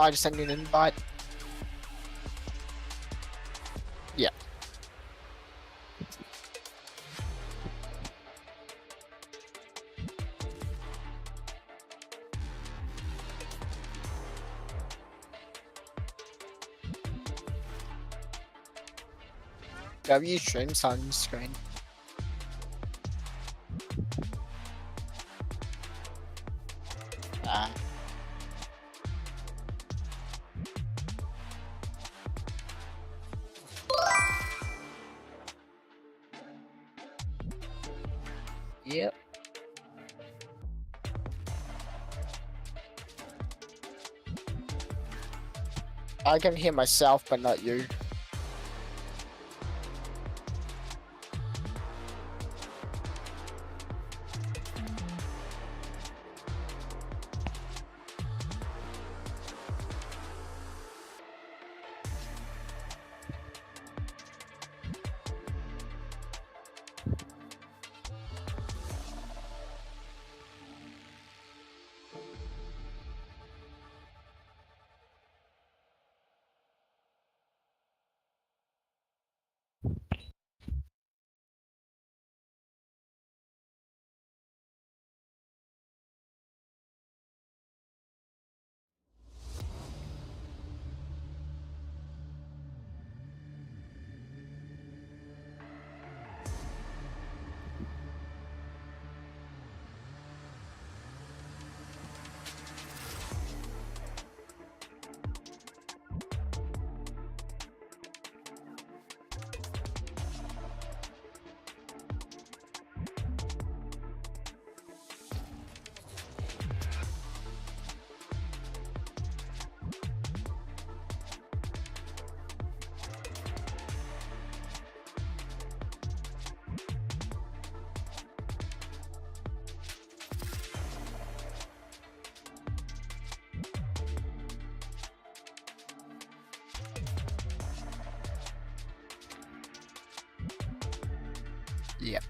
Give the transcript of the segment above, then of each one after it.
I just sent you an invite. Yeah. W streams on screen. Ah. Yep. I can hear myself, but not you. Yep.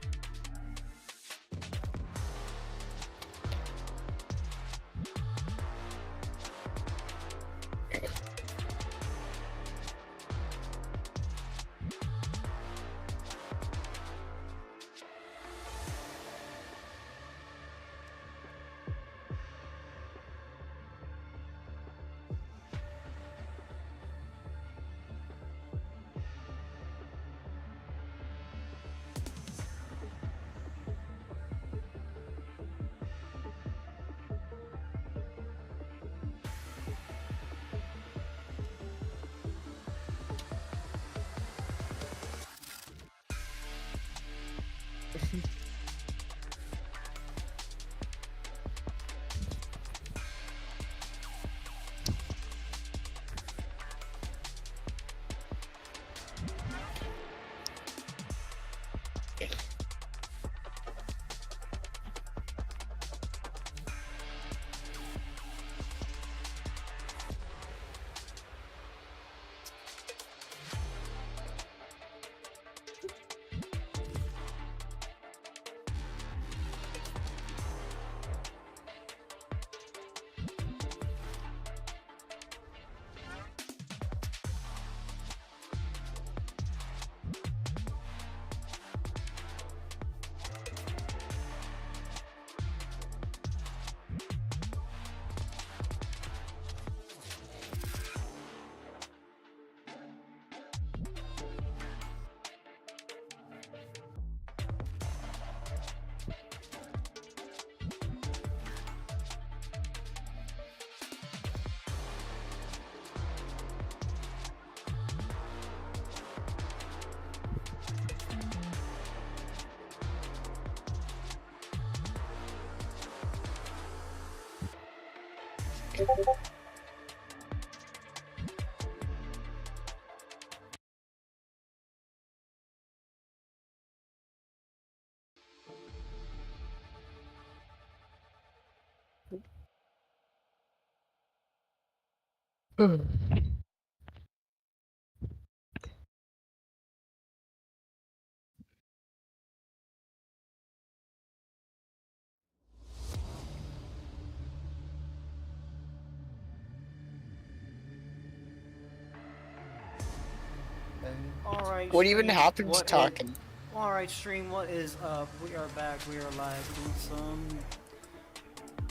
Alright, What even stream, happened to what is- talking? Alright, stream, what is up? We are back, we are live doing some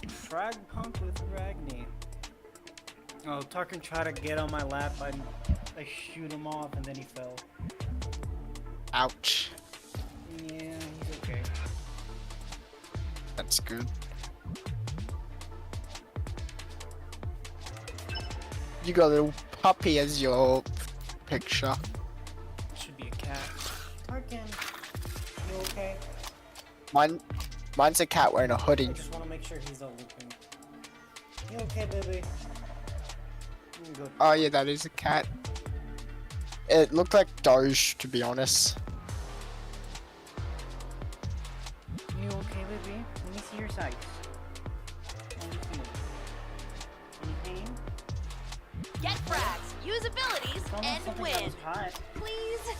Frag Punk with Ragni. Oh, Tarkin tried to get on my lap, I shoot him off and then he fell. Ouch. Yeah, he's okay. That's good. You got a little puppy as your picture. Should be a cat. Tarkin, you okay? Mine's a cat wearing a I hoodie. just want to make sure he's not looking. You okay, baby? Good. Oh yeah, that is a cat. It looked like Doge, to be honest. You okay, baby? Let me see your sights. How you feel? Any pain? Get frags, use abilities, Tell me and something that win. was hot. Please.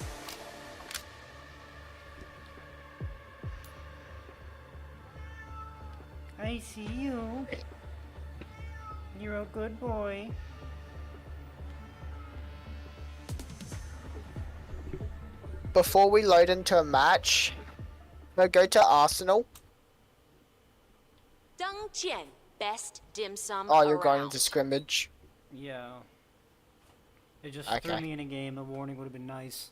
I see you. You're a good boy. Before we load into a match, no, go to Arsenal. Deng Qian, best dim sum Oh, you're going around. into scrimmage. Yeah. It just Okay. threw me in a game. A warning would have been nice.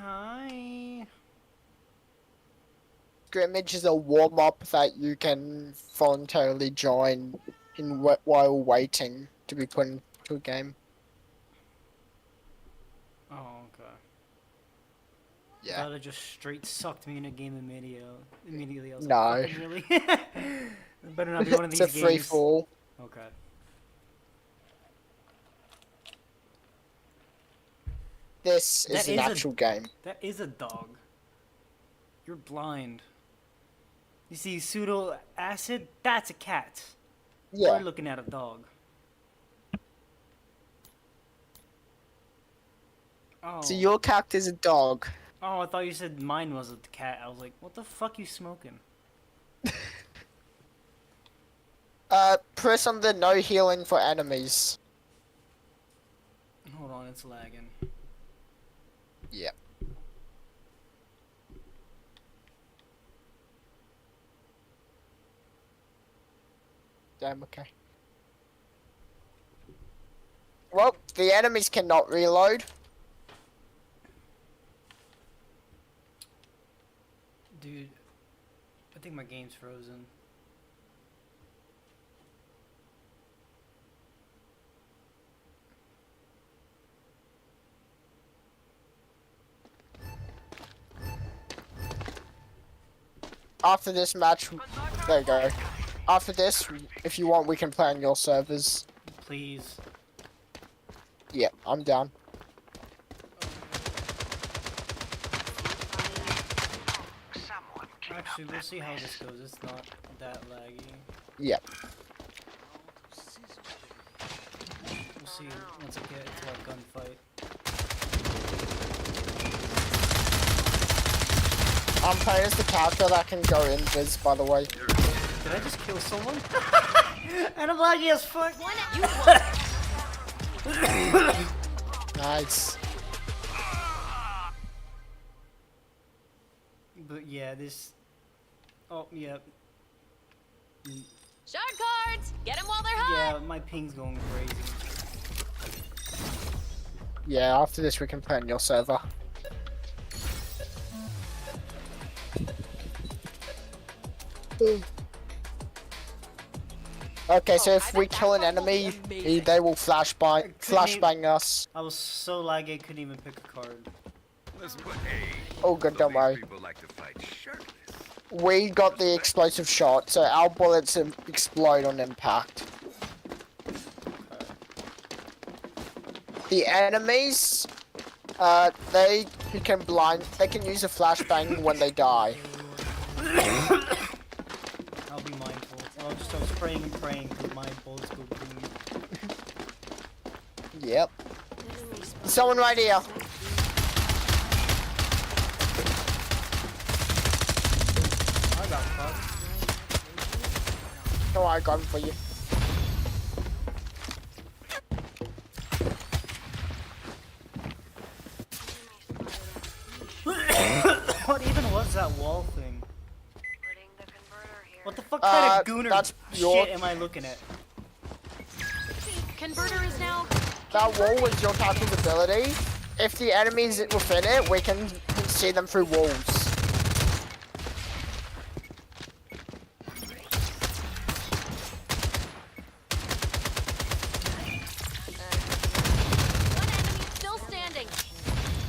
Hi. Scrimmage is a warm-up that you can voluntarily join in while waiting to be put into a game. Oh, okay. Yeah. That just straight sucked me in a game immediately. I was No. like, fucking really? Better not be one of It's these a free games. fall. Okay. This is That an is a- actual game. That is a dog. You're blind. You see pseudo acid? That's a cat. Yeah. We're looking at a dog. Oh. So your character's a dog. Oh, I thought you said mine was a cat. I was like, what the fuck you smoking? Press on the no healing for enemies. Hold on, it's lagging. Yeah. Damn, okay. Well, the enemies cannot reload. Dude, I think my game's frozen. After this match, there you go. After this, if you want, we can play on your servers. Please. Yeah, I'm down. Actually, we'll see how this goes. It's not that laggy. Yeah. We'll see once I get into a gunfight. I'm playing as the character that can go invis, by the way. Did I just kill someone? And I'm laggy as fuck. One you won. Nice. But yeah, this. Oh, yeah. Shard cards, get them while they're hot. Yeah, my ping's going crazy. Yeah, after this we can play on your server. Okay, so if we kill an enemy, they will flashbang us. I was so laggy I couldn't even pick a card. Listen, but hey, Oh good, don't worry. people like to fight shirtless. We got the explosive shot, so our bullets explode on impact. The enemies, they can use a flashbang when they die. I'll be mindful. I'll just start spraying and praying because my bullets go boom. Yep. Someone right here. I got fucked. No, I got him for you. that wall thing? Putting the converter here. What the fuck kind of gooner that's your- shit am I looking at? Converter is now. That wall was your character's ability. If the enemies within it, we can see them through walls. One enemy still standing.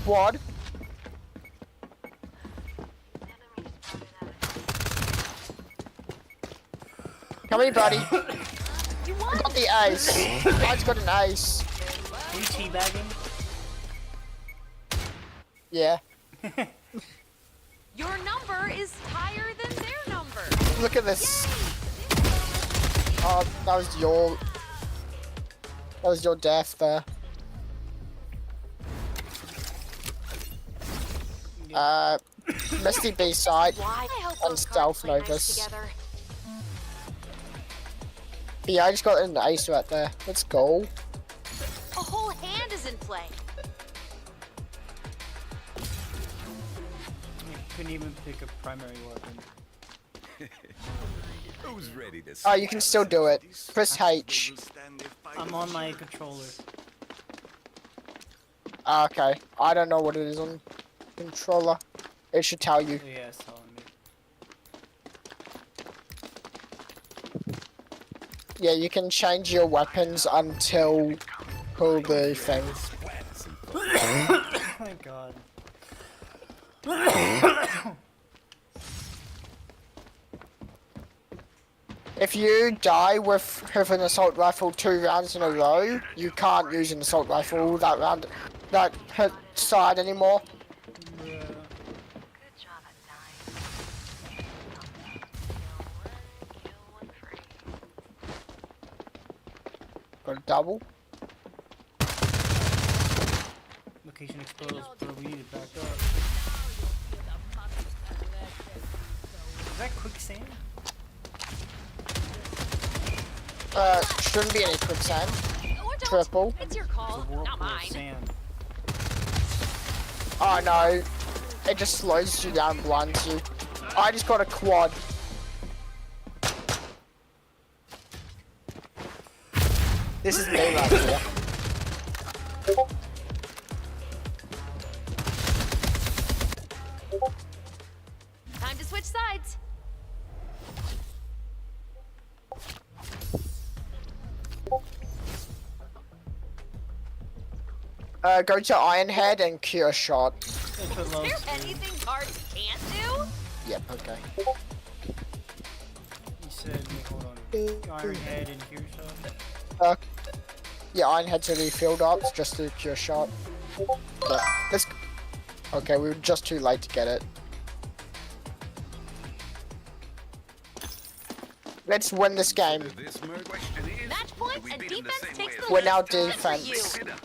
Quad. Come here, buddy. You I won. got the ace. I've got an ace. Are you teabagging? Yeah. Your number is higher than their number. Look at this. Oh, that was your death there. Misty B side. Why? I hope On those stealth cards play nice Novus. together. Yeah, I just got an ace right there. Let's go. A whole hand is in play. I couldn't even pick a primary weapon. Who's ready to Oh, you can still do it. Press H. I'm on my controller. Okay. I don't know what it is on controller. It should tell you. Oh, yeah, it's telling me. Yeah, you can change your weapons until pull the thing. Oh my god. If you die with an assault rifle 2 rounds in a row, you can't use an assault rifle that round, that side anymore. Yeah. Good job at dying. Kill one free. Got a double. Location exposed, bro. We need to back up. Is that quicksand? Shouldn't be any quicksand. Or don't. Triple. It's your It's call, a whirlpool not of mine. sand. Oh no. It just slows you down, blinds you. I just got a quad. This is me right here. Time to switch sides. Go to Ironhead and cure shot. It's a low Is there speed. anything cards can't do? Yep, okay. You said, wait, hold on. Ironhead and Cure Shot. Yeah, Ironhead to the field ops, just to cure shot. Yeah, let's. Okay, we were just too late to get it. Let's win this game. This question is, Match do points we and beat 'em the defense same takes way the We're lead. now Good for you. defense. Sit up.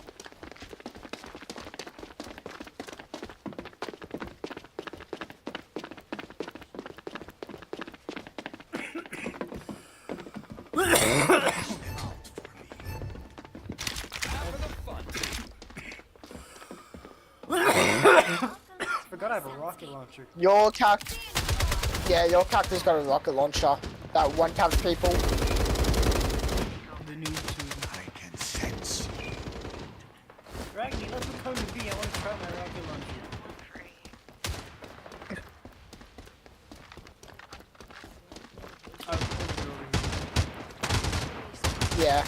Forgot I have a rocket launcher. Your character. Yeah, your character's got a rocket launcher. That one tap people. The new tube. I can sense. Ragni, let's come to B. I want to try my rocket launcher. Oh, it's over here. Yeah.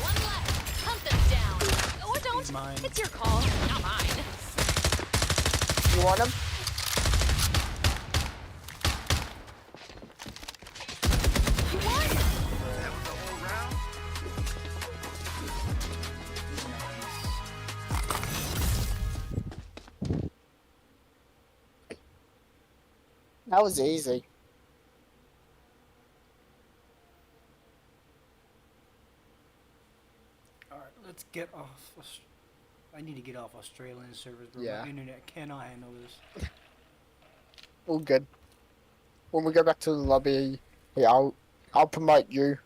One left. Hunt them down. Or don't. He's mine. It's your call, not mine. You want him? You won. That was the whole round? That was easy. Alright, let's get off. I need to get off Australian servers, bro. Yeah. My internet cannot handle this. All good. When we go back to the lobby, yeah, I'll promote you.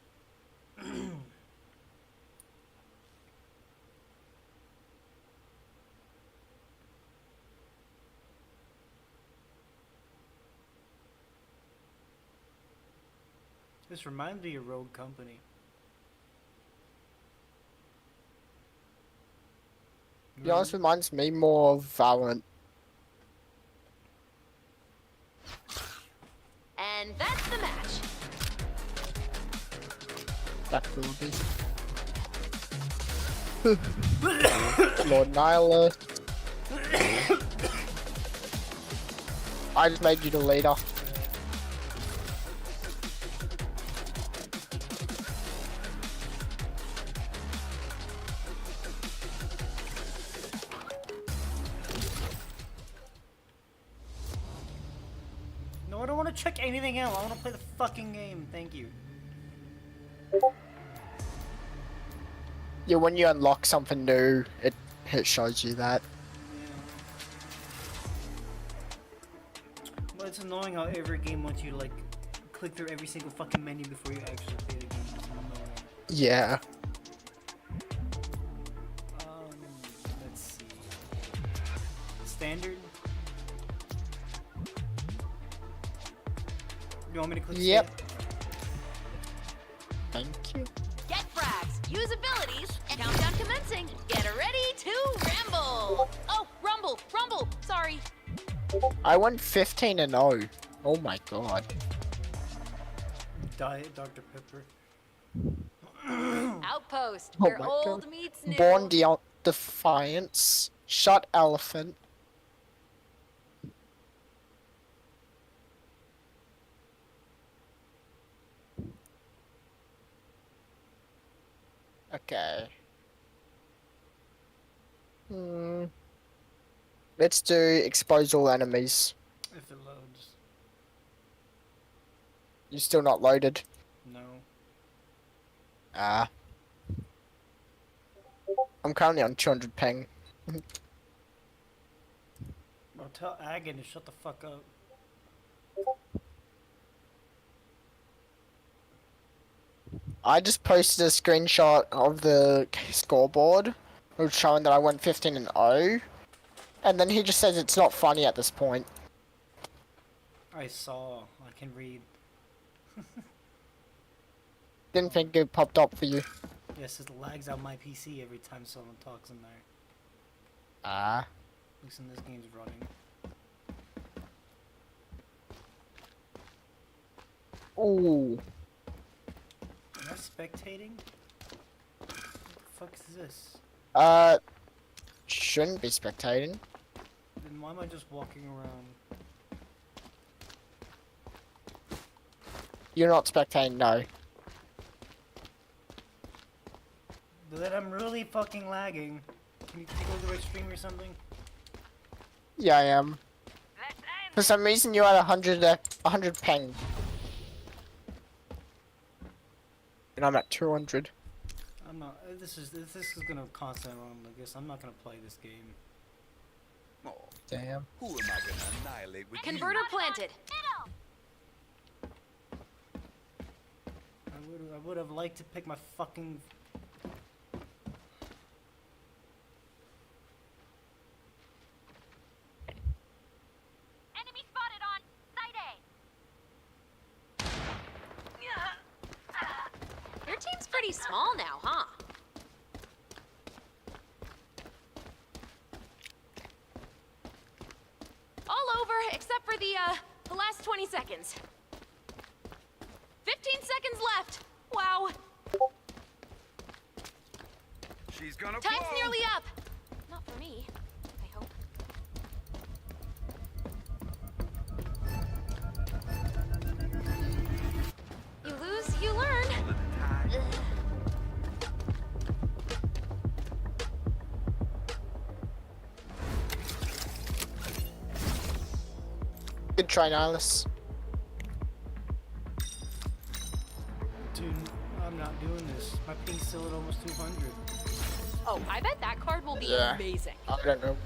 This reminds me of Rogue Company. Yeah, this reminds me more of Valorant. And that's the match. That will be. Lord Nihilus. I just made you the leader. No, I don't want to check anything else. I want to play the fucking game. Thank you. Yeah, when you unlock something new, it shows you that. But it's annoying how every game wants you to like click through every single fucking menu before you actually play the game. It's annoying. Yeah. Let's see. Standard. You want me to click? Yep. Standard? Thank you. Get frags, use abilities, countdown commencing. Get ready to ramble. Oh, rumble, sorry. I went 15 and 0. Oh my god. Diet Dr. Pepper. Outpost, Oh where my old God. meets new. Born Defiance. Shut Elephant. Okay. Let's do expose all enemies. If it loads. You're still not loaded. No. Ah. I'm currently on 200 ping. I'll tell Agan to shut the fuck up. I just posted a screenshot of the scoreboard, which showing that I went 15 and 0. And then he just says it's not funny at this point. I saw. I can read. Didn't think it popped up for you. Yes, it lags out my PC every time someone talks in there. Ah. At least in this game's running. Ooh. Am I spectating? What the fuck is this? Shouldn't be spectating. Then why am I just walking around? You're not spectating, no. But I'm really fucking lagging. Can you take over the right stream or something? Yeah, I am. For some reason, you're at 100 ping. And I'm at 200. I'm not. This is gonna constantly run like this. I'm not gonna play this game. Oh, Damn. who am I gonna annihilate with Converter planted. I would have liked to pick my fucking. Enemy spotted on site A. Your team's pretty small now, huh? All over except for the last 20 seconds. 15 seconds left. Wow. She's gonna Time's blow. nearly up. Not for me, I hope. You lose, you learn. Ugh. Good try, Nihilus. Dude, I'm not doing this. My ping's still at almost 200. Oh, I bet that card will be Yeah. amazing. I don't know.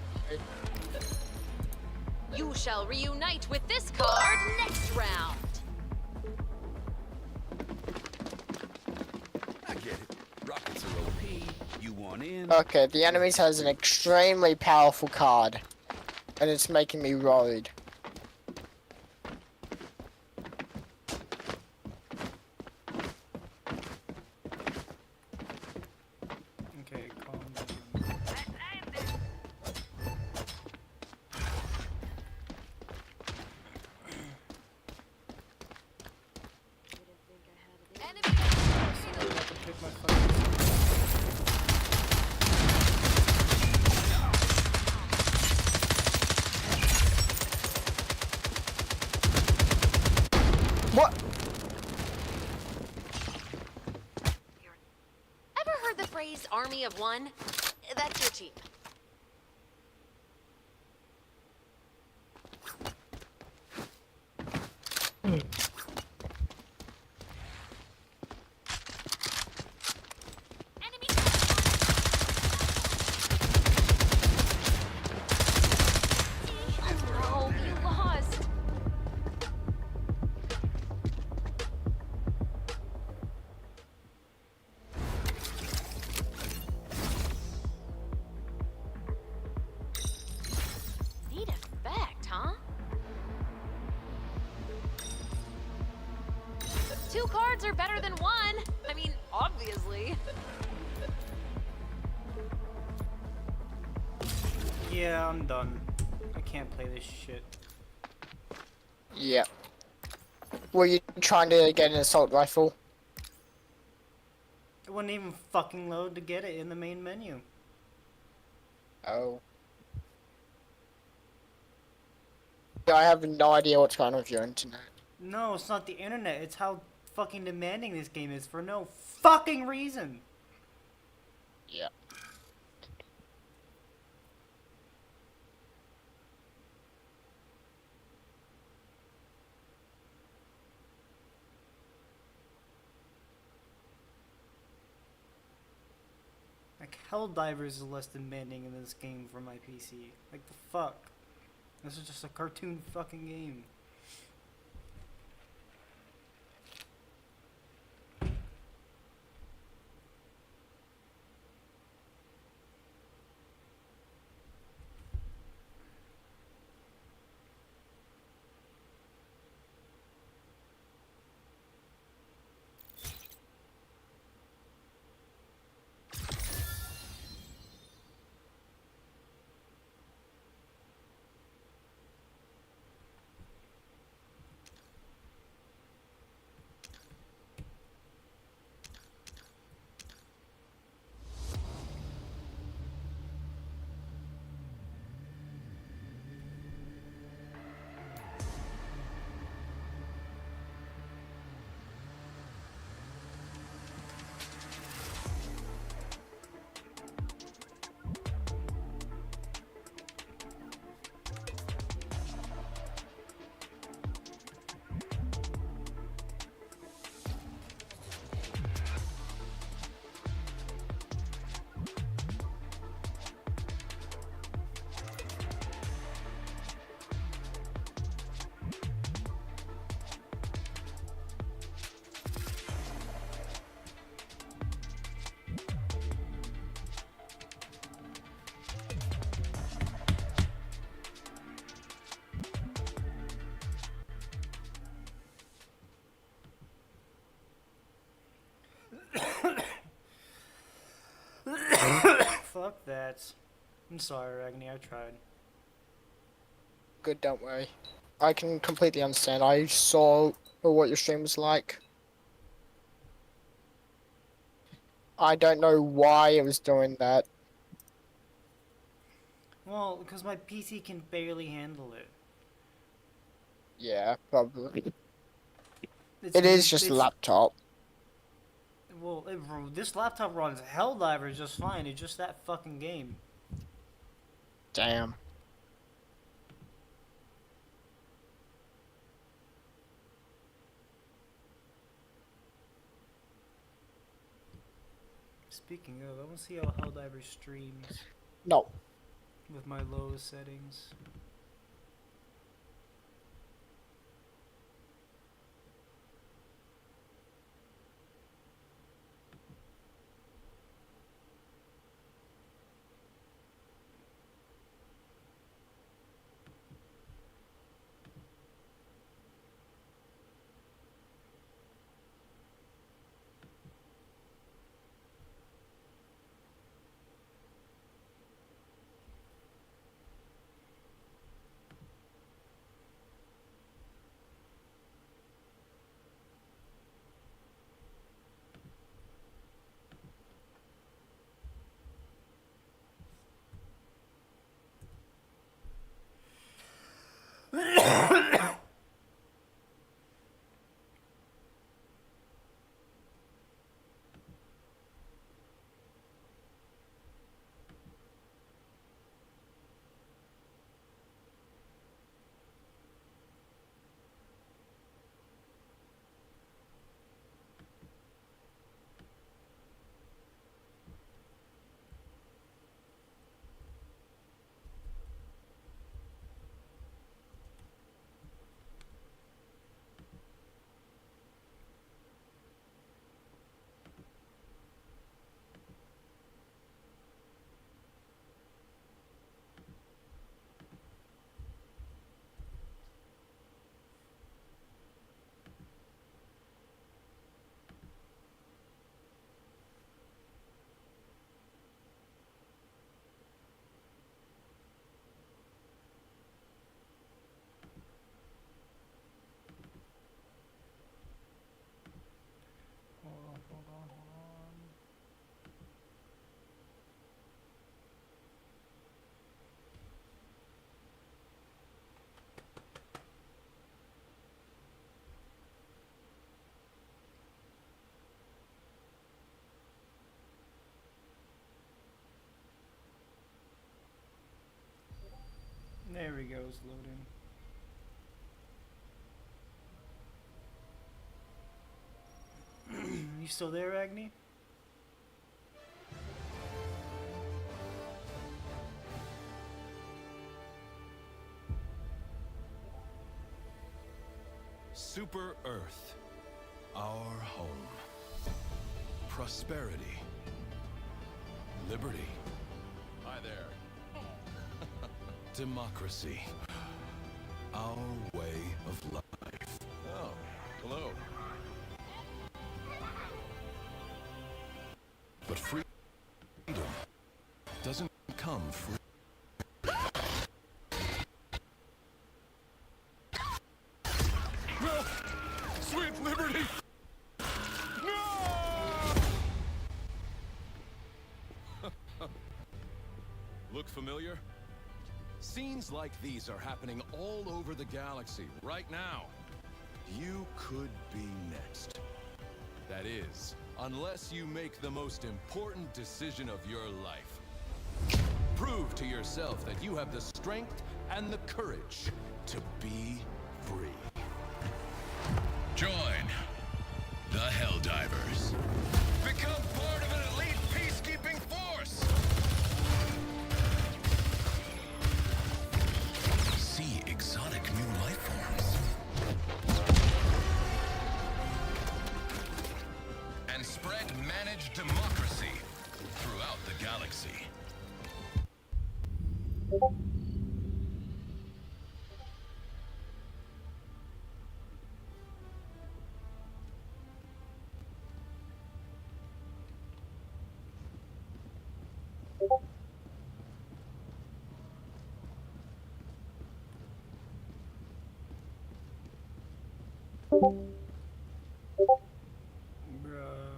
You shall reunite with this card next round. I get it. Rockets are OP. You want in? Okay, the enemies has an extremely powerful card. And it's making me worried. Enemy's army of one? That's your team. Enemy. Oh no, you lost. Neat effect, huh? Two cards are better than one. I mean, obviously. Yeah, I'm done. I can't play this shit. Yeah. Were you trying to get an assault rifle? It wouldn't even fucking load to get it in the main menu. Oh. I have no idea what's going on with your internet. No, it's not the internet. It's how fucking demanding this game is for no fucking reason. Yeah. Like, Helldivers is less demanding in this game for my PC. Like, the fuck? This is just a cartoon fucking game. Fuck that. I'm sorry, Agni, I tried. Good, don't worry. I can completely understand. I saw what your stream was like. I don't know why it was doing that. Well, because my PC can barely handle it. Yeah, probably. It's, It is just a it's- laptop. Well, this laptop runs Helldivers just fine. It's just that fucking game. Damn. Speaking of, I want to see how Helldivers streams No. with my lowest settings. There we go, it's loading. You still there, Agni? Super Earth, our home. Prosperity. Liberty. Hi there. Democracy. Our way of life. Oh, hello. But freedom doesn't come free. No! Sweet liberty! No! Look familiar? Scenes like these are happening all over the galaxy right now. You could be next. That is, unless you make the most important decision of your life. Prove to yourself that you have the strength and the courage to be free. Join the Helldivers. Become part of an elite peacekeeping force. See exotic new life forms. And spread managed democracy throughout the galaxy. Bruh.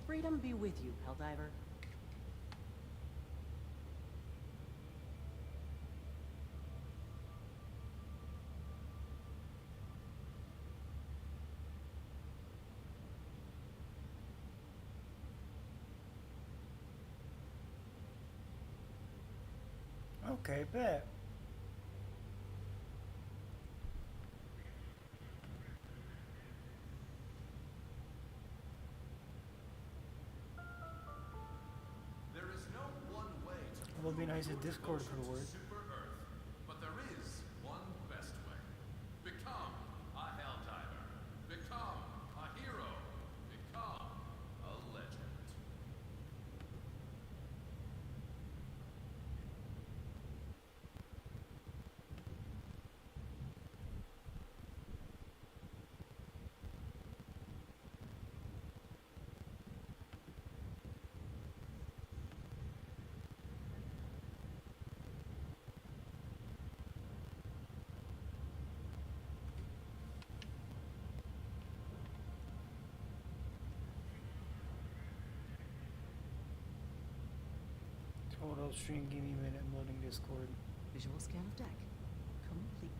Freedom be with you, Helldiver. Okay, bet. There is no one way to It would be nice if Discord could work. Super Earth, but there is one best way. Become a Helldiver. Become a hero. Become a legend. Hold up, stream, give me a minute, I'm loading Discord. Visual scan of deck. Complete.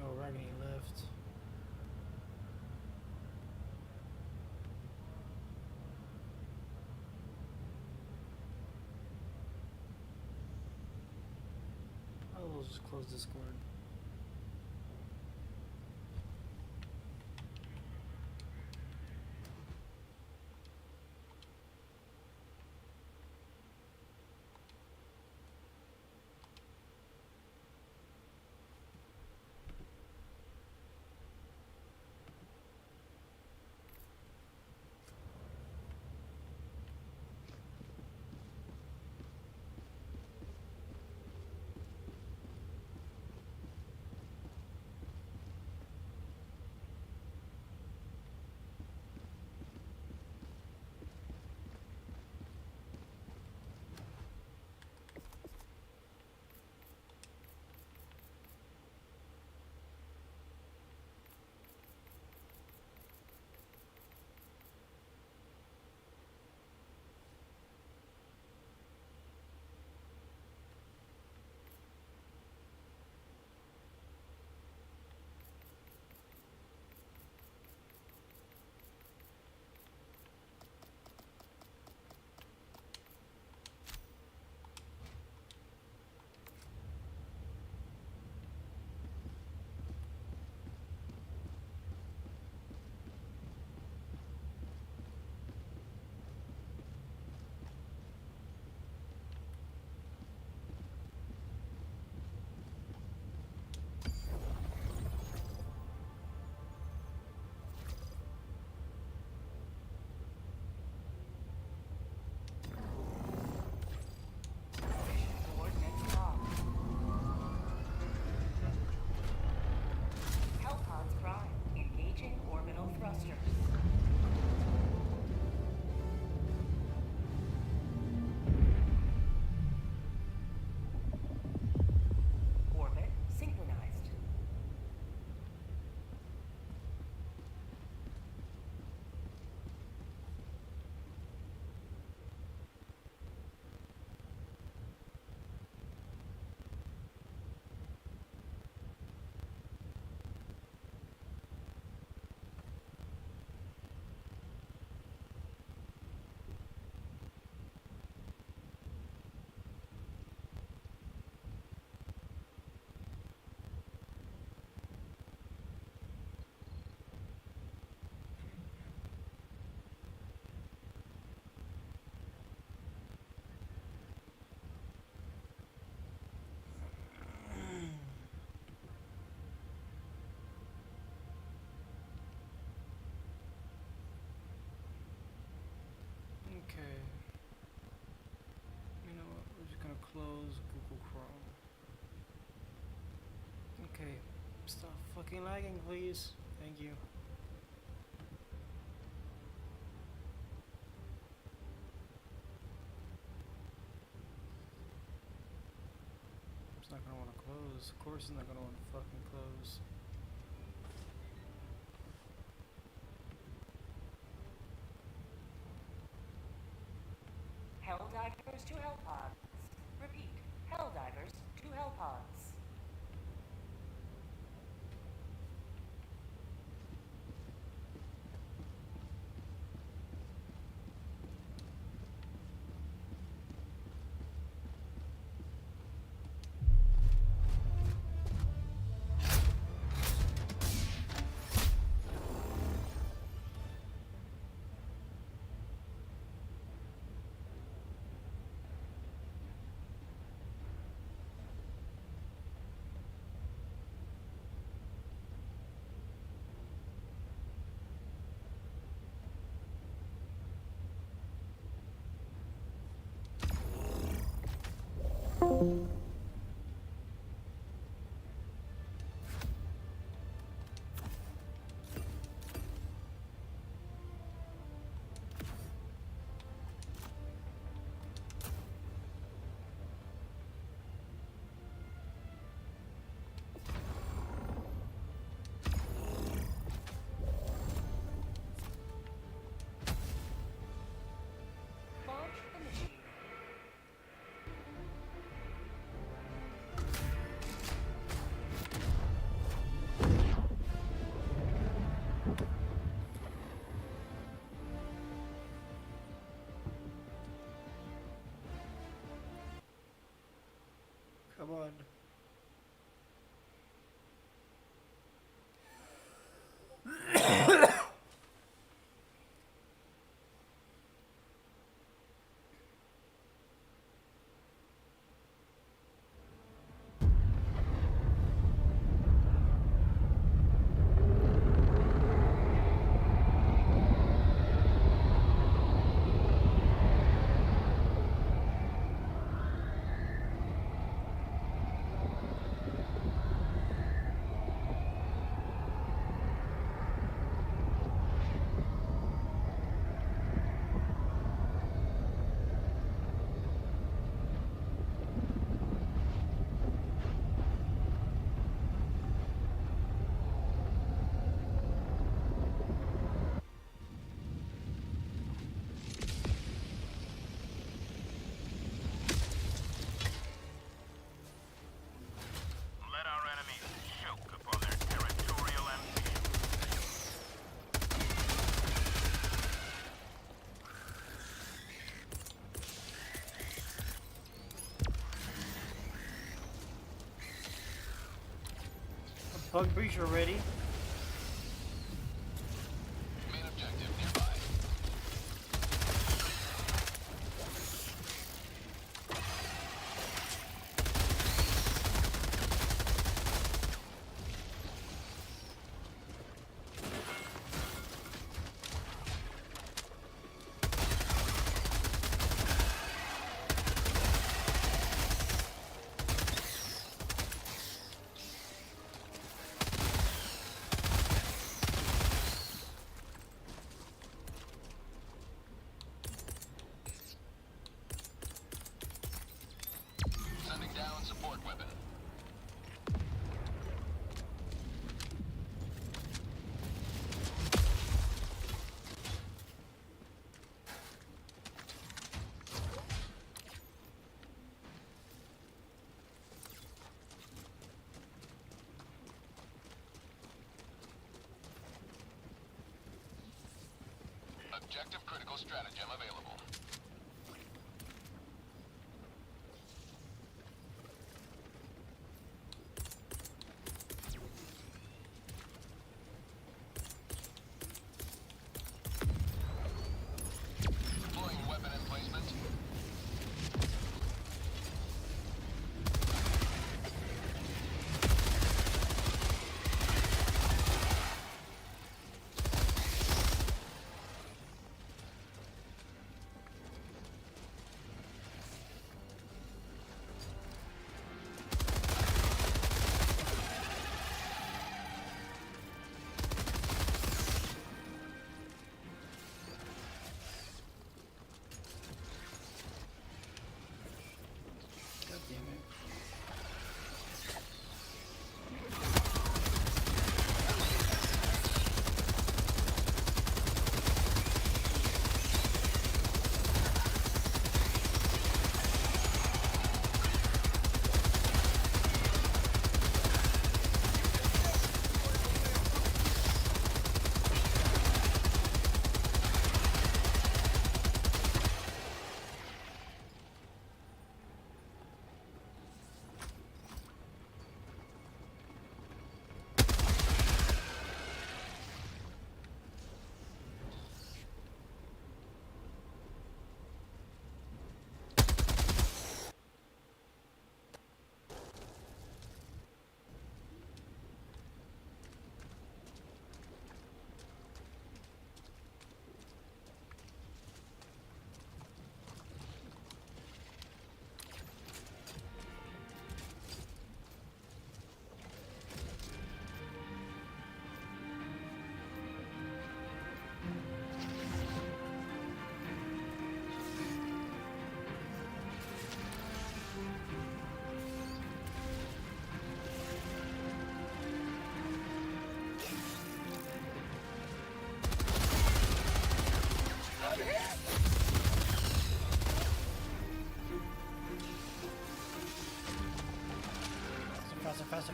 Oh, Ragni left. I'll just close Discord. fucking lagging, please. Thank you. It's not gonna want to close. Of course it's not gonna want to fucking close. Helldivers to Hellpods. Repeat, Helldivers to Hellpods. Launch the machine. Come on. Let our enemies choke upon their territorial ambition. Bug breacher ready. Main objective nearby. Sending down support weapon. Objective critical stratagem available. Deploying weapon emplacement.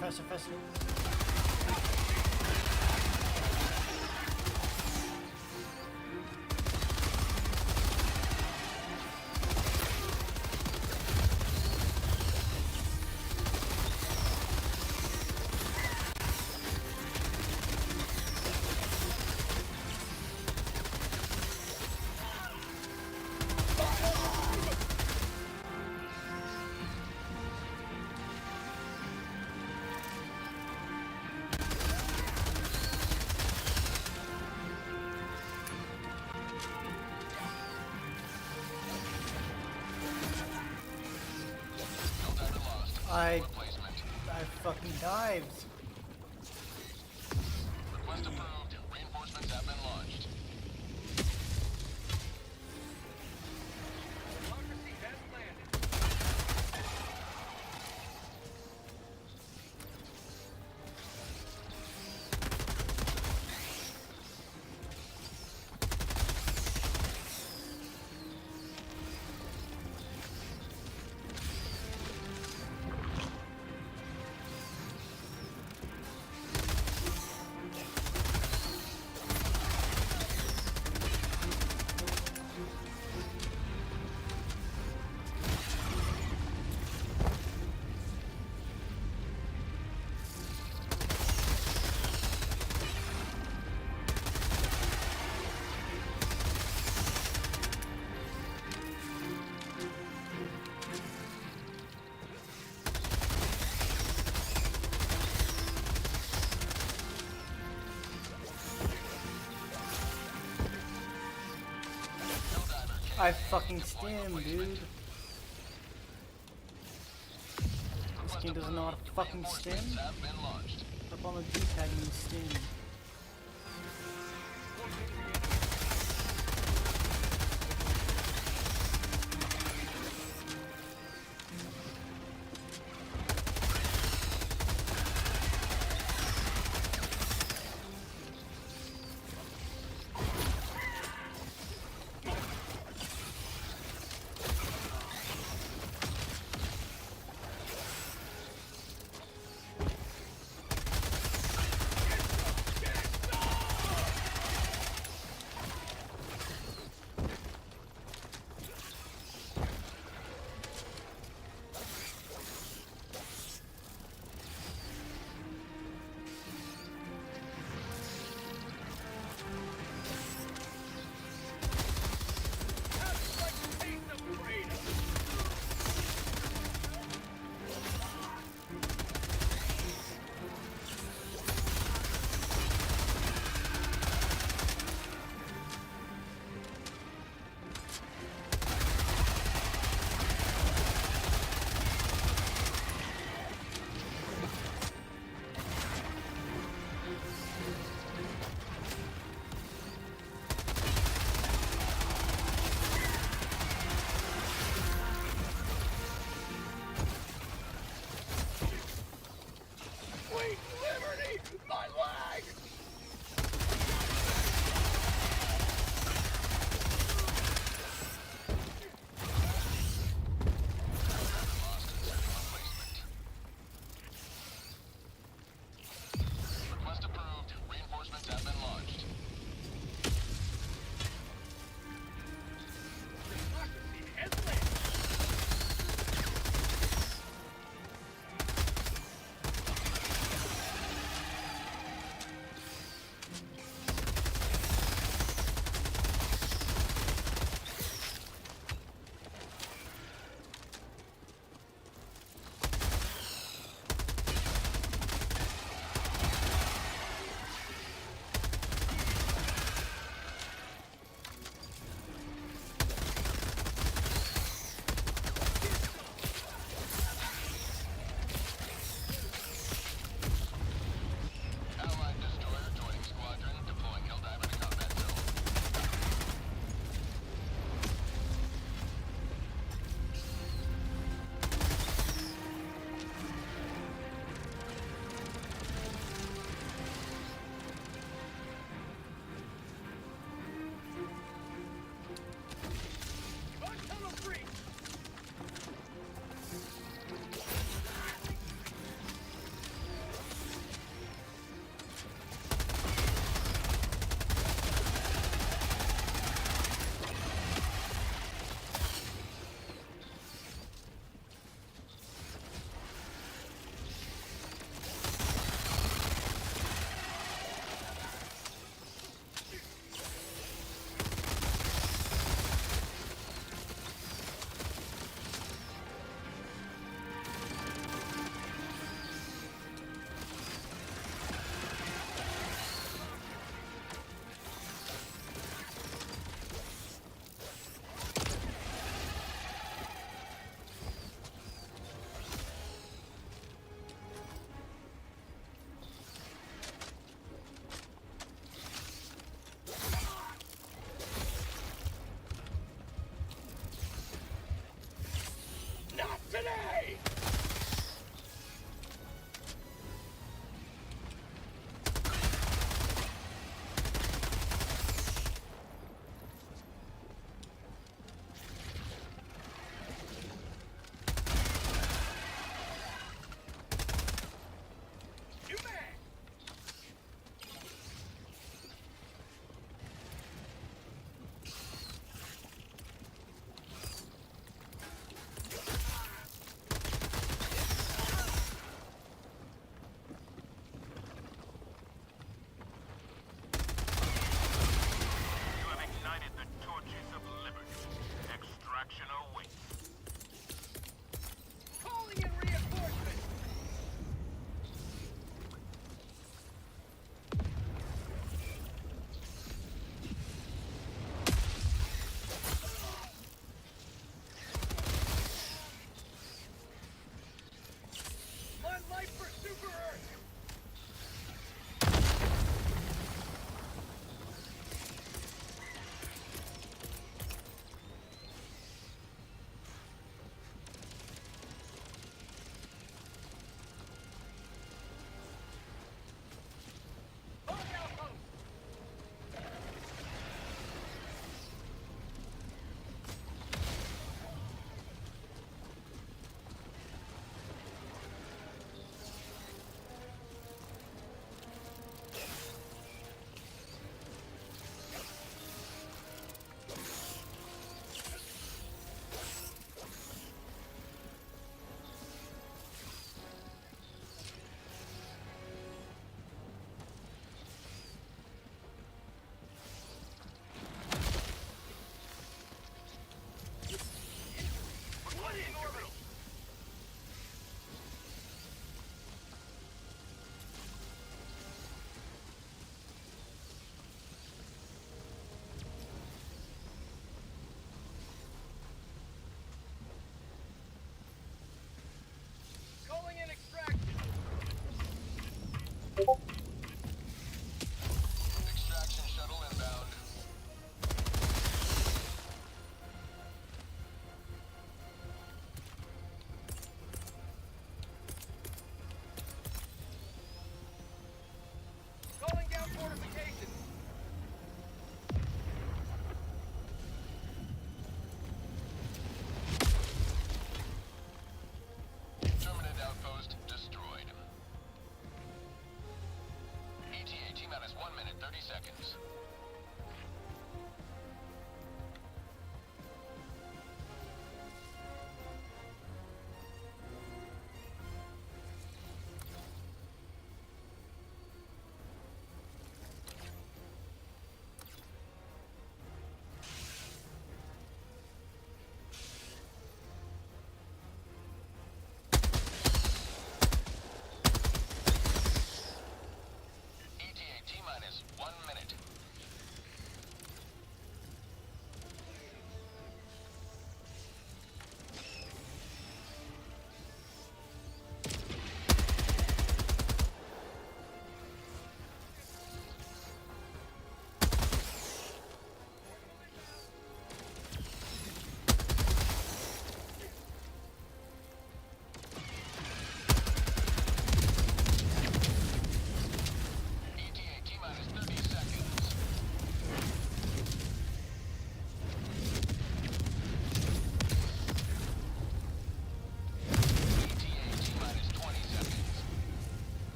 Faster, faster, faster. I fucking dived. Request approved. Reinforcements have been launched. I fucking stim, dude. This game doesn't know how to fucking stim. Have been launched. Up on the D-pad and you stim.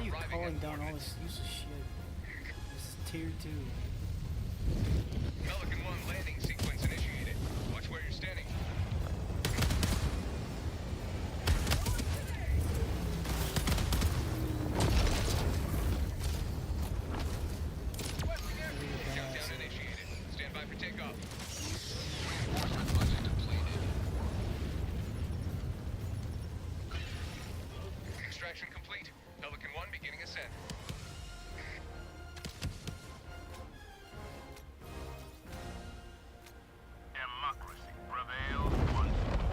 you calling down all this useless shit? This is tier 2. Pelican 1 landing sequence initiated. Watch where you're standing. Countdown initiated. Stand by for takeoff. Reinforcement budget depleted. Extraction complete. Pelican 1 beginning ascent. Democracy prevails once more.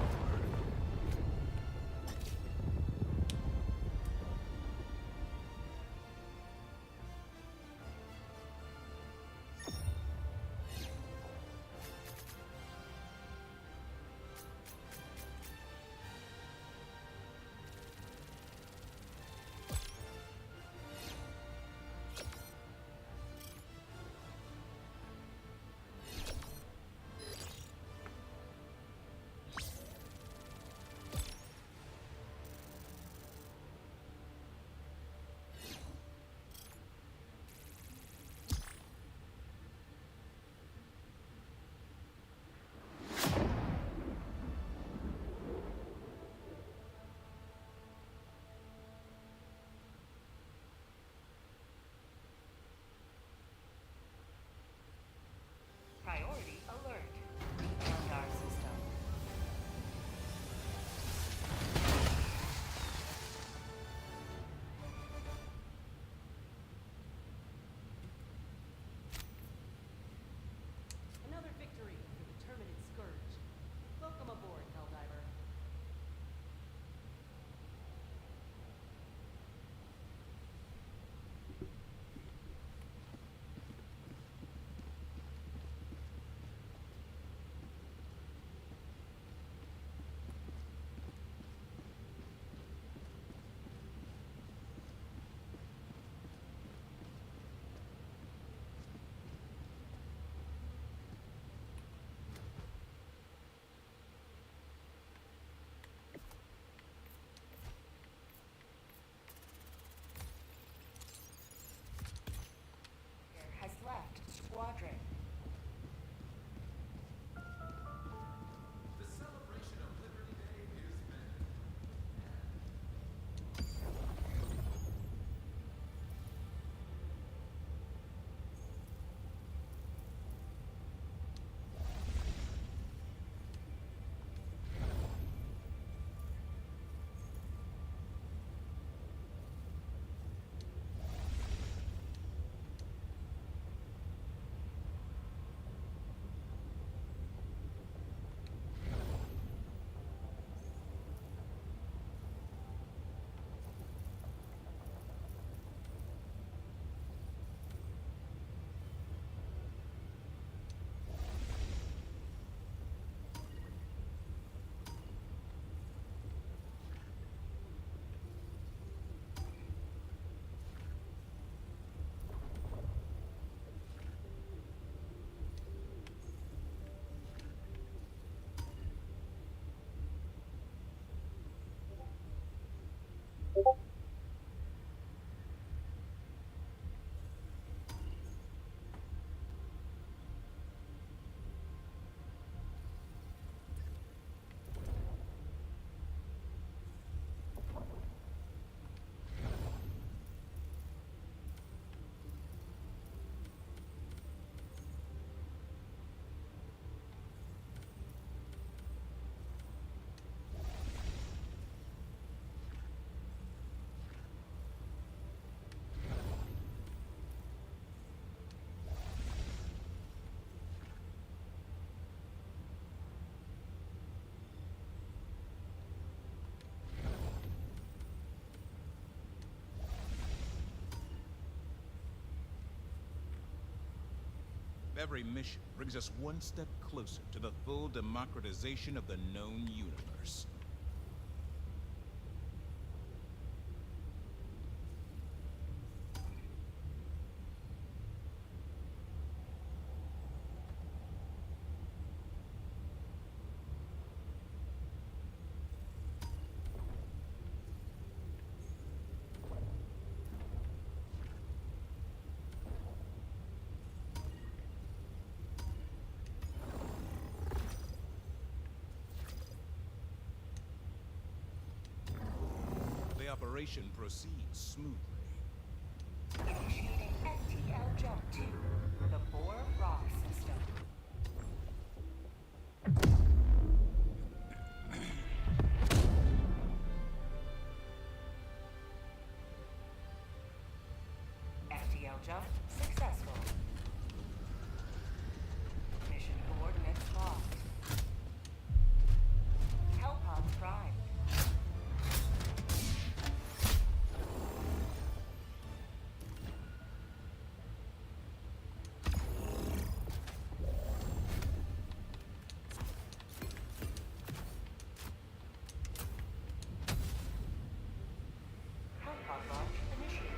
Priority alert. The Eldar system. Another victory for the Terminate Scourge. Welcome aboard, Helldiver. Has left squadron. The celebration of Liberty Day is imminent. Every mission brings us one step closer to the full democratization of the known universe. operation proceeds smoothly. Initiating FTL jump to the Boar Rock system. FTL jump successful. Mission coordinates locked. Hellpod prime. Hellpod launch initiated.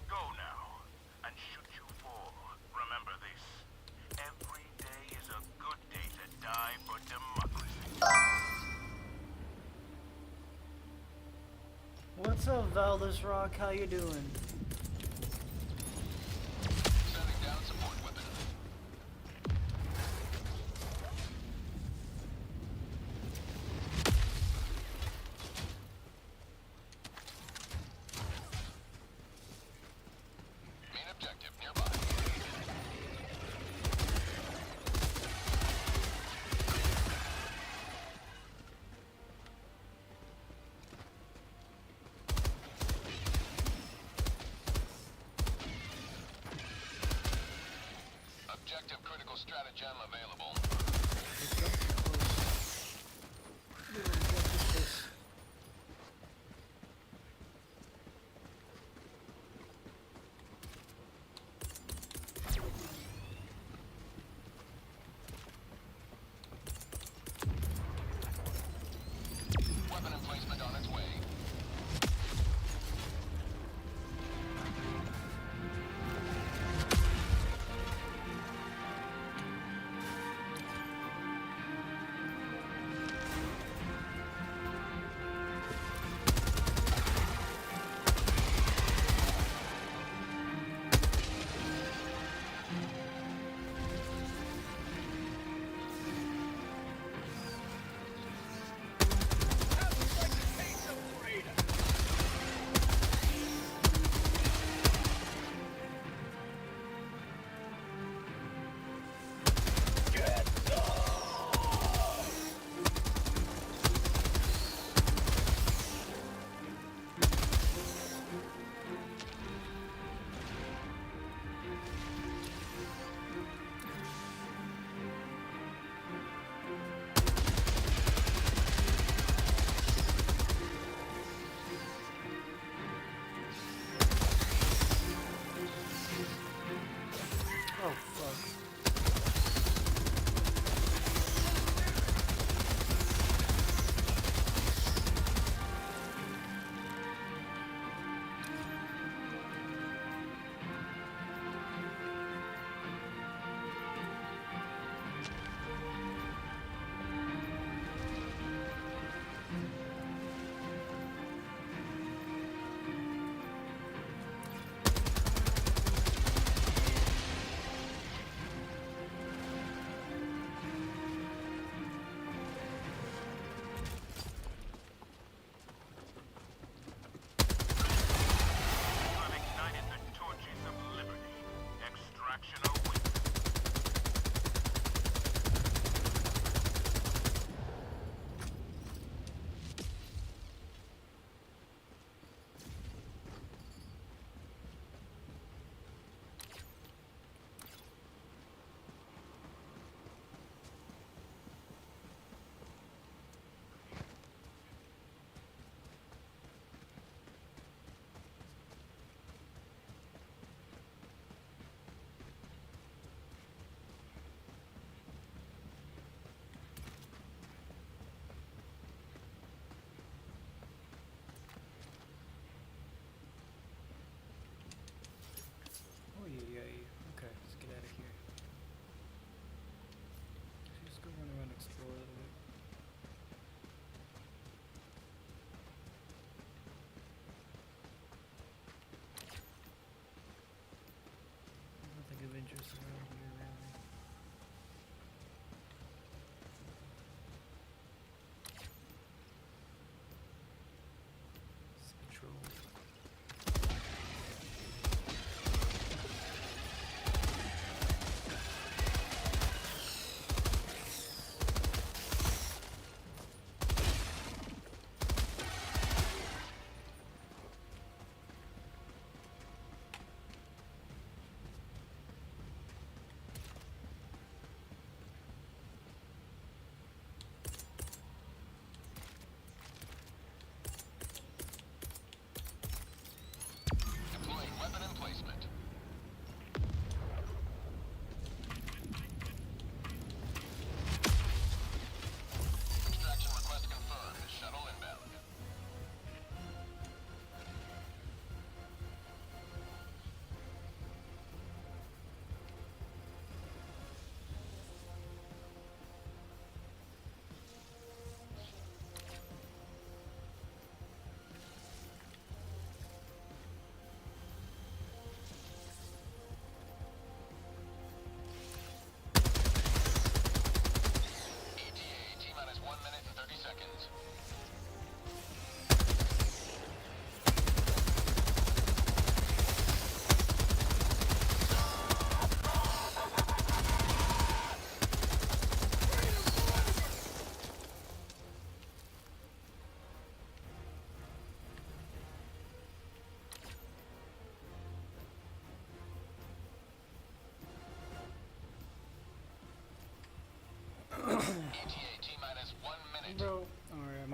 Go now, and should you fall, remember this. Every day is a good day to die for democracy. What's up, Valdez Rock? How you doing? Setting down support weapon. Main objective nearby. Objective critical stratagem available. Weapon emplacement on its way. Oh fuck.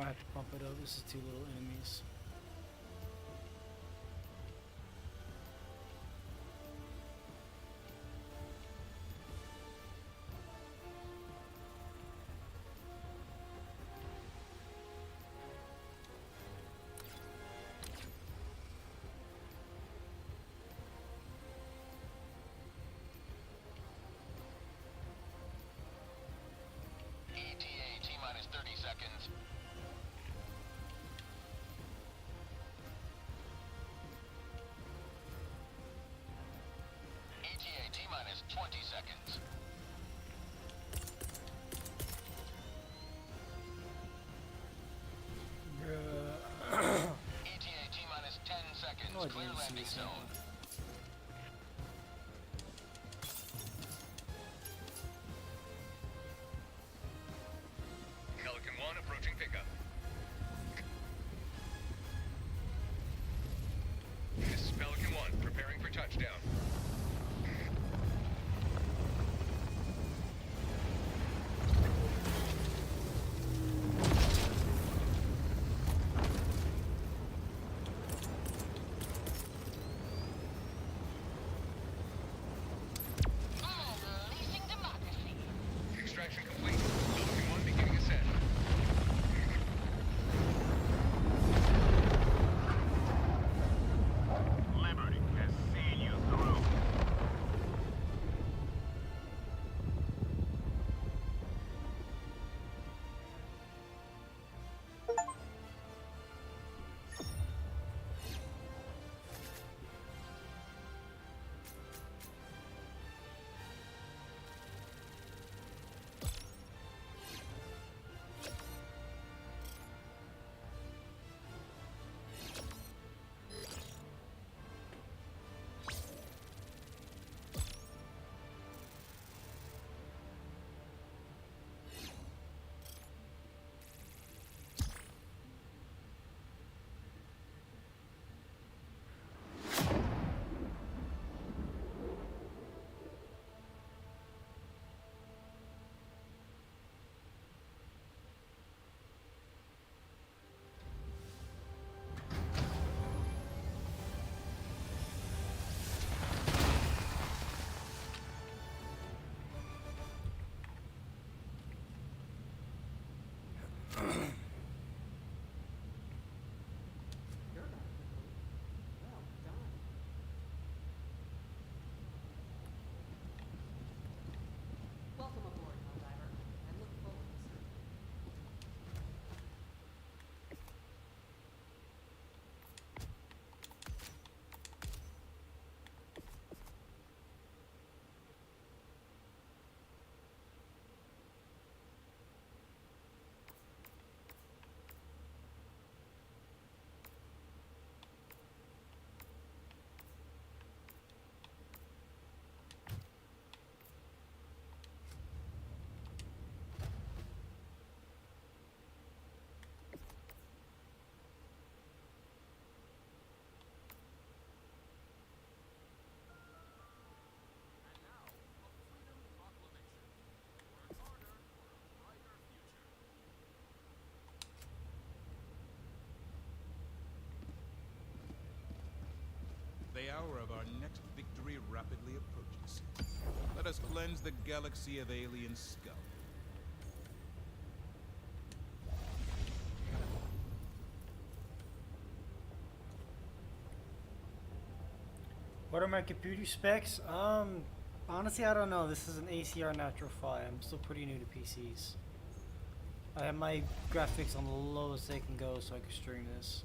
have to pump it up. This is two little enemies. ETA T-minus 30 seconds. ETA T-minus 20 seconds. ETA T-minus 10 seconds. Oh, I Clear didn't see landing this zone. one. Pelican 1 approaching pickup. This is Pelican 1, preparing for touchdown. Unleashing democracy. Extraction complete. Pelican 1 beginning ascent. Liberty has seen you through. Welcome aboard, Helldiver. I look forward to serving. The hour of our next victory rapidly approaches. Let us cleanse the galaxy of alien scum. What are my computer specs? Honestly, I don't know. This is an ACR natural fly. I'm still pretty new to PCs. I have my graphics on the lowest they can go so I can stream this.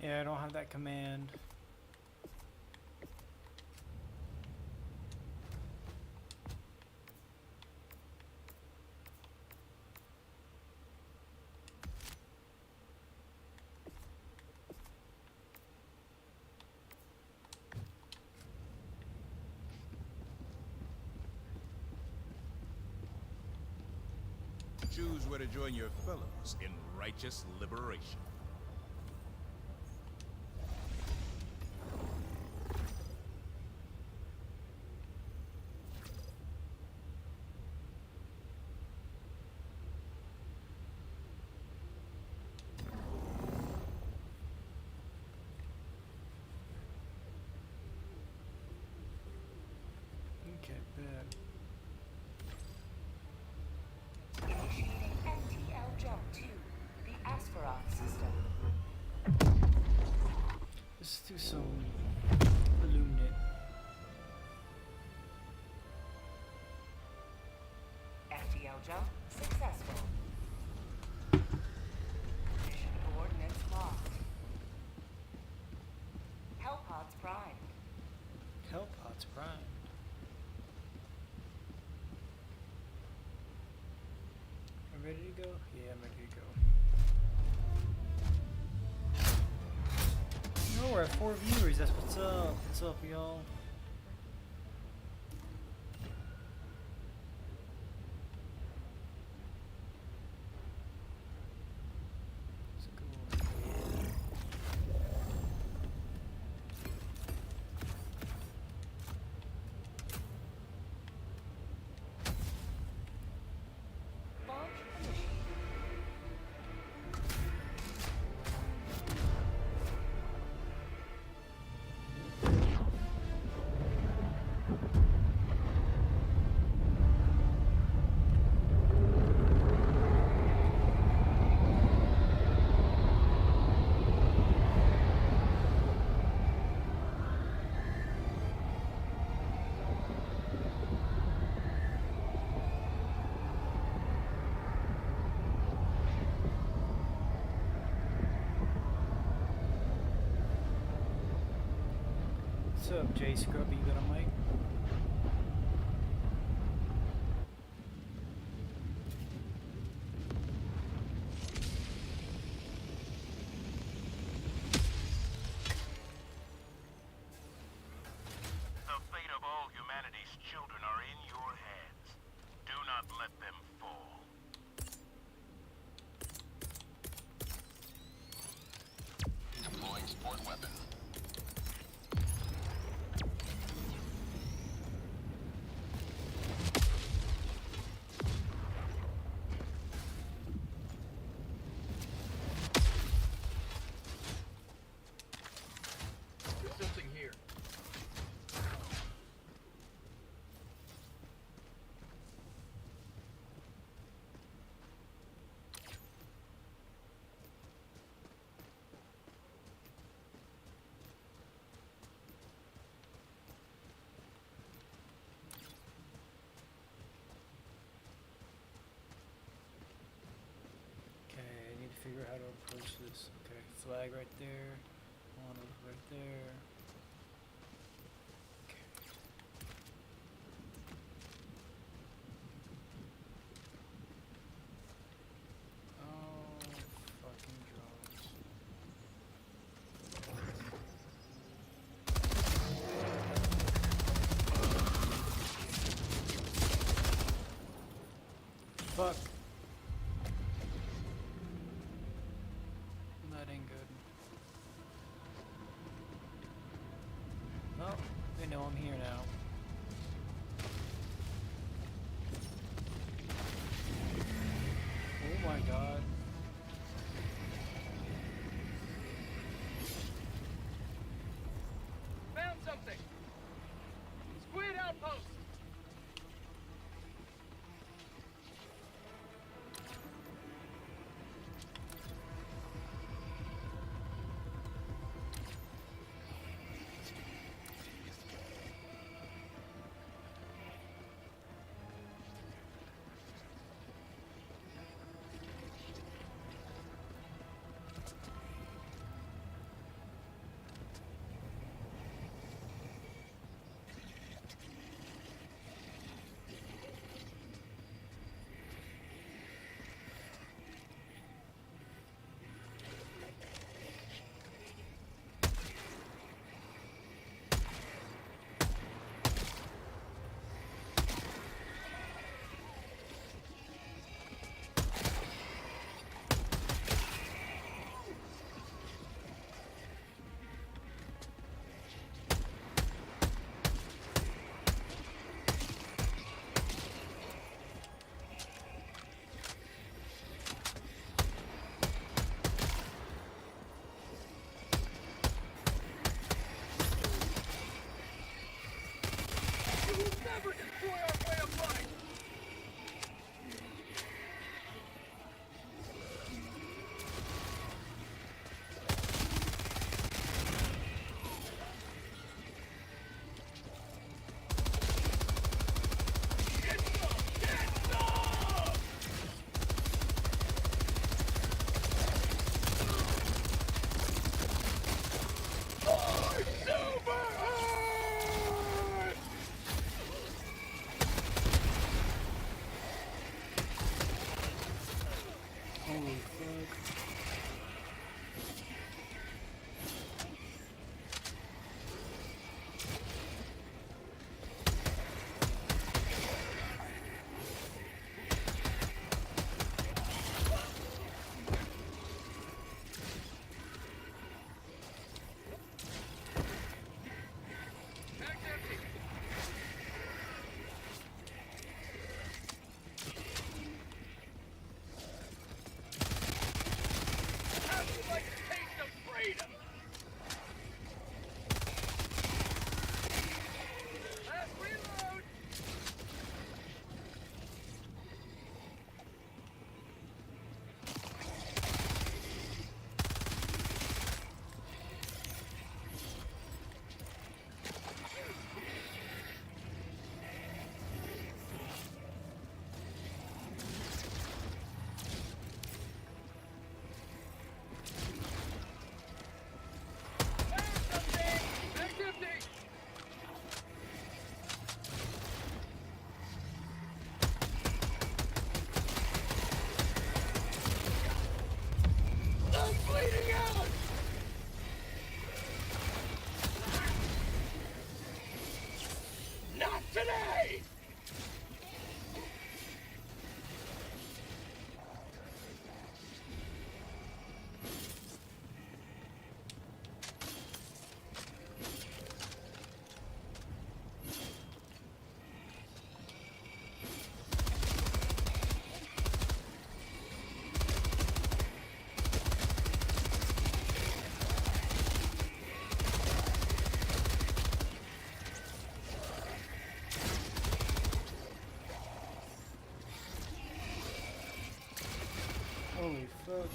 Yeah, I don't have that command. Choose where to join your fellows in righteous liberation. Okay, bad. Initiating MTL jump to the Aspharoth system. Let's do some Illuminate. FTL jump successful. Mission coordinates locked. Hellpods primed. Hellpot's primed. I'm ready to go? Yeah, I'm ready to go. No, we're at 4 viewers. That's what's up. What's up, y'all? Let's go. Launch initiated. What's up, Jay Scrubby? You got a mic? The fate of all humanity's children are in your hands. Do not let them fall. Deploying sport weapon. There's something here. Okay, I need to figure out how to approach this. Okay, flag right there. One right there. Okay. Oh, fucking drones. Fuck. That ain't good. Oh, they know I'm here now. Oh my god. Found something! Squid outpost! destroy our way of life! Holy fuck. Mag's empty! How'd you like a taste of freedom? Last reload! Mag's empty! I'm bleeding out! Not today! Holy fuck.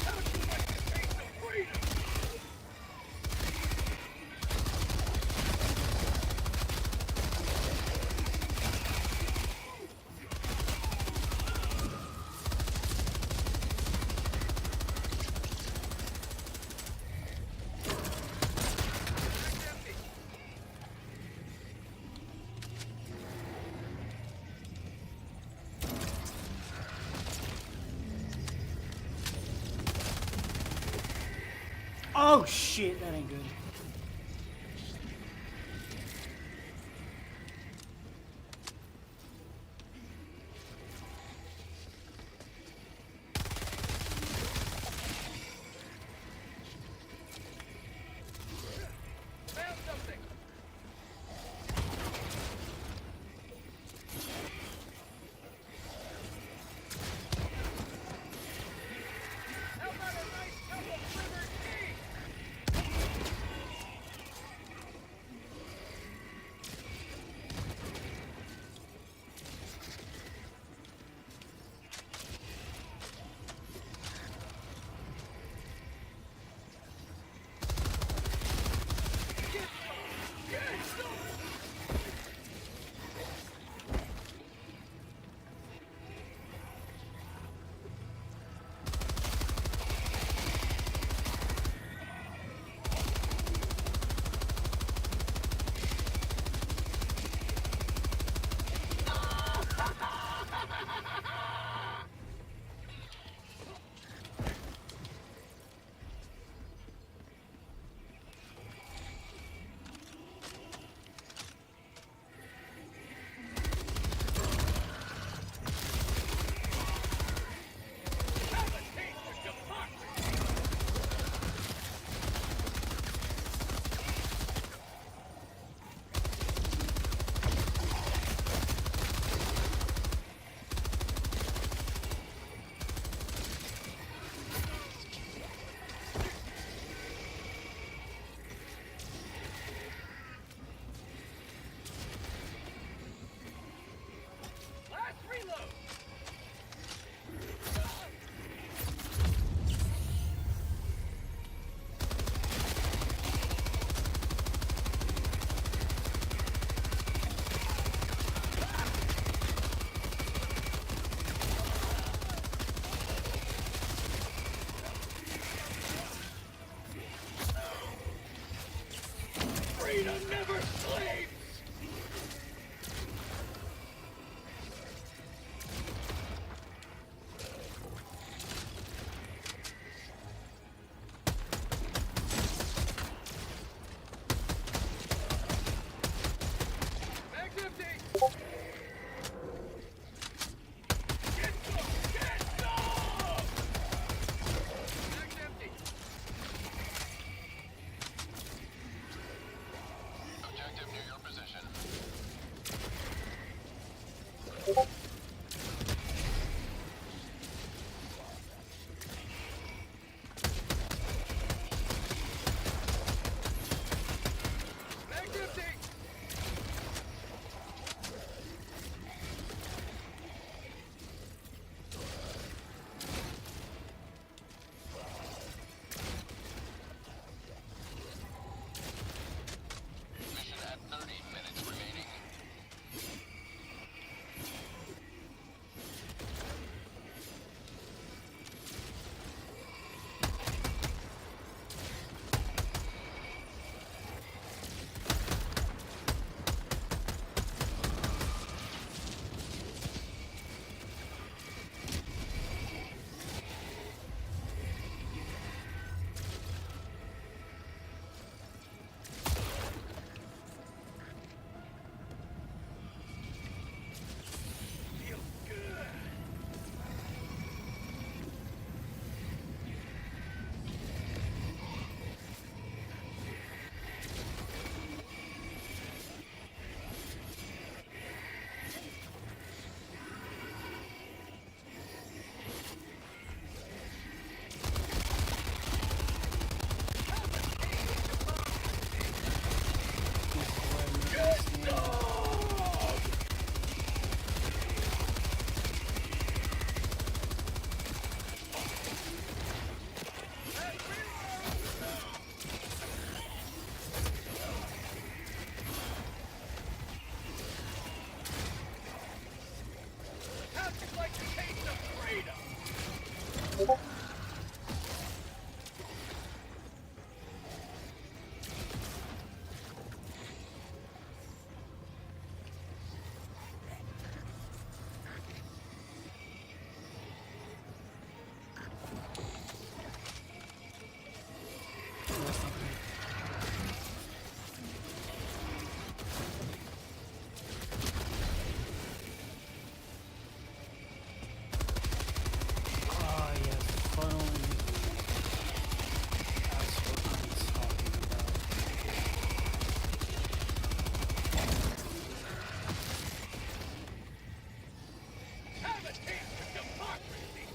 How'd you like a taste of freedom? Mag's empty! Oh shit, that ain't good. Found something! How about a nice cup of liver tea? never sleeps! Mag's empty! Get some! Get some! Mag's empty! Objective near your position. Mag's empty! Mission at 30 minutes remaining. Feels good. How'd you like the taste of freedom? Oh yes, finally. That's what I was talking about. Have a taste of democracy!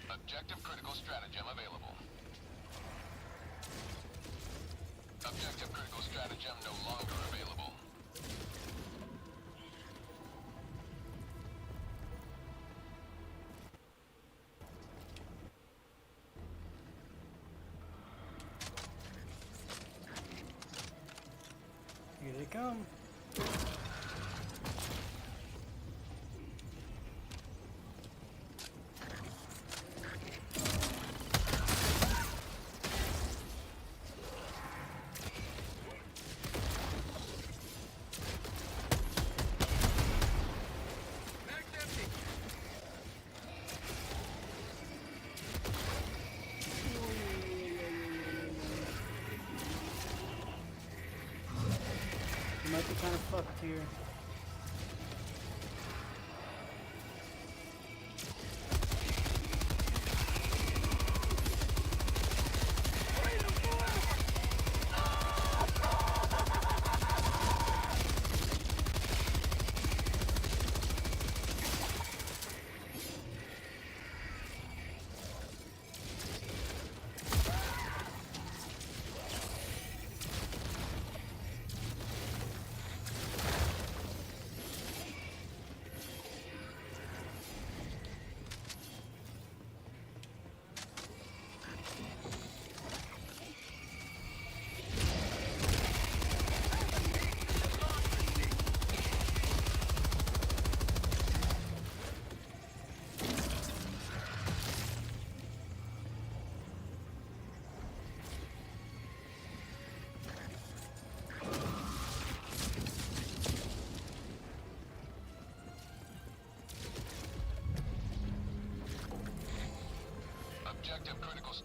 Objective critical stratagem available. Objective critical stratagem no longer available. Here they come. Mag's empty! You might be kind of fucked here.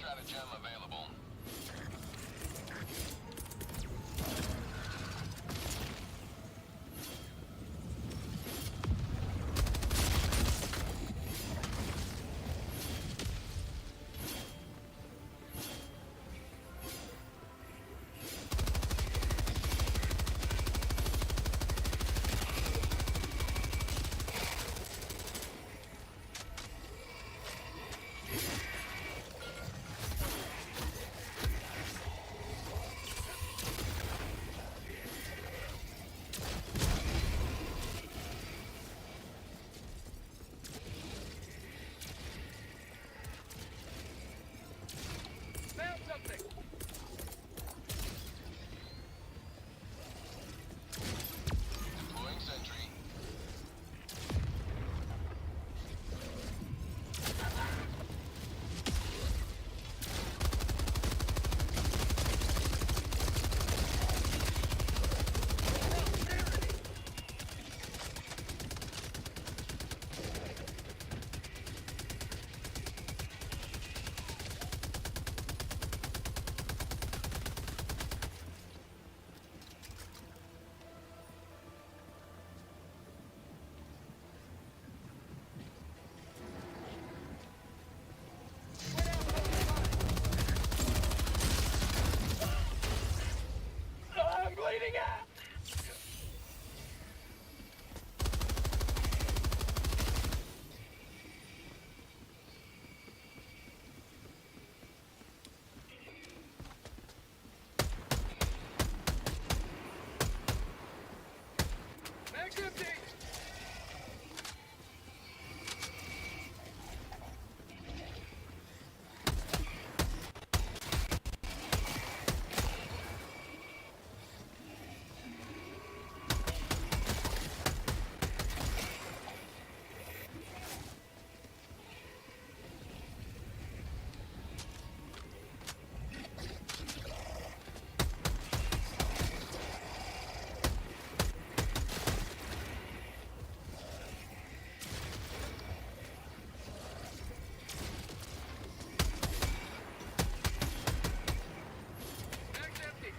stratagem available. Found something! Deploying sentry. I'm bleeding out! Mag's empty! Mag's empty!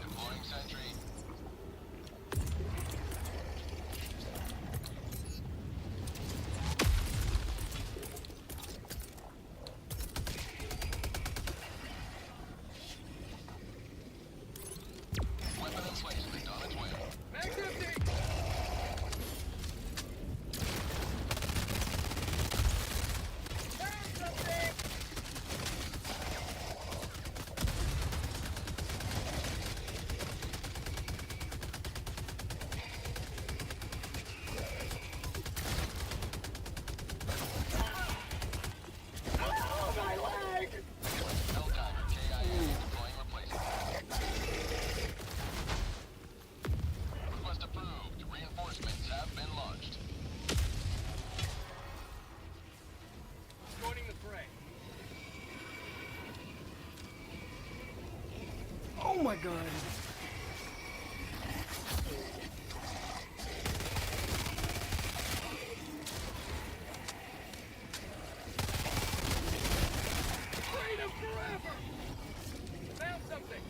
Deploying sentry. Weapon emplacement on its way. Mag's empty! Found something! Oh, my leg! Helldiver KIA deploying replacement. Request approved. Reinforcements have been launched. Joining the fray. Oh my god. Freedom forever! Found something!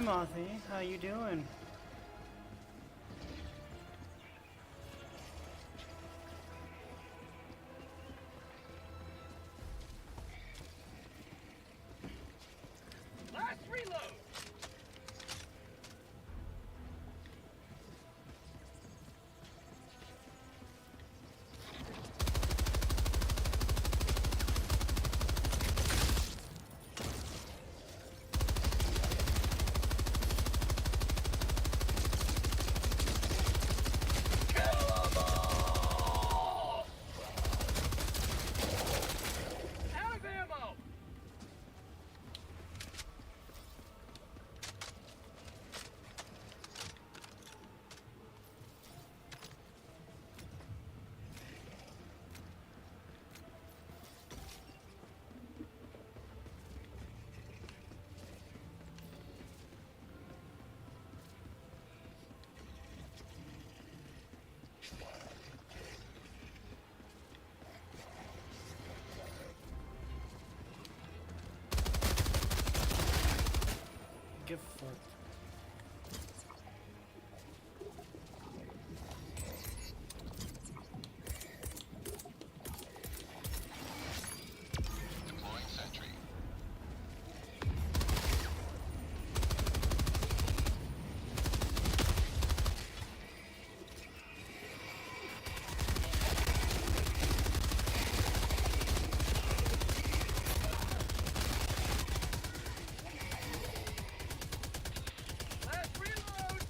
Mothy. How you doing? Last reload! Out of ammo! Get fucked. Deploying sentry. Last reload!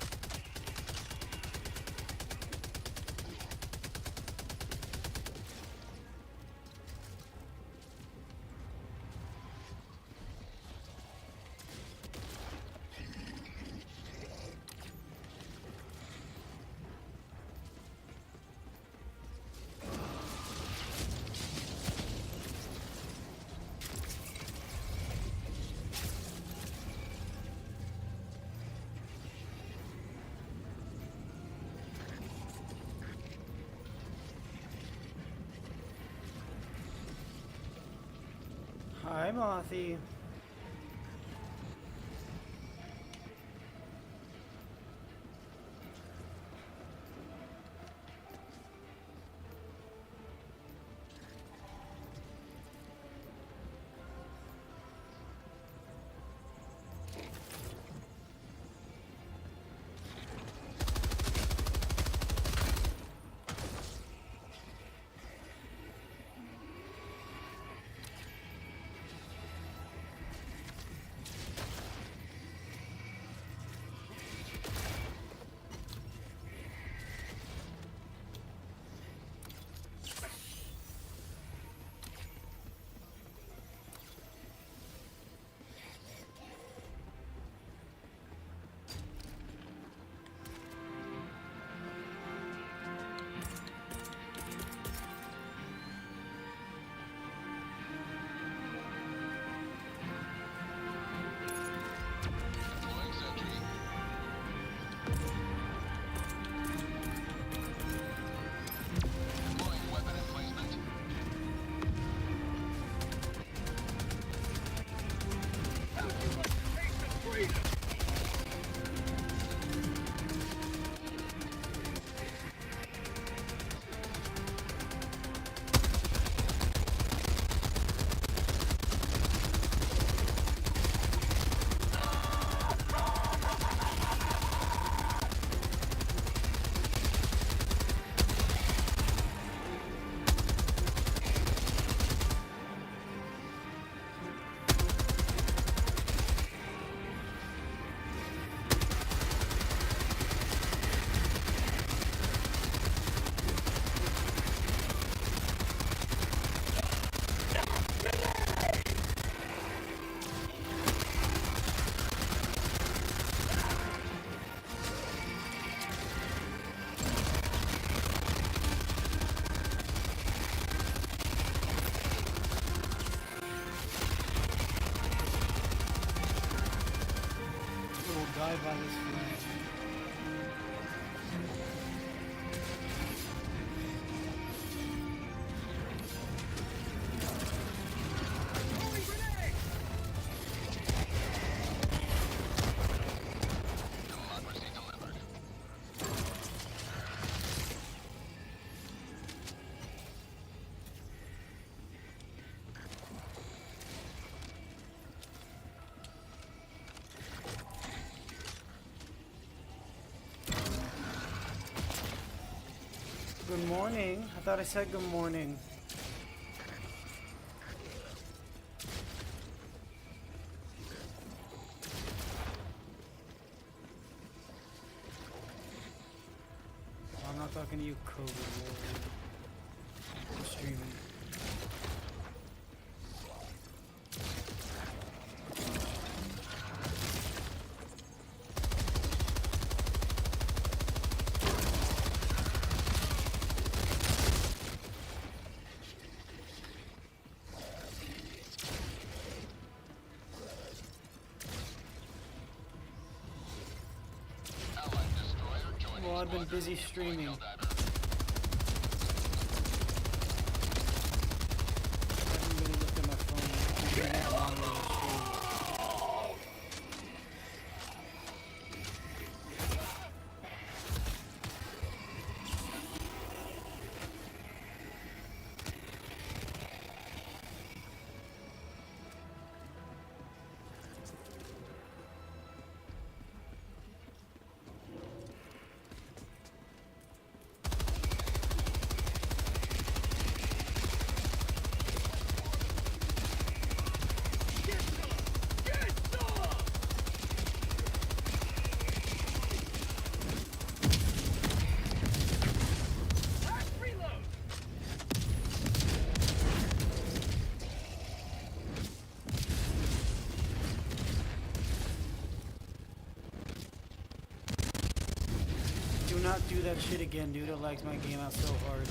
Hi, Mothy. Deploying sentry. Deploying weapon emplacement. Will die by his friends. Good morning. I thought I said good morning. I'm not talking to you, COVID warrior. I'm streaming. Well, I've been busy streaming. I haven't really looked at my phone. I've been that long on the stream. Do not do that shit again, dude. It lags my game out so hard.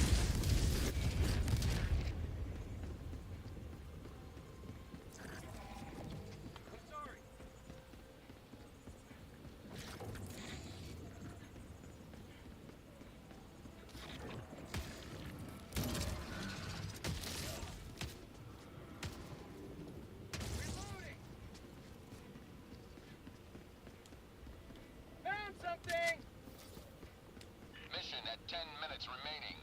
Found something! Mission at 10 minutes remaining.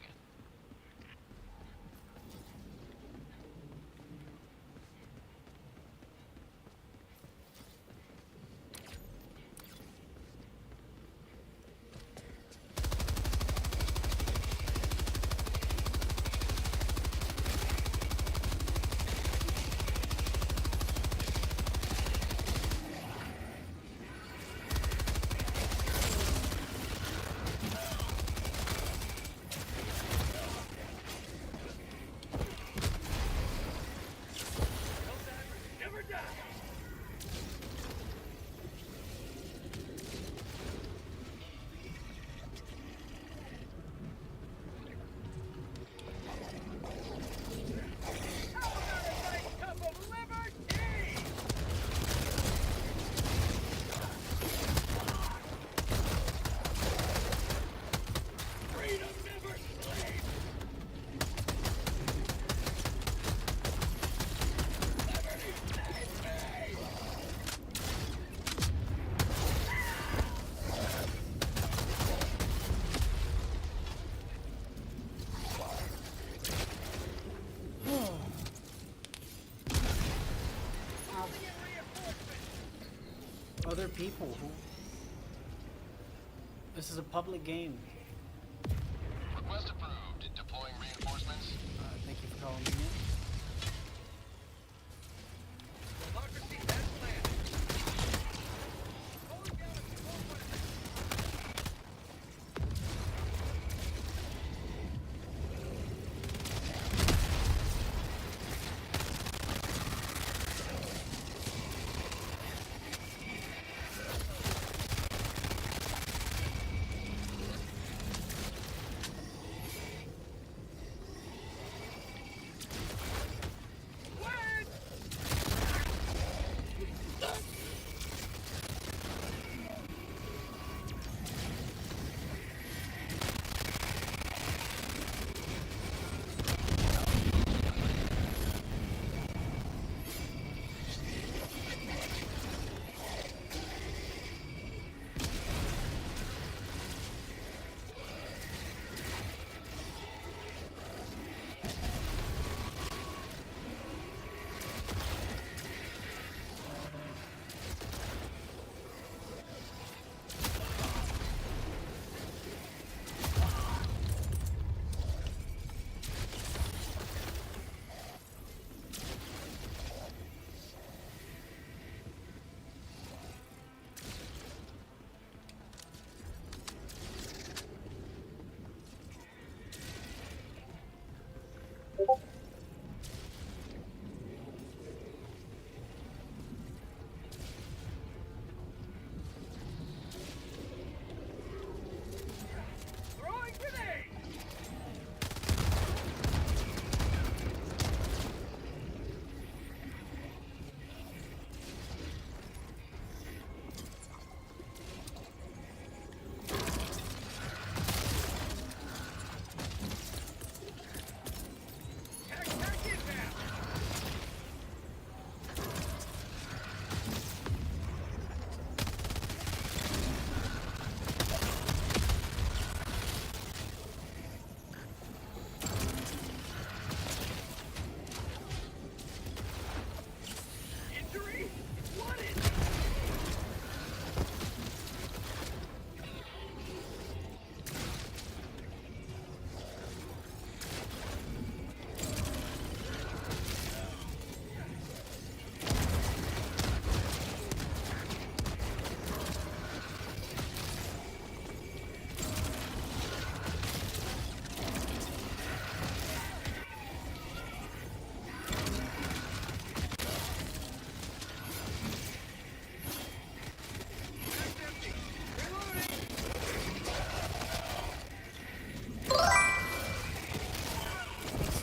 Other people. This is a public game. Request approved. Deploying reinforcements. Thank you for calling me in. Democracy has landed. Calling down a control point.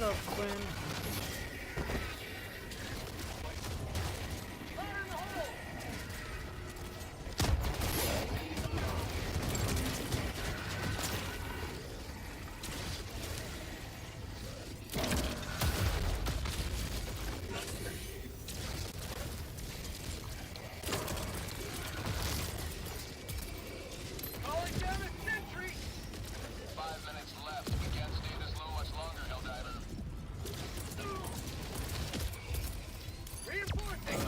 up, Quinn? Calling down a sentry! 5 minutes left. We can't stay this low much longer, Helldiver. Reinforcing!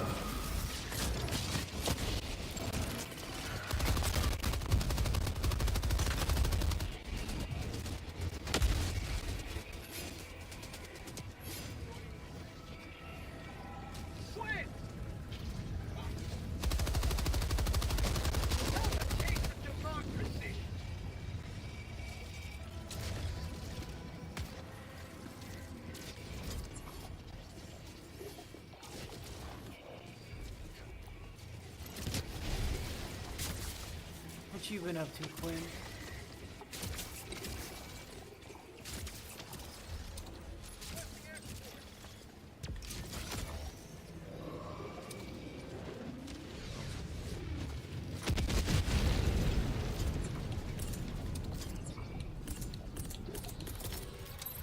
Quit! Taste of democracy! What you been up to, Quinn?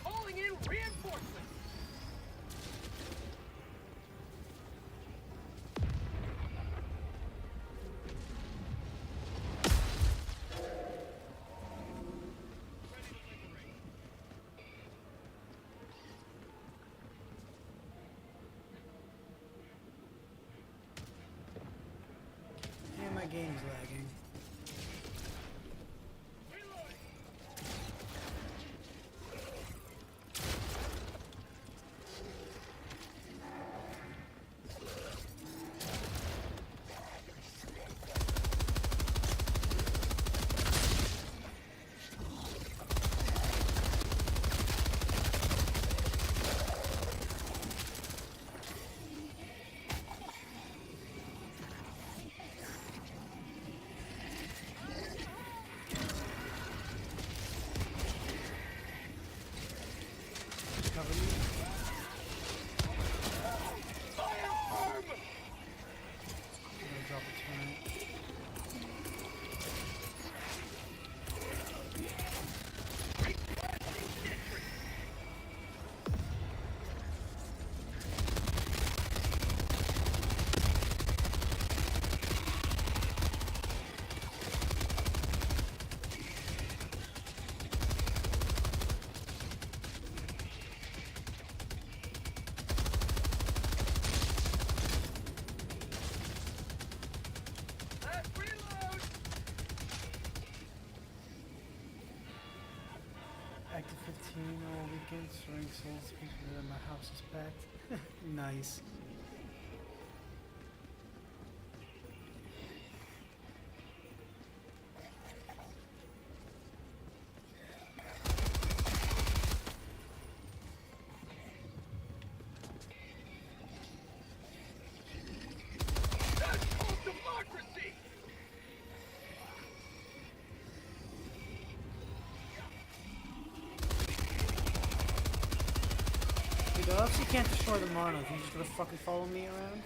Calling in reinforcements! Yeah, my game's lagging. Cover me. I'm gonna drop a turret. Last reload! Active 15 all weekend. Storing souls. People that my house is packed. Nice. That's called democracy! Dude, I obviously can't destroy the mono. You just gonna fucking follow me around?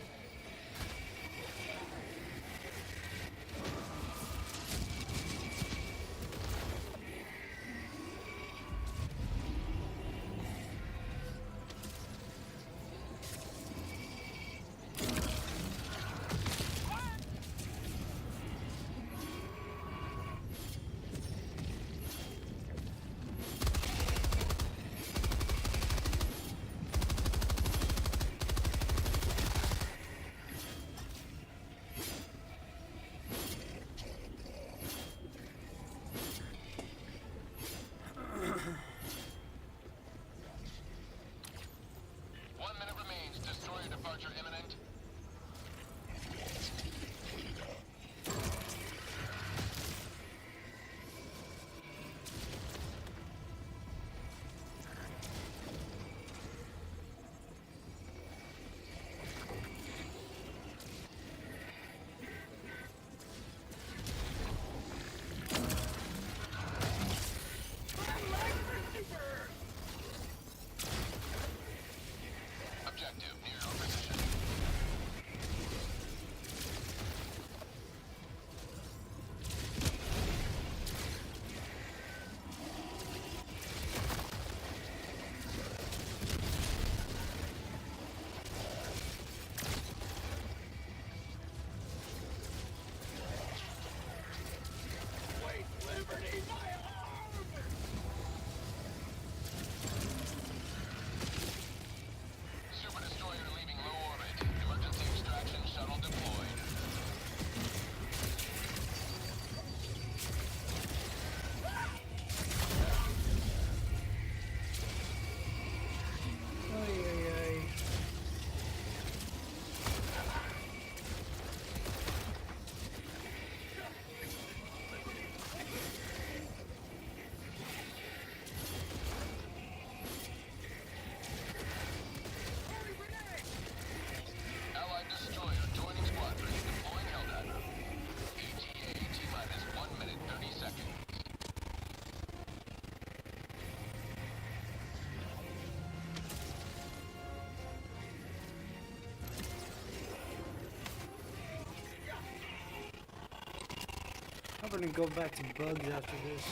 I'm gonna go back to bugs after this.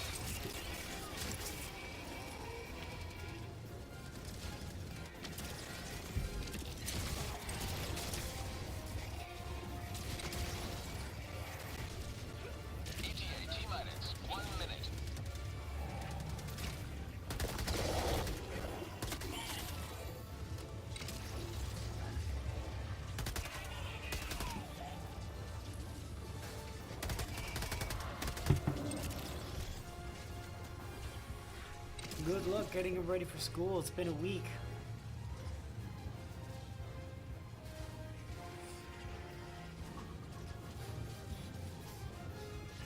ETA T-minus 1 minute. Good luck getting him ready for school. It's been a week.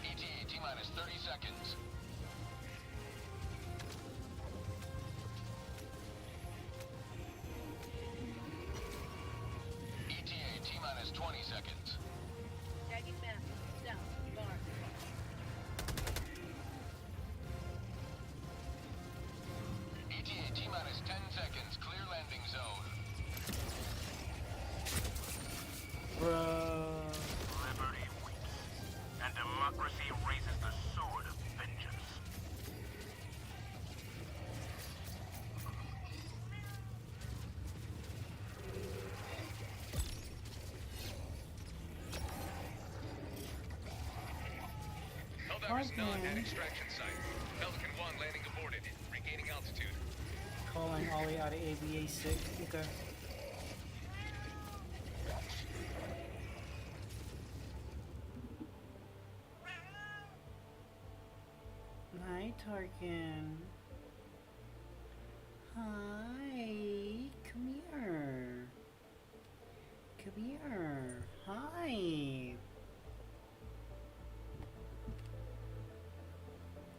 ETA T-minus 30 seconds. ETA T-minus 20 seconds. Tagging map. Down. Bar. ETA T-minus 10 seconds. Clear landing zone. Bruh. Liberty weeps, and democracy raises the sword of vengeance. Helldiver's not at extraction site. Pelican 1 landing aborted. Regaining altitude. Calling Ollie out of ABA 6. Okay. Hi, Tarkin. Hi. Come here. Come here. Hi.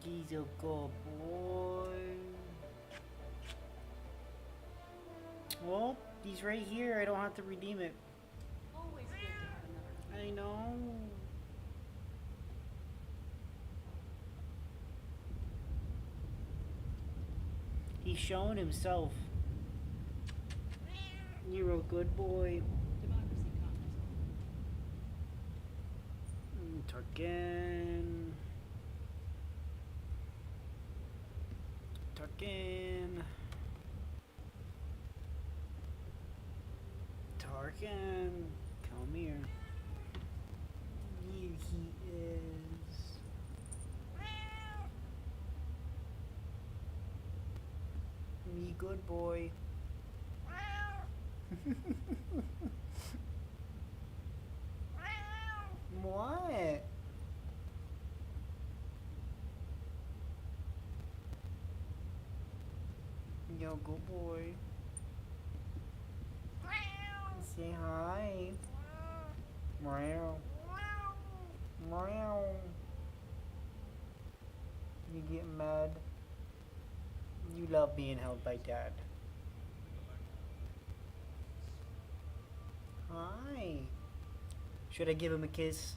He's a good boy. Well, he's right here. I don't have to redeem it. Always good to have another. I know. He's showing himself. You're a good boy. Democracy conference. Tarkin. Tarkin. Tarkin. Come here. Here he is. Me good boy. What? Yo, good boy. Say hi. Meow. Meow. You get mad. You love being held by Dad. Hi. Should I give him a kiss?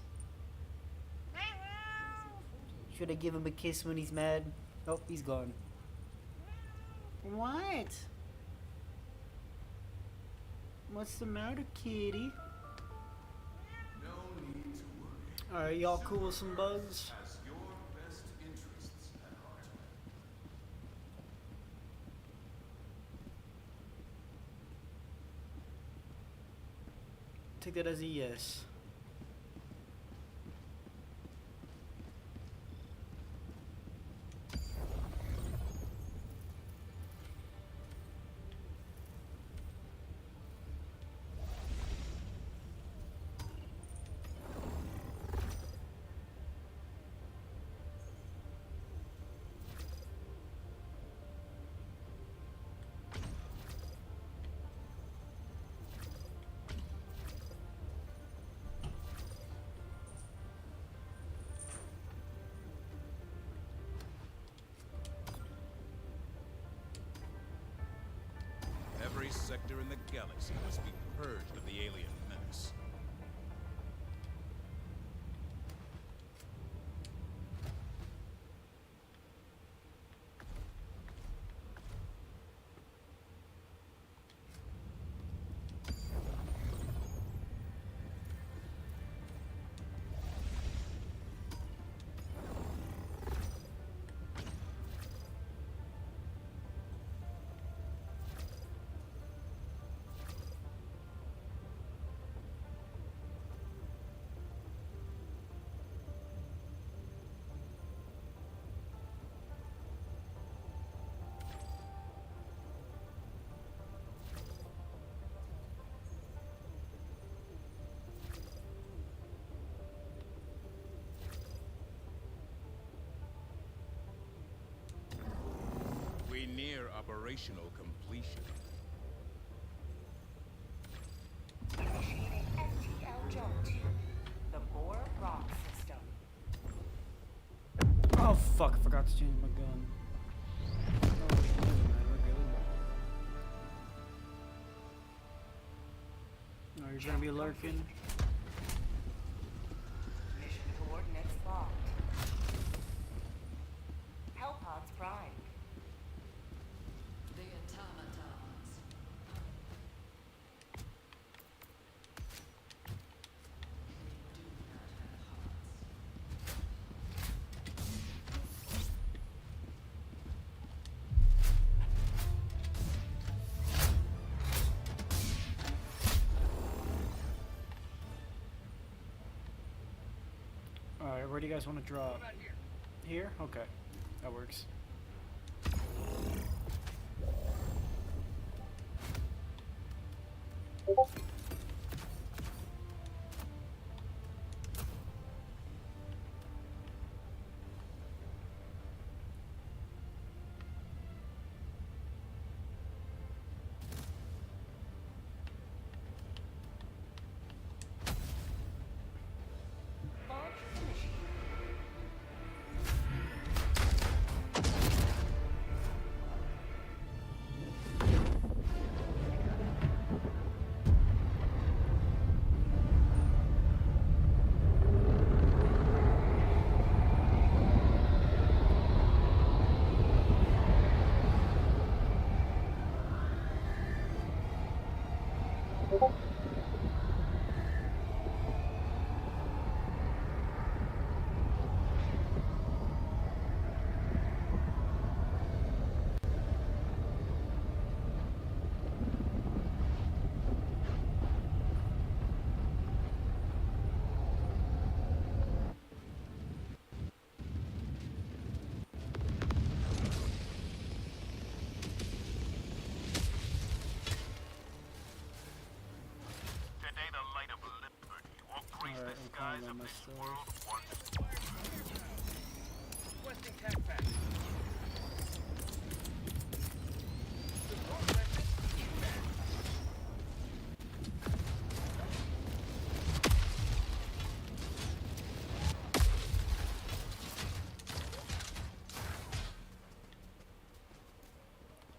Should I give him a kiss when he's mad? Oh, he's gone. What? What's the matter, kitty? No need to worry. Alright, y'all cool with some bugs? Has your best interests at heart. Take that as a yes. Every sector in the galaxy must be purged of the alien menace. near operational completion. Initiating FTL jump to the Bohr rock system. Oh fuck, I forgot to change my gun. Oh, doesn't matter, we're good. Oh, you're gonna be lurking? Mission coordinates locked. Hellpods primed. The automatons. Alright, where do you guys want to drop? Here? Okay. That works. Launch initiated. Today the light of liberty will grace Alright, the I'm skies calling of on this myself. world once more. Requesting tac pack.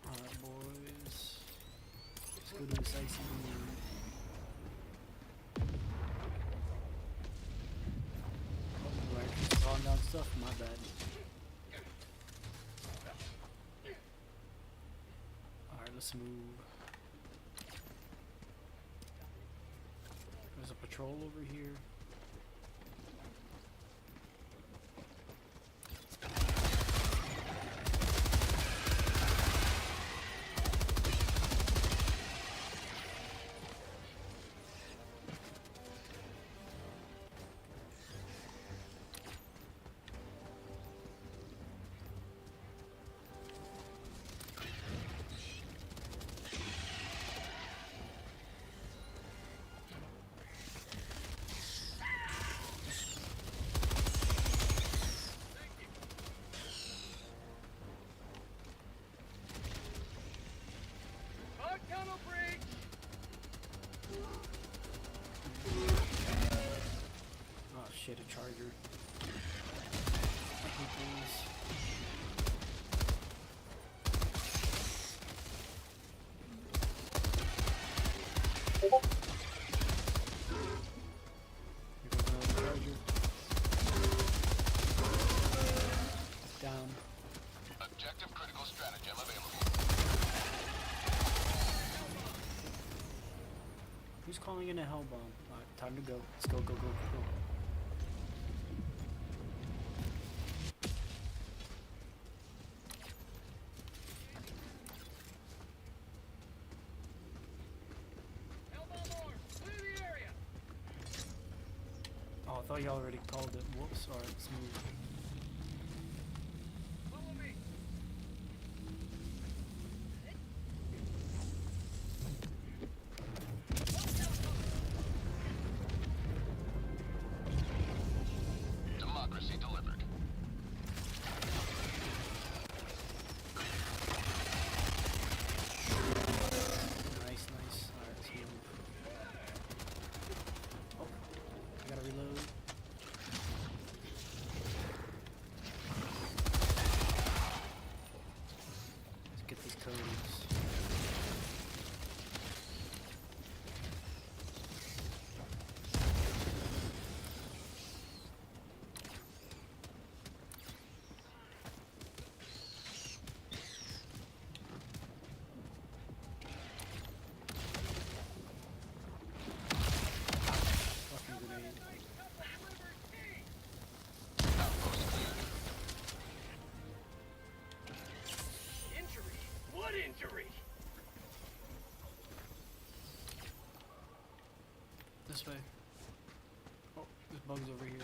Alright, boys. Let's go to this icy moon. Oh, right, just calling down stuff. My bad. Alright, let's move. There's a patrol over here. Hard tunnel breach. Oh shit, a charger. Okay, please. Here goes another charger. Down. Objective critical stratagem available. Who's calling in a hell bomb? Alright, time to go. Let's go, go, go, go, go. Hellbomb armed. Clear the area. Oh, I thought you already called it. Whoops. Alright, let's move. Follow me. Democracy delivered. This way. Oh, there's bugs over here.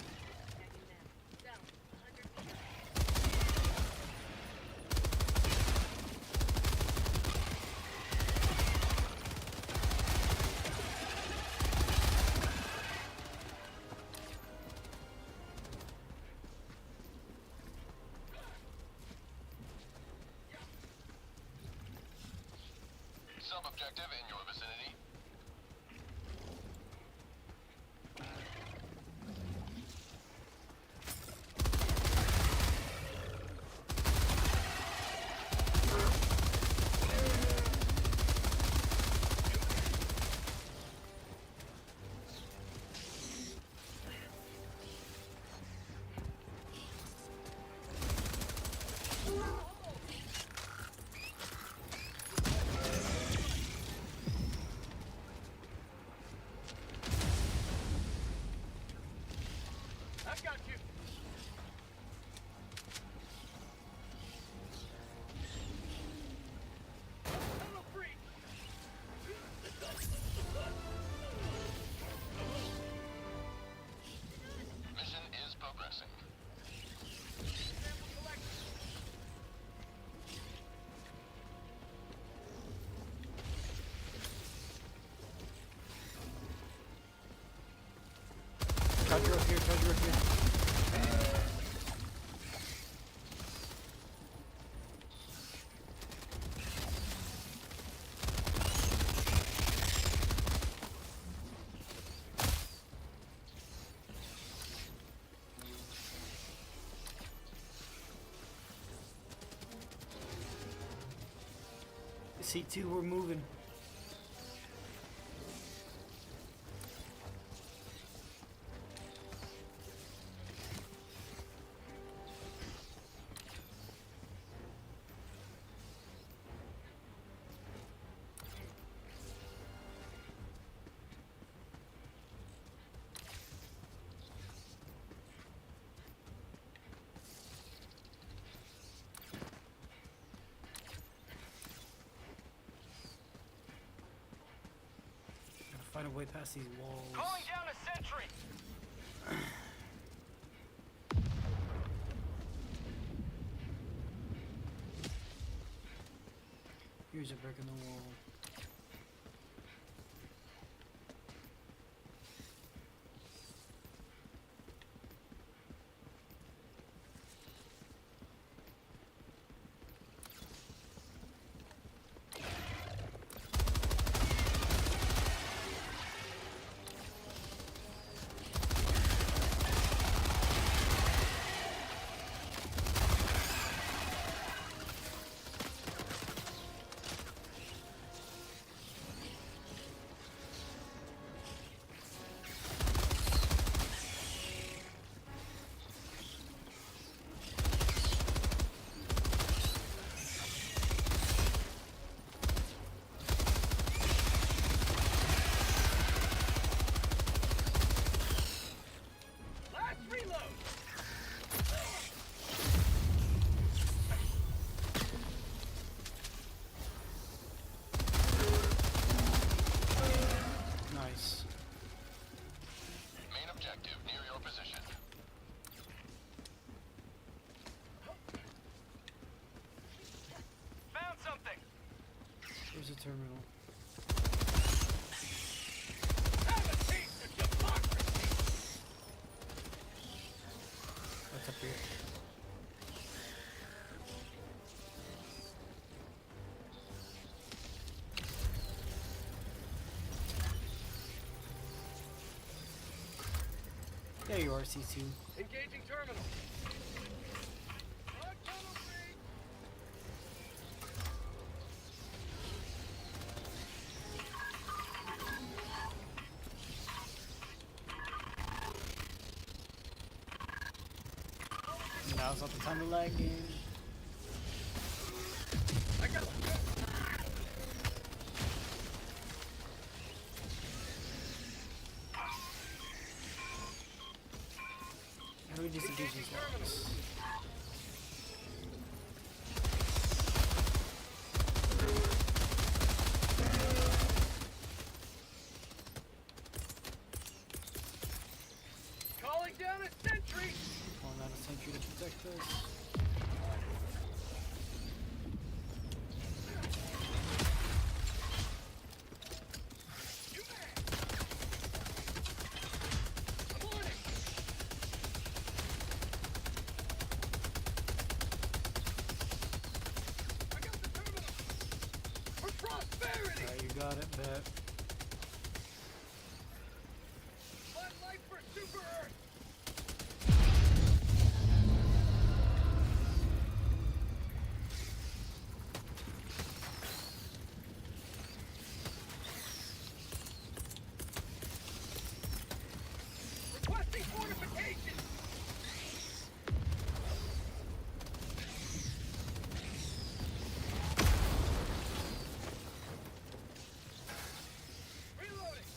Sub-objective in your vicinity. I've got you. Mission is progressing. Charger up here, charger up here. C2, we're moving. Gotta find a way past these walls. Calling down a sentry. Here's a brick in the wall. Nice. Main objective near your position. Found something. Here's a terminal. Have a taste of democracy. What's up here? There you are, C2. Engaging terminal. Now's not the time to lag game. I got one. How do we disengage these walls? Got it, bet. One life for Super Earth! Requesting fortification! Reloading!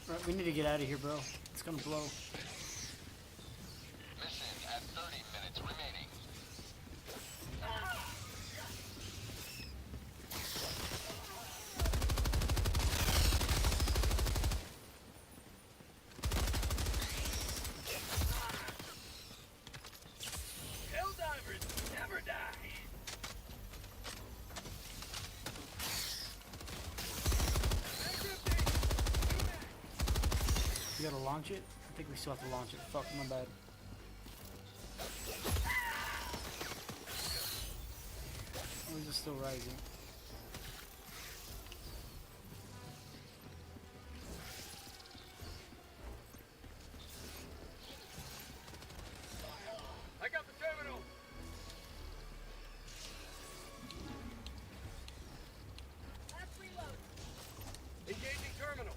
Right, we need to get out of here, bro. It's gonna blow. Mission at 30 minutes remaining. Helldivers never die. You gotta launch it? I think we still have to launch it. Fuck, my bad. Or is it still rising? I got the terminal. Engaging terminal.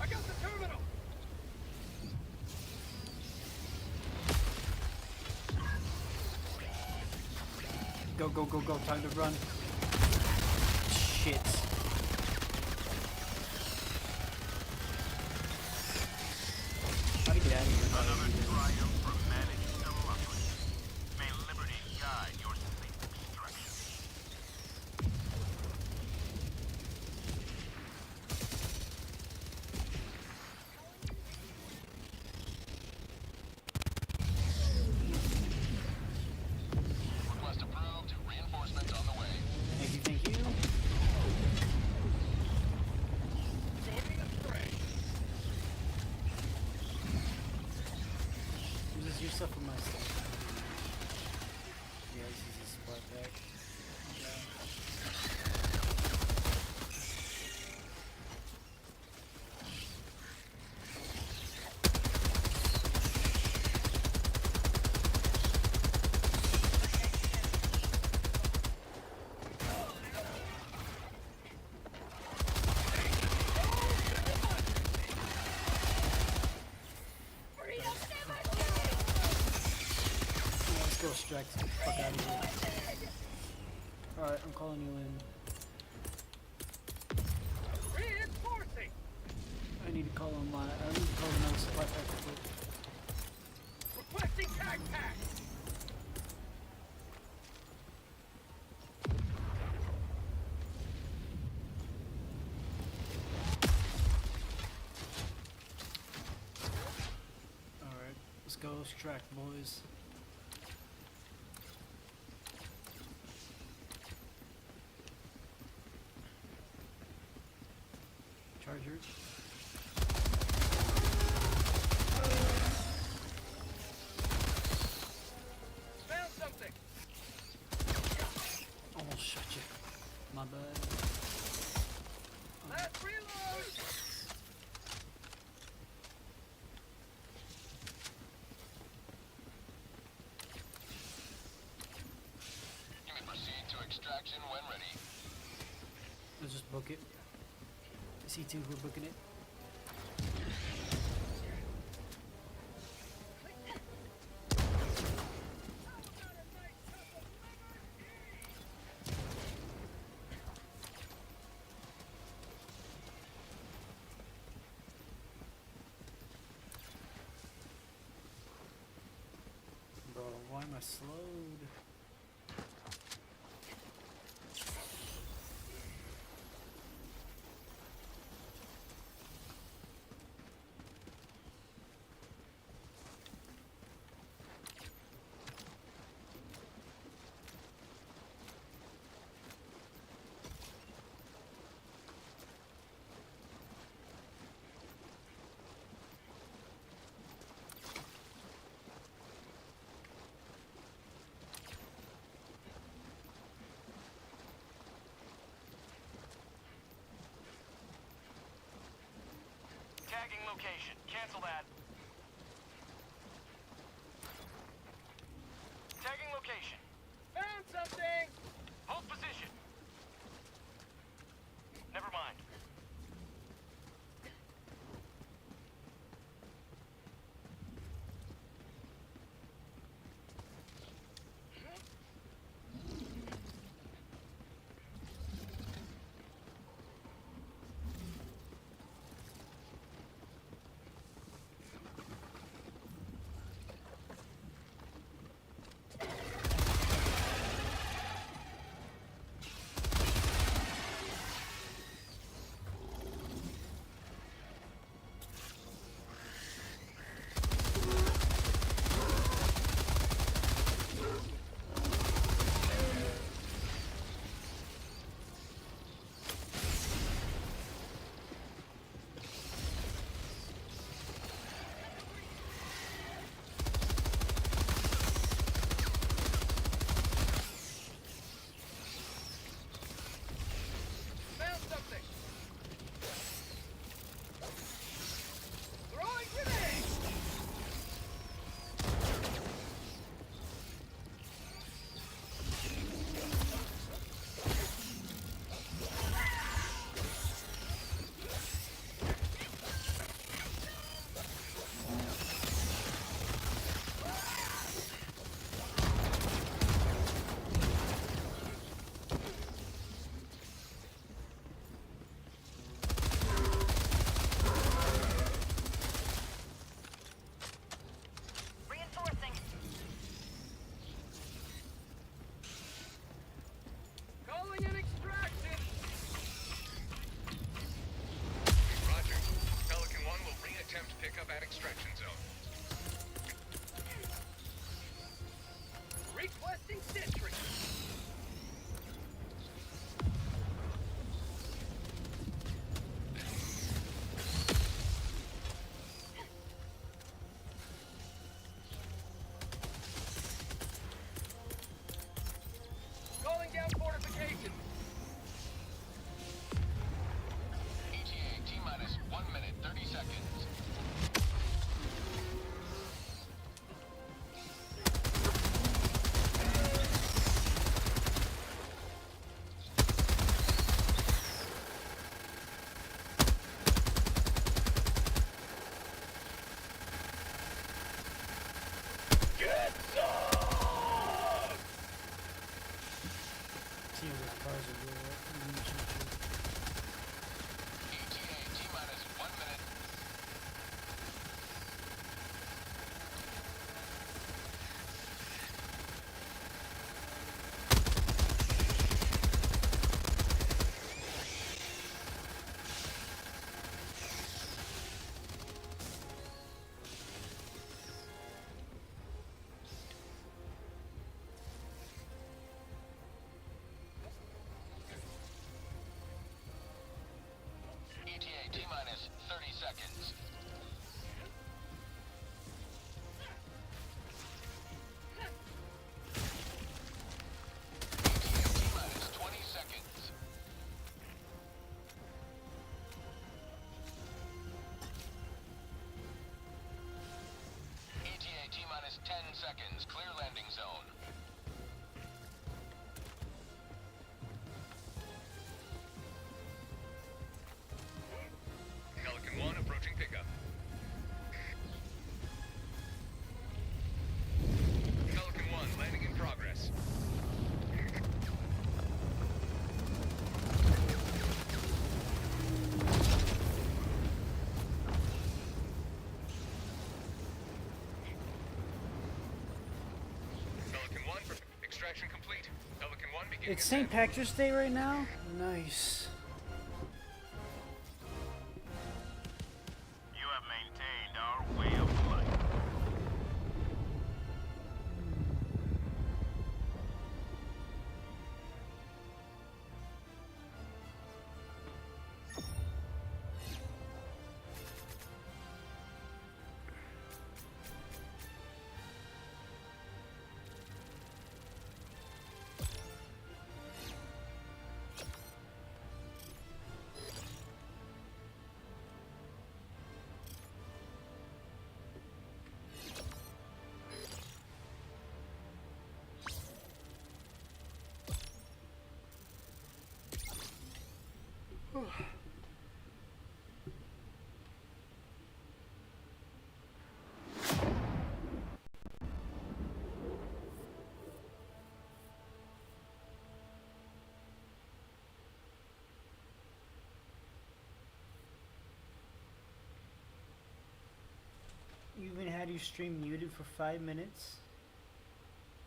I got the terminal. Go, go, go, go. Time to run. Shit. How do you get out of here? Another triumph from managed democracy. May liberty guide your safe extraction. Request approved. Reinforcements on the way. Thank you, thank you. Joining the fray. Use this your stuff for my stuff. Yeah, this is a spot back. Let's go strike the fuck out of here. Alright, I'm calling you in. Reinforcing. I need to call on another supply pack real quick. Requesting tag pack. Alright, let's go strike, boys. Chargers. Found something. Almost shot you. My bad. Last reload. You may proceed to extraction when ready. Let's just book it. C2, we're booking it. I slowed. Tagging location. Cancel that. Tagging location. Found something! Hold position. Never mind. Found something! Throwing grenade! Reinforcing. Calling an extraction! Roger. Pelican 1 will re-attempt pickup at extraction zone. Requesting sentry! Calling down fortification! ETA T-minus 1 minute, 30 seconds. Extraction complete. Pelican 1 beginning It's St. Patrick's Day right now? Nice. You have maintained our way of life. You even had your stream muted for 5 minutes?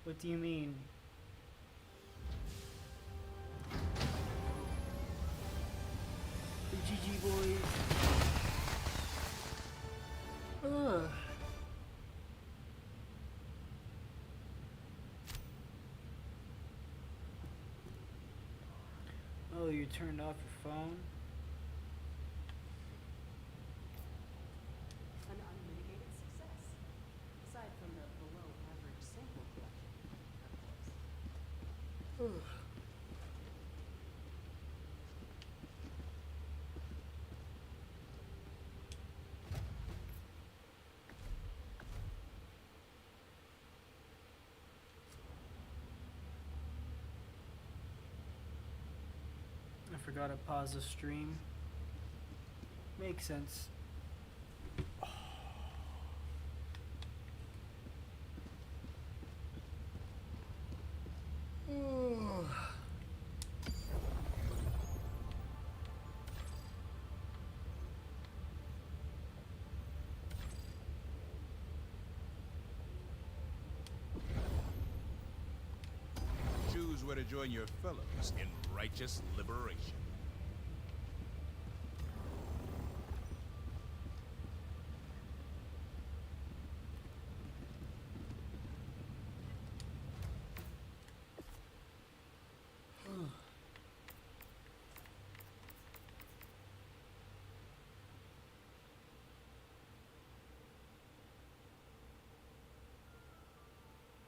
What do you mean? GG boys. Ugh. Oh, you turned off your phone? An unmitigated success. Aside from the below average sample collection, of course. I forgot to pause the stream. Makes sense. Choose where to join your fellows in righteous liberation.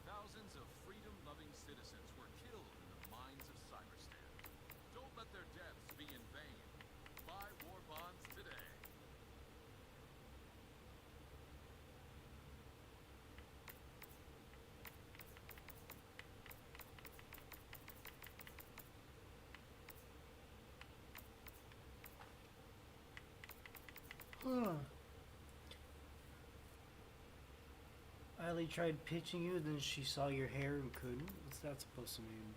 Thousands of freedom-loving citizens were killed in the mines of Cyberstan. Don't let their deaths be in vain. Buy war bonds today. Eileen tried pitching you, then she saw your hair and couldn't. What's that supposed to mean?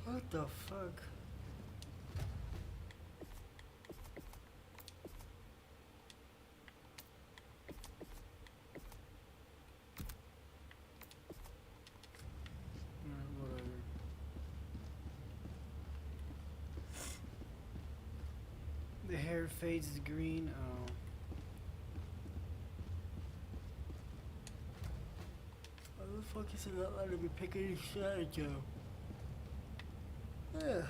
What the fuck? Whatever. The hair fades to green. Oh. Why the fuck is it not letting me pick any strategy? Yeah.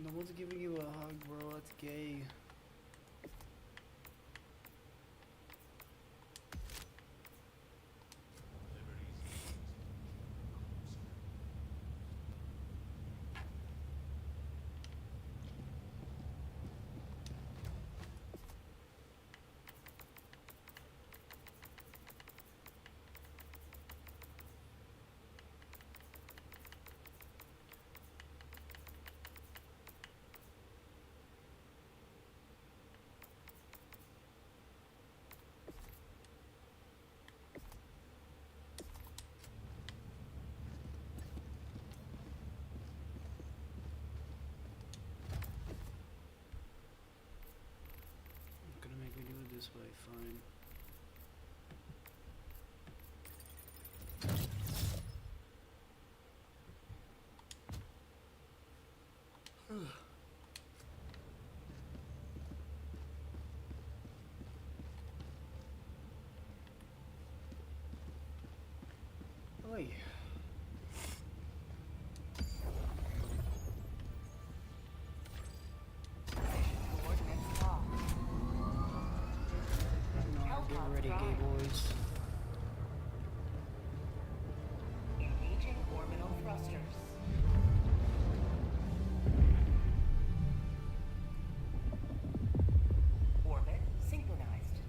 No one's giving you a hug, bro. That's gay. this way, fine. Oi. Get ready, gay boys. Engaging orbital thrusters. Orbit synchronized.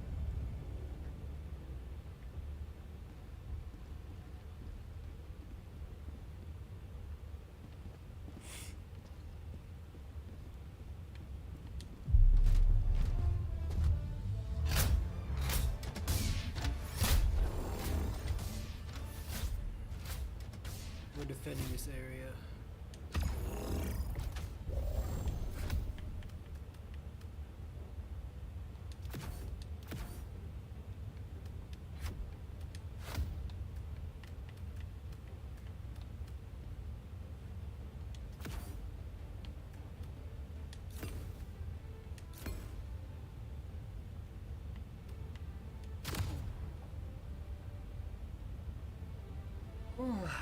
We're defending this area.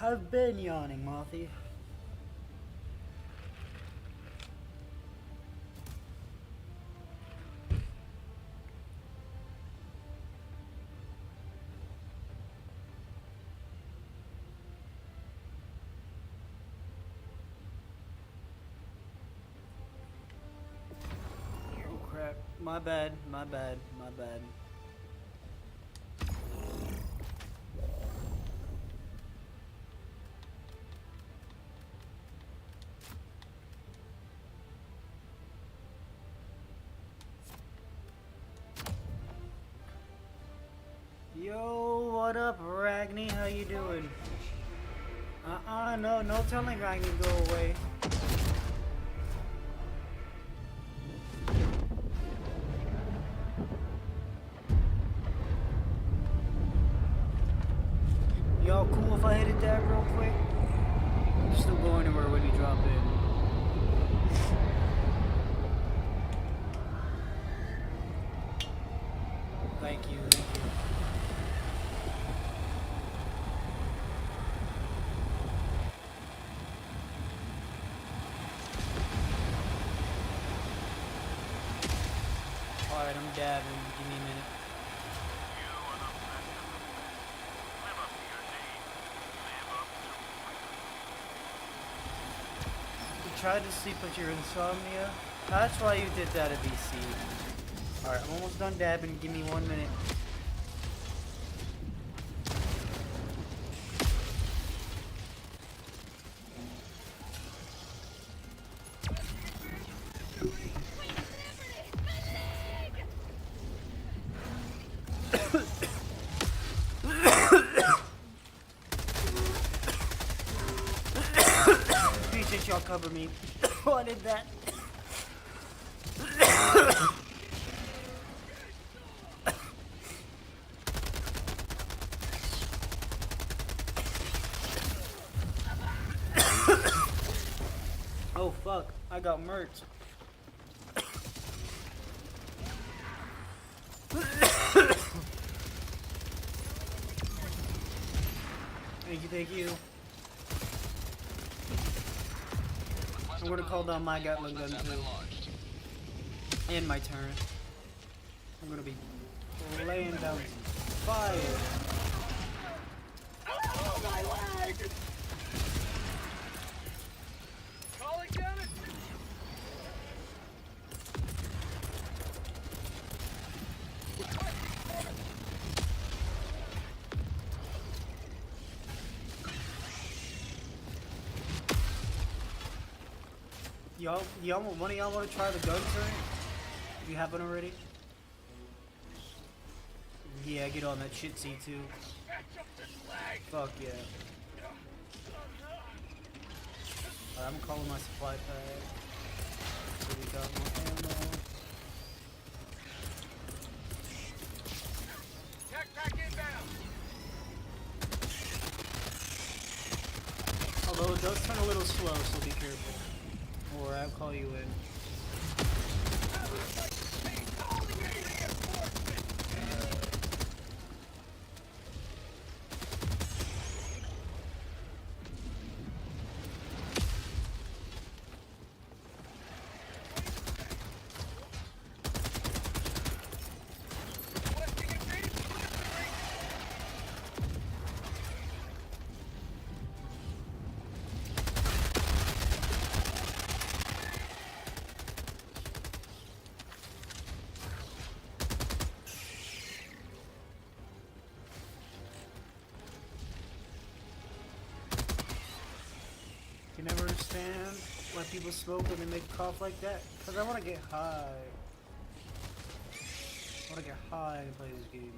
I've been yawning, Mothy. Oh crap. My bad, my bad, my bad. Yo, what up, Ragni? How you doing? No telling Ragni to go away. Y'all cool if I hit it that real quick? Just don't go anywhere when you drop in. Thank you, thank you. Alright, I'm dabbing. Give me a minute. You are the best of them. Live up to your name. Live up to You tried to sleep with your insomnia? That's why you did that at BC. Alright, I'm almost done dabbing. Give me 1 minute. Appreciate y'all cover me. I did that. Oh fuck, I got murked. Thank you, thank you. I'm gonna call down my Gatling gun too. And my turret. I'm gonna be laying down fire. Oh, my leg! Calling down it! One of y'all want to try the gun turret? If you haven't already? Yeah, get on that shit, C2. Fuck yeah. Alright, I'm calling my supply pack. So we got more ammo. Backpack inbound. Although it does turn a little slow, so be careful. Or I'll call you in. You never understand why people smoke when they make a cough like that? Because I want to get high. I want to get high and play this game.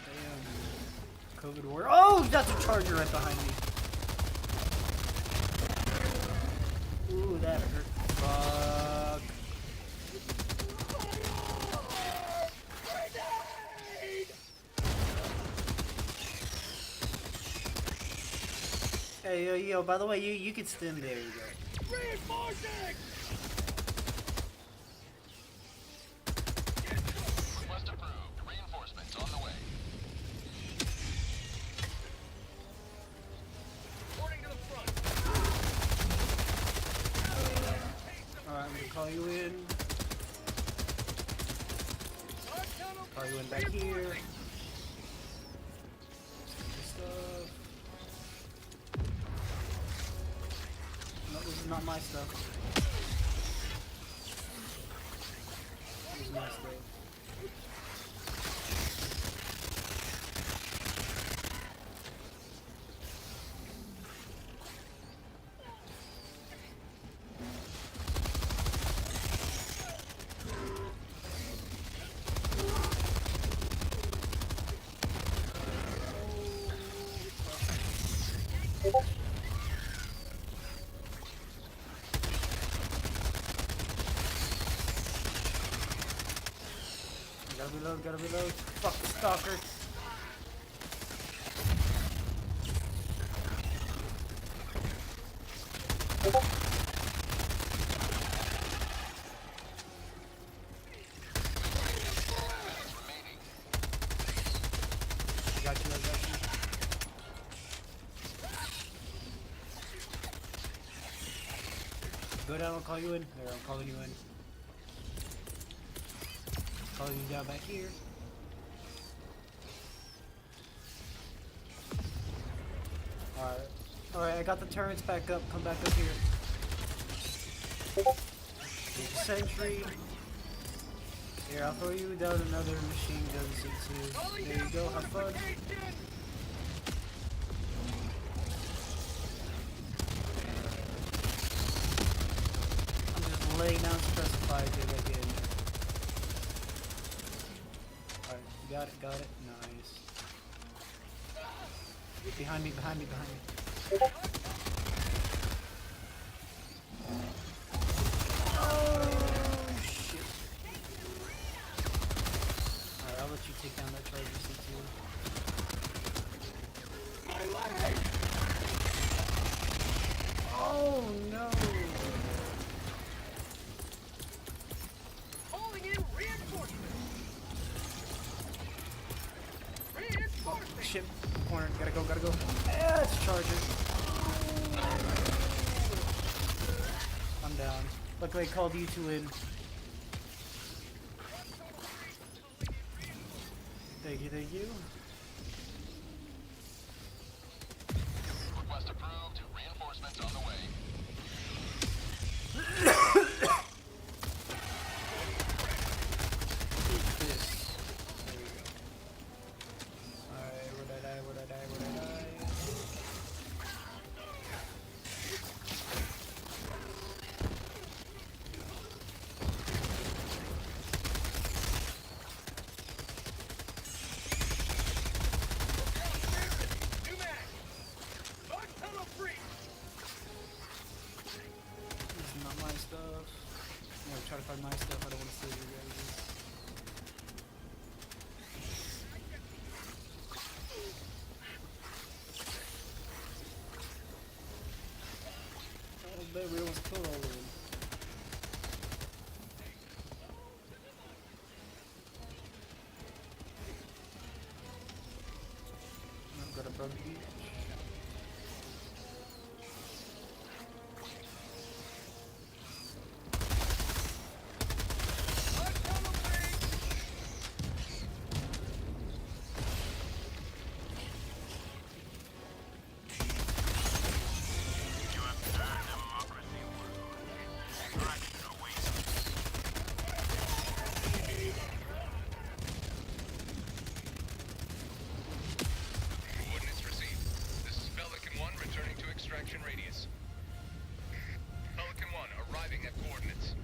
Damn. COVID war. Oh, that's a charger right behind me. Ooh, that hurt. Fuck. Hey, yo, by the way, you can stim, there you go. Reinforcing! Request approved. Reinforcements on the way. Reporting to the front. Alright, I'm gonna call you in. Call you in back here. Good stuff. No, this is not my stuff. This is my stuff. Gotta reload. Fuck the stalker. I got you. Go down, I'll call you in. There, I'm calling you in. Calling you down back here. Alright, I got the turrets back up. Come back up here. Sentry. Here, I'll throw you down another machine gun C2. There you go, have fun. I'm just laying down specified to get in. Alright, got it, nice. Behind me. Oh, shit. Alright, I'll let you take down that charger C2. Oh, no. Calling in reinforcements. Oh, shit. Corner. Gotta go. Yeah, it's a charger. I'm down. Luckily I called you two in. Thank you. Request approved. Reinforcements on the way. don't want to steal your guys'. I bet we almost killed all of them. I've got a buggy. You have turned democracy world. Extraction awaits. Coordinates received. This is Pelican 1 returning to extraction radius. Pelican 1 arriving at coordinates.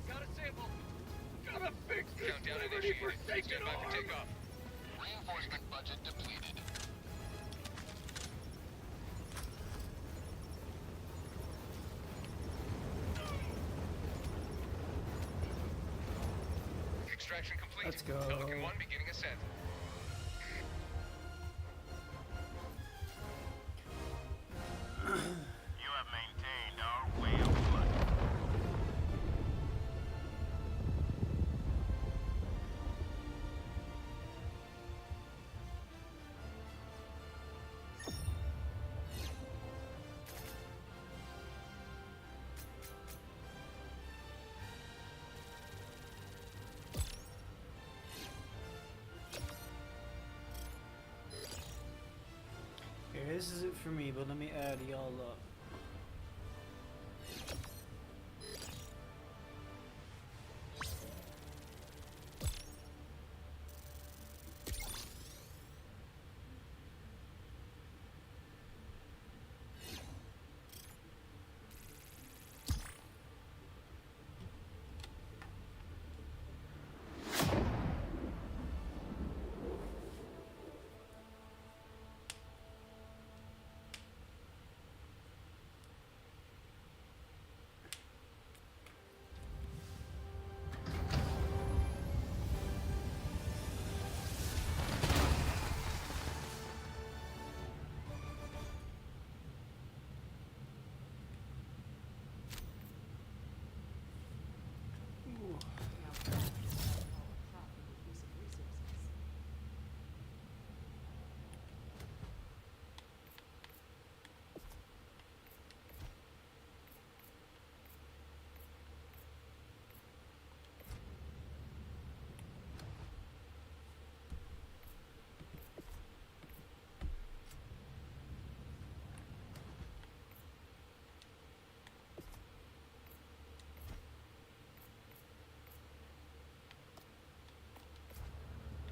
Got a sample. Got a fix. Countdown initiated. Stand by for takeoff. Reinforcement budget depleted. Extraction complete. Let's go. Pelican 1 beginning ascent. You have maintained our way of life. Here, this is it for me, but let me add y'all up.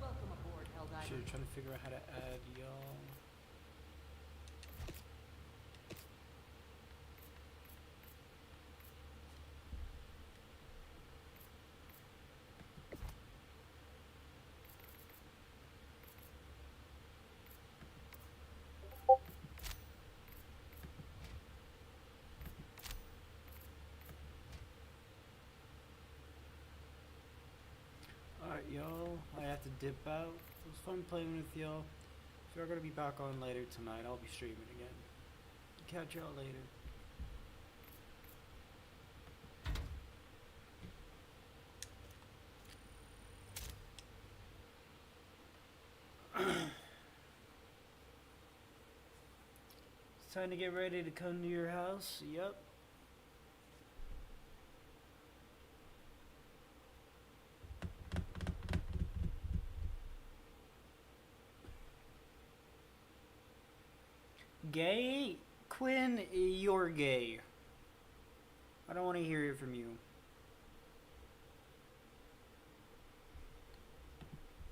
Welcome aboard, Helldiver. Shit, trying to figure out how to add y'all. Alright, y'all. I have to dip out. It was fun playing with y'all. If you're gonna be back on later tonight, I'll be streaming again. Catch y'all later. It's time to get ready to come to your house. Yep. Gay? Quinn, you're gay. I don't want to hear it from you.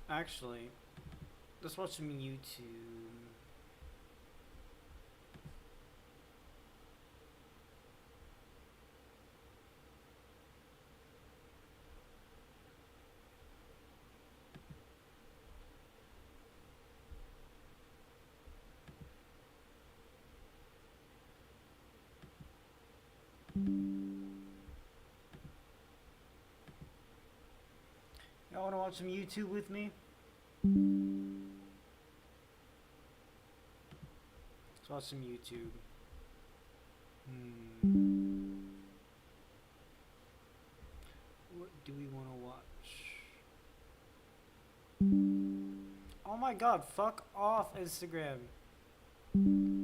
Actually, let's watch some YouTube. Y'all wanna watch some YouTube with me? Let's watch some YouTube. What do we wanna watch? Oh my god, fuck off, Instagram. Ooh.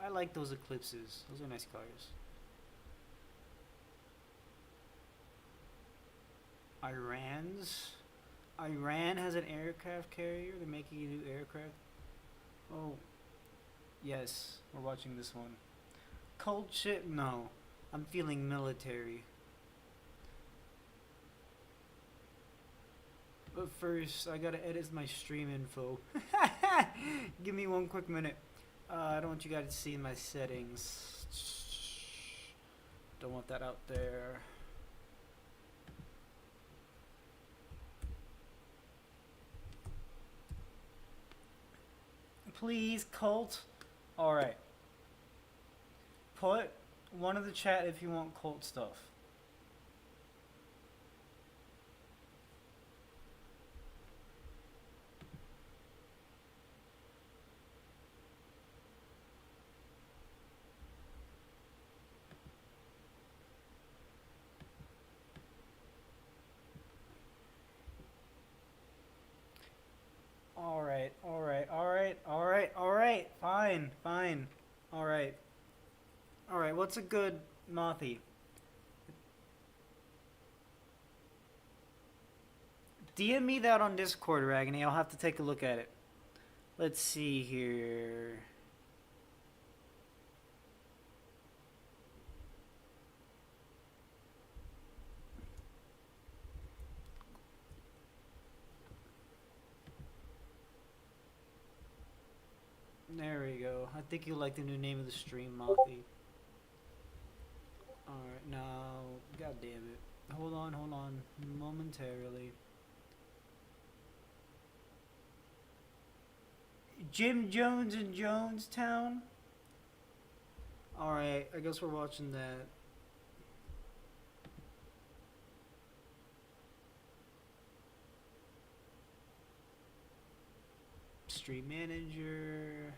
I like those eclipses. Those are nice colors. Iran has an aircraft carrier. They're making a new aircraft. Oh. Yes, we're watching this one. Cold shit? No. I'm feeling military. But first, I gotta edit my stream info. Give me one quick minute. I don't want you guys to see my settings. Don't want that out there. Please, cult. Alright. Put one in the chat if you want cult stuff. Fine. Alright, what's a good Mothy? DM me that on Discord, Ragni. I'll have to take a look at it. Let's see here. There we go. I think you like the new name of the stream, Mothy. Alright, now, god damn it. Hold on, momentarily. Jim Jones in Jonestown? Alright, I guess we're watching that. Stream manager.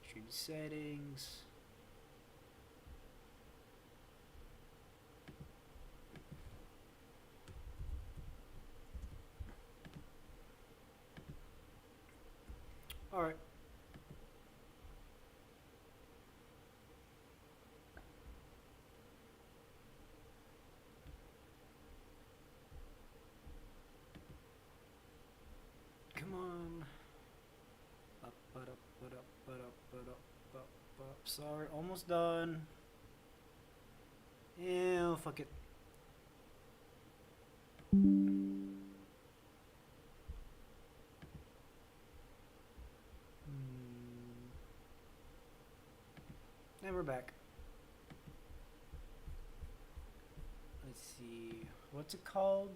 Stream settings. Alright. Come on. Up. Sorry, almost done. Ew, fuck it. And we're back. Let's see. What's it called?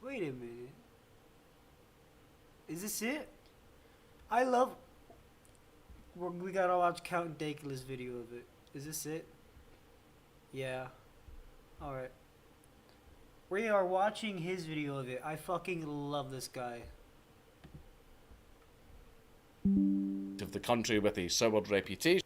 Wait a minute. Is this it? I love... We gotta watch Count Dakulas' video of it. Is this it? Yeah. Alright. We are watching his video of it. I fucking love this guy. Of the country with a soured reputation.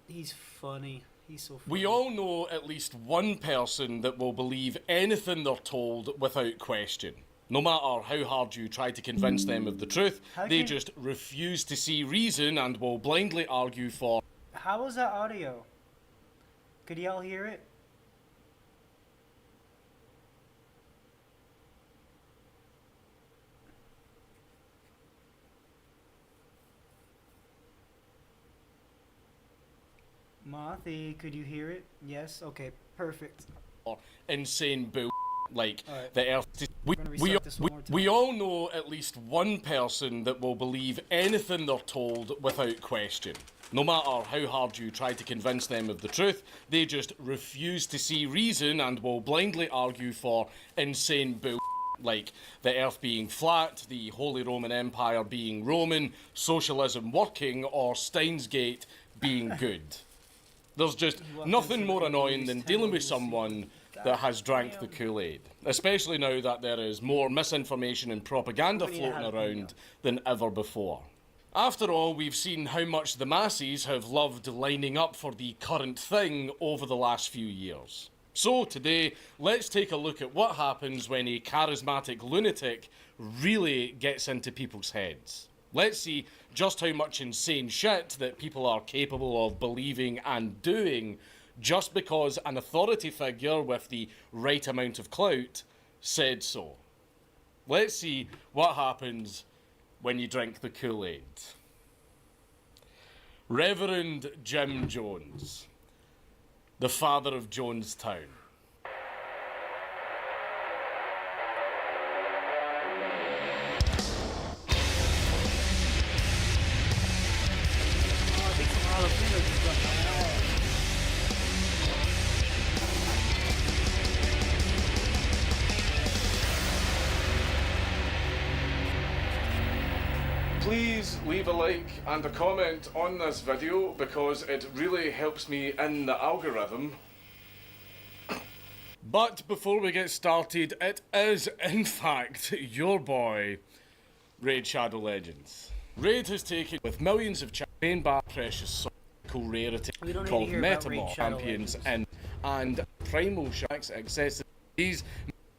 He's funny. He's so funny. We all know at least one person that will believe anything they're told without question. No matter how hard you try to convince them of the truth, they just refuse to see reason and will blindly argue for... How was that audio? Could y'all hear it? Mothy, could you hear it? Yes? Okay, perfect. Insane bull like right. the Earth... We all know at least one person that will believe anything they're told without question. No matter how hard you try to convince them of the truth, they just refuse to see reason and will blindly argue for insane bull, like the earth being flat, the Holy Roman Empire being Roman, socialism working, or Steins Gate being good. There's just nothing more annoying than dealing with someone that has drank the Kool-Aid, especially now that there is more misinformation and propaganda floating around than ever before. After all, we've seen how much the masses have loved lining up for the current thing over the last few years. So today, let's take a look at what happens when a charismatic lunatic really gets into people's heads. Let's see just how much insane shit that people are capable of believing and doing just because an authority figure with the right amount of clout said so. Let's see what happens when you drink the Kool-Aid. Reverend Jim Jones, the father of Jonestown. Please leave a like and a comment on this video because it really helps me in the algorithm. But before we get started, it is in fact your boy, Raid Shadow Legends. Raid has taken with millions of chain bar precious cool rarity called Metamorph champions and Primal Sharks accessories. These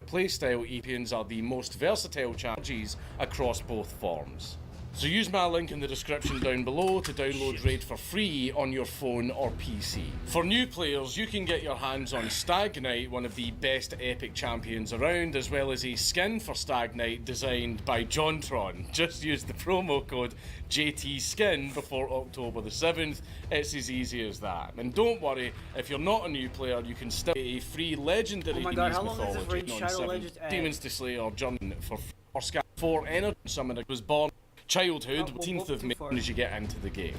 playstyle Epions are the most versatile challenges across both forms. So use my link in the description down below to download Raid for free on your phone or PC. For new players, you can get your hands on Stag Knight, one of the best epic champions around, as well as a skin for Stag Knight designed by JonTron. Just use the promo code JTSkin before October the 7th. It's as easy as that. And don't worry, if you're not a new player, you can still get a free legendary mythology Demons to Slay or Journey for Scan 4 Energy Summoner was born childhood, 18th of May, as you get into the game.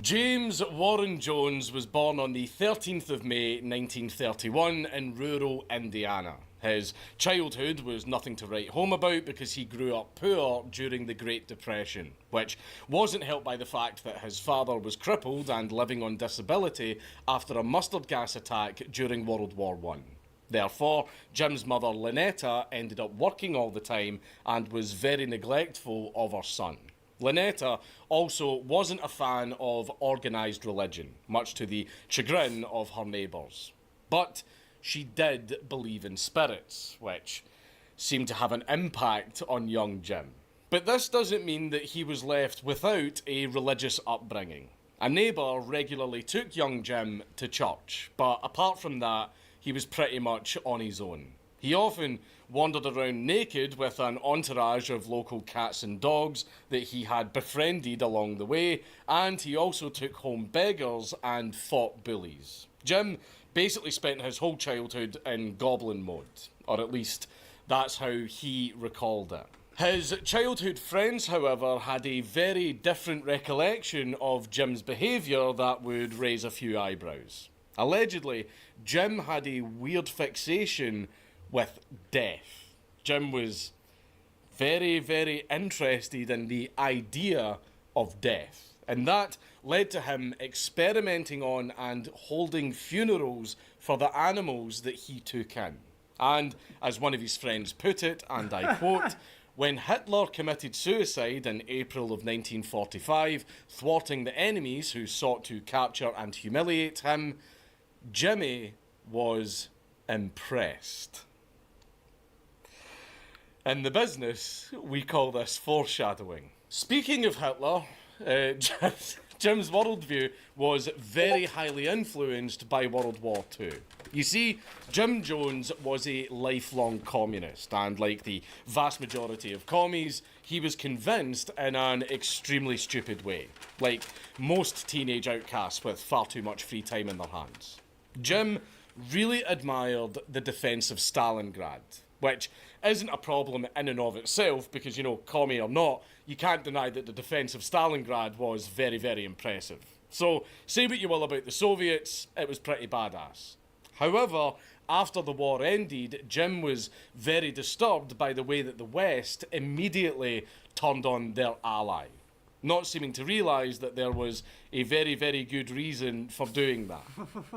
James Warren Jones was born on the 13th of May 1931 in rural Indiana. His childhood was nothing to write home about because he grew up poor during the Great Depression, which wasn't helped by the fact that his father was crippled and living on disability after a mustard gas attack during World War I. Therefore, Jim's mother, Lynetta, ended up working all the time and was very neglectful of her son. Lynetta also wasn't a fan of organised religion, much to the chagrin of her neighbours. But she did believe in spirits, which seemed to have an impact on young Jim. But this doesn't mean that he was left without a religious upbringing. A neighbour regularly took young Jim to church, but apart from that, he was pretty much on his own. He often wandered around naked with an entourage of local cats and dogs that he had befriended along the way, and he also took home beggars and fought bullies. Jim basically spent his whole childhood in goblin mode, or at least that's how he recalled it. His childhood friends, however, had a very different recollection of Jim's behaviour that would raise a few eyebrows. Allegedly, Jim had a weird fixation with death. Jim was very, very interested in the idea of death, and that led to him experimenting on and holding funerals for the animals that he took in. And, as one of his friends put it, and I quote, when Hitler committed suicide in April of 1945, thwarting the enemies who sought to capture and humiliate him, Jimmy was impressed. In the business, we call this foreshadowing. Speaking of Hitler, Jim's worldview was very highly influenced by World War II. You see, Jim Jones was a lifelong communist, and like the vast majority of commies, he was convinced in an extremely stupid way, like most teenage outcasts with far too much free time in their hands. Jim really admired the defense of Stalingrad. which isn't a problem in and of itself because, you know, commie or not, you can't deny that the defense of Stalingrad was very, very impressive. So, say what you will about the Soviets, it was pretty badass. However, after the war ended, Jim was very disturbed by the way that the West immediately turned on their ally, not seeming to realise that there was a very, very good reason for doing that.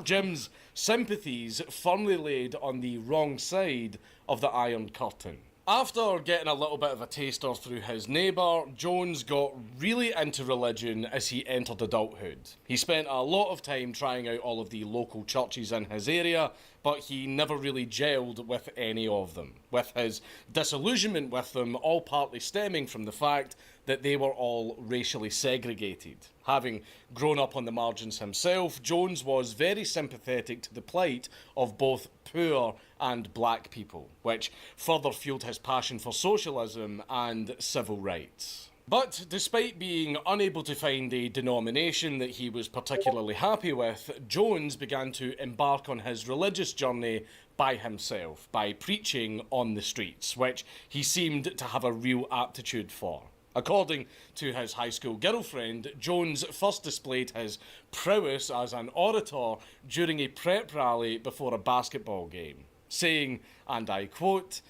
Jim's sympathies firmly laid on the wrong side of the Iron Curtain. After getting a little bit of a taster through his neighbour, Jones got really into religion as he entered adulthood. He spent a lot of time trying out all of the local churches in his area, but he never really gelled with any of them, with his disillusionment with them all partly stemming from the fact that they were all racially segregated. Having grown up on the margins himself, Jones was very sympathetic to the plight of both poor and black people, which further fueled his passion for socialism and civil rights. But despite being unable to find a denomination that he was particularly happy with, Jones began to embark on his religious journey by himself, by preaching on the streets, which he seemed to have a real aptitude for. According to his high school girlfriend, Jones first displayed his prowess as an orator during a prep rally before a basketball game, saying, and I quote,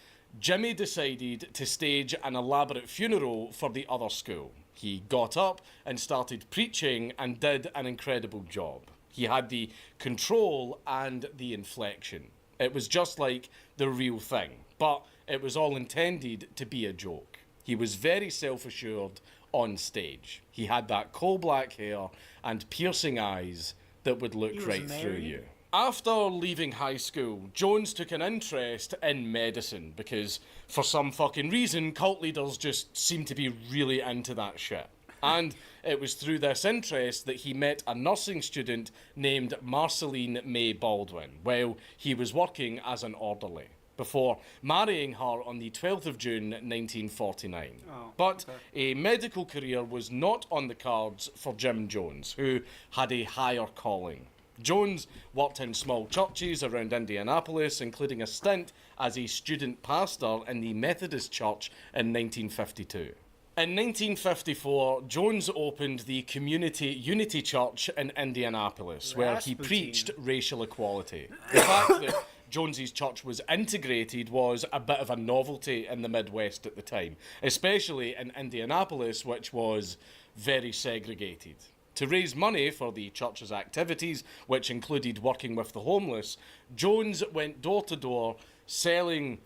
"Jimmy decided to stage an elaborate funeral for the other school. He got up and started preaching and did an incredible job. He had the control and the inflection. It was just like the real thing, but it was all intended to be a joke. He was very self-assured on stage. He had that coal-black hair and piercing eyes that would look right through you." After leaving high school, Jones took an interest in medicine because, for some fucking reason, cult leaders just seem to be really into that shit. And it was through this interest that he met a nursing student named Marceline May Baldwin while he was working as an orderly, before marrying her on the 12th of June 1949. But a medical career was not on the cards for Jim Jones, who had a higher calling. Jones worked in small churches around Indianapolis, including a stint as a student pastor in the Methodist Church in 1952. In 1954, Jones opened the Community Unity Church in Indianapolis, where he preached racial equality. The fact that Jones's church was integrated was a bit of a novelty in the Midwest at the time, especially in Indianapolis, which was very segregated. To raise money for the church's activities, which included working with the homeless, Jones went door to door selling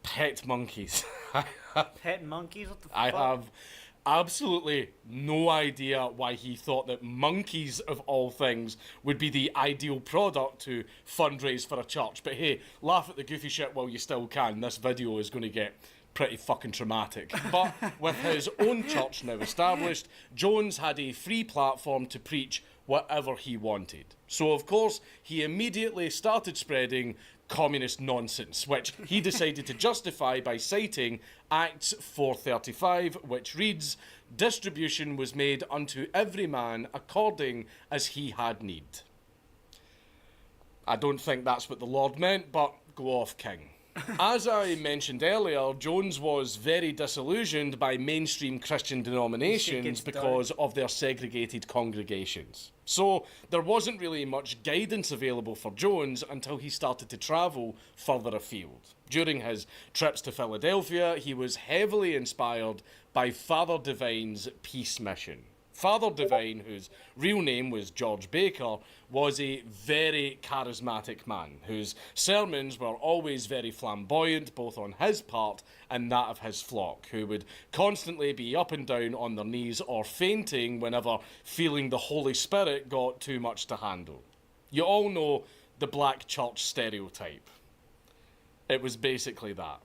pet monkeys. Pet monkeys? What the fuck? I have absolutely no idea why he thought that monkeys, of all things, would be the ideal product to fundraise for a church. But hey, laugh at the goofy shit while you still can. This video is going to get pretty fucking traumatic. But with his own church now established, Jones had a free platform to preach whatever he wanted. So of course, he immediately started spreading communist nonsense, which he decided to justify by citing Acts 4:35, which reads, "Distribution was made unto every man according as he had need." I don't think that's what the Lord meant, but go off, King. As I mentioned earlier, Jones was very disillusioned by mainstream Christian denominations because of their segregated congregations. So there wasn't really much guidance available for Jones until he started to travel further afield. During his trips to Philadelphia, he was heavily inspired by Father Divine's peace mission. Father Divine, whose real name was George Baker, was a very charismatic man whose sermons were always very flamboyant, both on his part and that of his flock, who would constantly be up and down on their knees or fainting whenever feeling the Holy Spirit got too much to handle. You all know the black church stereotype. It was basically that.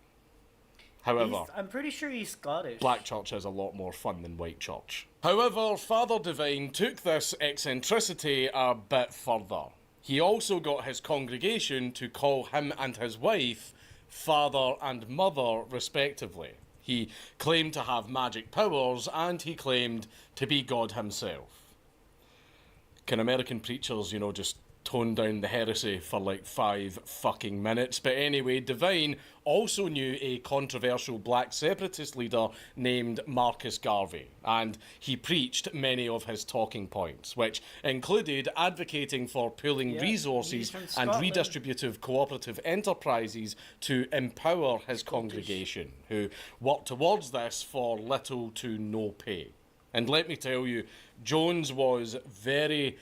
However, I'm pretty sure he's Scottish. Black church is a lot more fun than white church. However, Father Divine took this eccentricity a bit further. He also got his congregation to call him and his wife father and mother, respectively. He claimed to have magic powers, and he claimed to be God himself. Can American preachers, just tone down the heresy for like 5 fucking minutes. But anyway, Devine also knew a controversial black separatist leader named Marcus Garvey, and he preached many of his talking points, which included advocating for pooling resources he's from and Scotland. redistributive cooperative enterprises to empower his congregation, who worked towards this for little to no pay. And let me tell you, Jones was very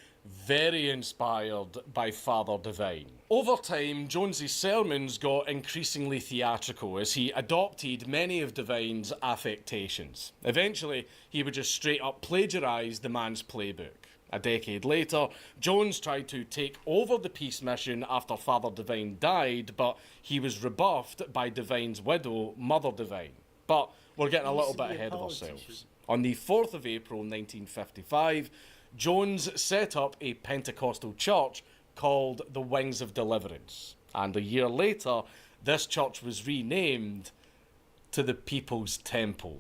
inspired by Father Devine. Over time, Jones's sermons got increasingly theatrical as he adopted many of Devine's affectations. Eventually, he would just straight up plagiarise the man's playbook. A decade later, Jones tried to take over the peace mission after Father Devine died, but he was rebuffed by Devine's widow, Mother Devine. But we're getting a little bit ahead of ourselves. On the 4th of April 1955, Jones set up a Pentecostal church called the Wings of Deliverance. And a year later, this church was renamed to the People's Temple.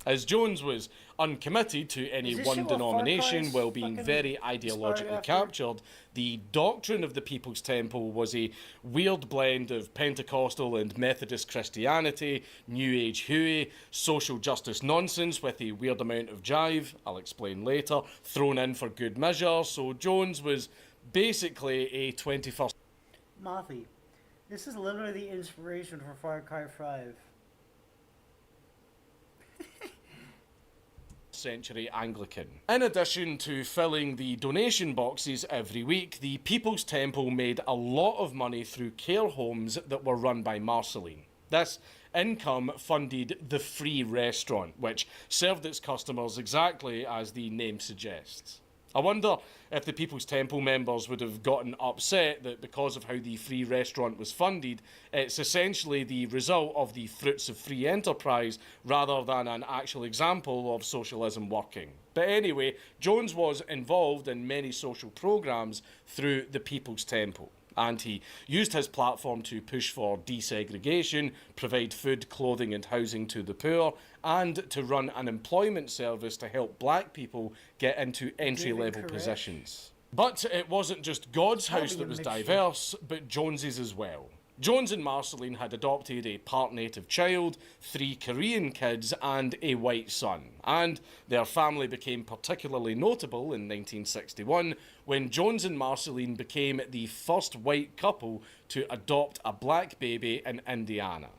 As Jones was uncommitted to any Is this one shit what Far denomination Cry's while being fucking very inspired ideologically after? captured, the doctrine of the People's Temple was a weird blend of Pentecostal and Methodist Christianity, New Age hooey, social justice nonsense with a weird amount of jive, I'll explain later, thrown in for good measure. So Jones was basically a 21st Mothy, this is literally the inspiration for Far Cry 5. century Anglican. In addition to filling the donation boxes every week, the People's Temple made a lot of money through care homes that were run by Marceline. This income funded the free restaurant, which served its customers exactly as the name suggests. I wonder if the People's Temple members would have gotten upset that because of how the free restaurant was funded, it's essentially the result of the fruits of free enterprise rather than an actual example of socialism working. But anyway, Jones was involved in many social programs through the People's Temple, and he used his platform to push for desegregation, provide food, clothing and housing to the poor, and to run an employment service to help black people get into entry-level positions. But it wasn't just God's house that was diverse, but Jones's as well. Jones and Marceline had adopted a part-native child, 3 Korean kids, and a white son. And their family became particularly notable in 1961 when Jones and Marceline became the first white couple to adopt a black baby in Indiana,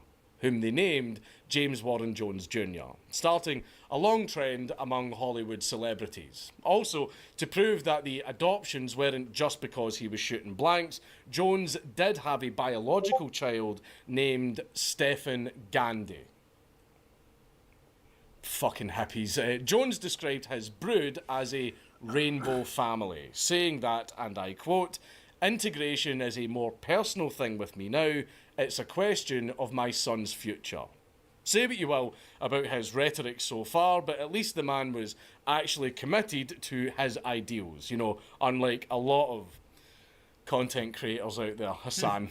whom they named James Warren Jones Jr., starting a long trend among Hollywood celebrities. Also, to prove that the adoptions weren't just because he was shooting blanks, Jones did have a biological child named Stephen Gandy. Fucking hippies. Jones described his brood as a rainbow family, saying that, and I quote, "Integration is a more personal thing with me now. It's a question of my son's future." Say what you will about his rhetoric so far, but at least the man was actually committed to his ideals, you know, unlike a lot of content creators out there. Hassan.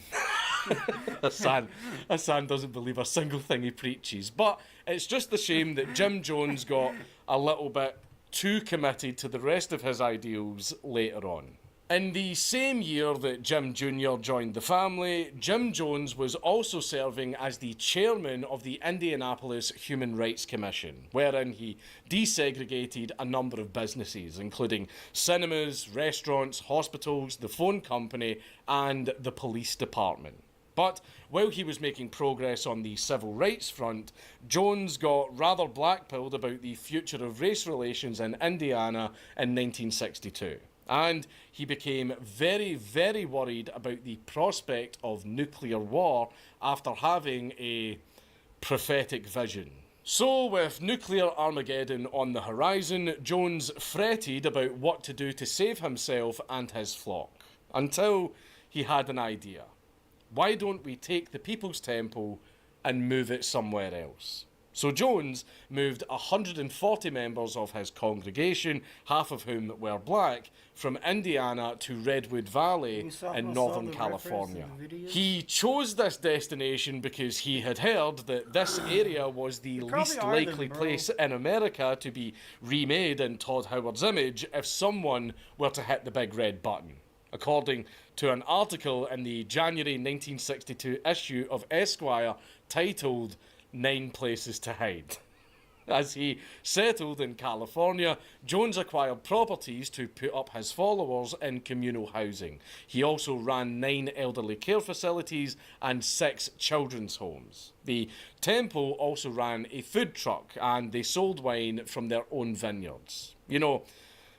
Hassan doesn't believe a single thing he preaches. But it's just a shame that Jim Jones got a little bit too committed to the rest of his ideals later on. In the same year that Jim Jr. joined the family, Jim Jones was also serving as the chairman of the Indianapolis Human Rights Commission, wherein he desegregated a number of businesses, including cinemas, restaurants, hospitals, the phone company, and the police department. But while he was making progress on the civil rights front, Jones got rather blackpilled about the future of race relations in Indiana in 1962. And he became very, very worried about the prospect of nuclear war after having a prophetic vision. So, with nuclear Armageddon on the horizon, Jones fretted about what to do to save himself and his flock, until he had an idea. Why don't we take the People's Temple and move it somewhere else? So Jones moved 140 members of his congregation, half of whom were black, from Indiana to Redwood Valley in Northern California. He chose this destination because he had heard that this area was the least likely place in America to be remade in Todd Howard's image if someone were to hit the big red button. according to an article in the January 1962 issue of Esquire titled 9 Places to Hide. As he settled in California, Jones acquired properties to put up his followers in communal housing. He also ran 9 elderly care facilities and 6 children's homes. The temple also ran a food truck, and they sold wine from their own vineyards. You know,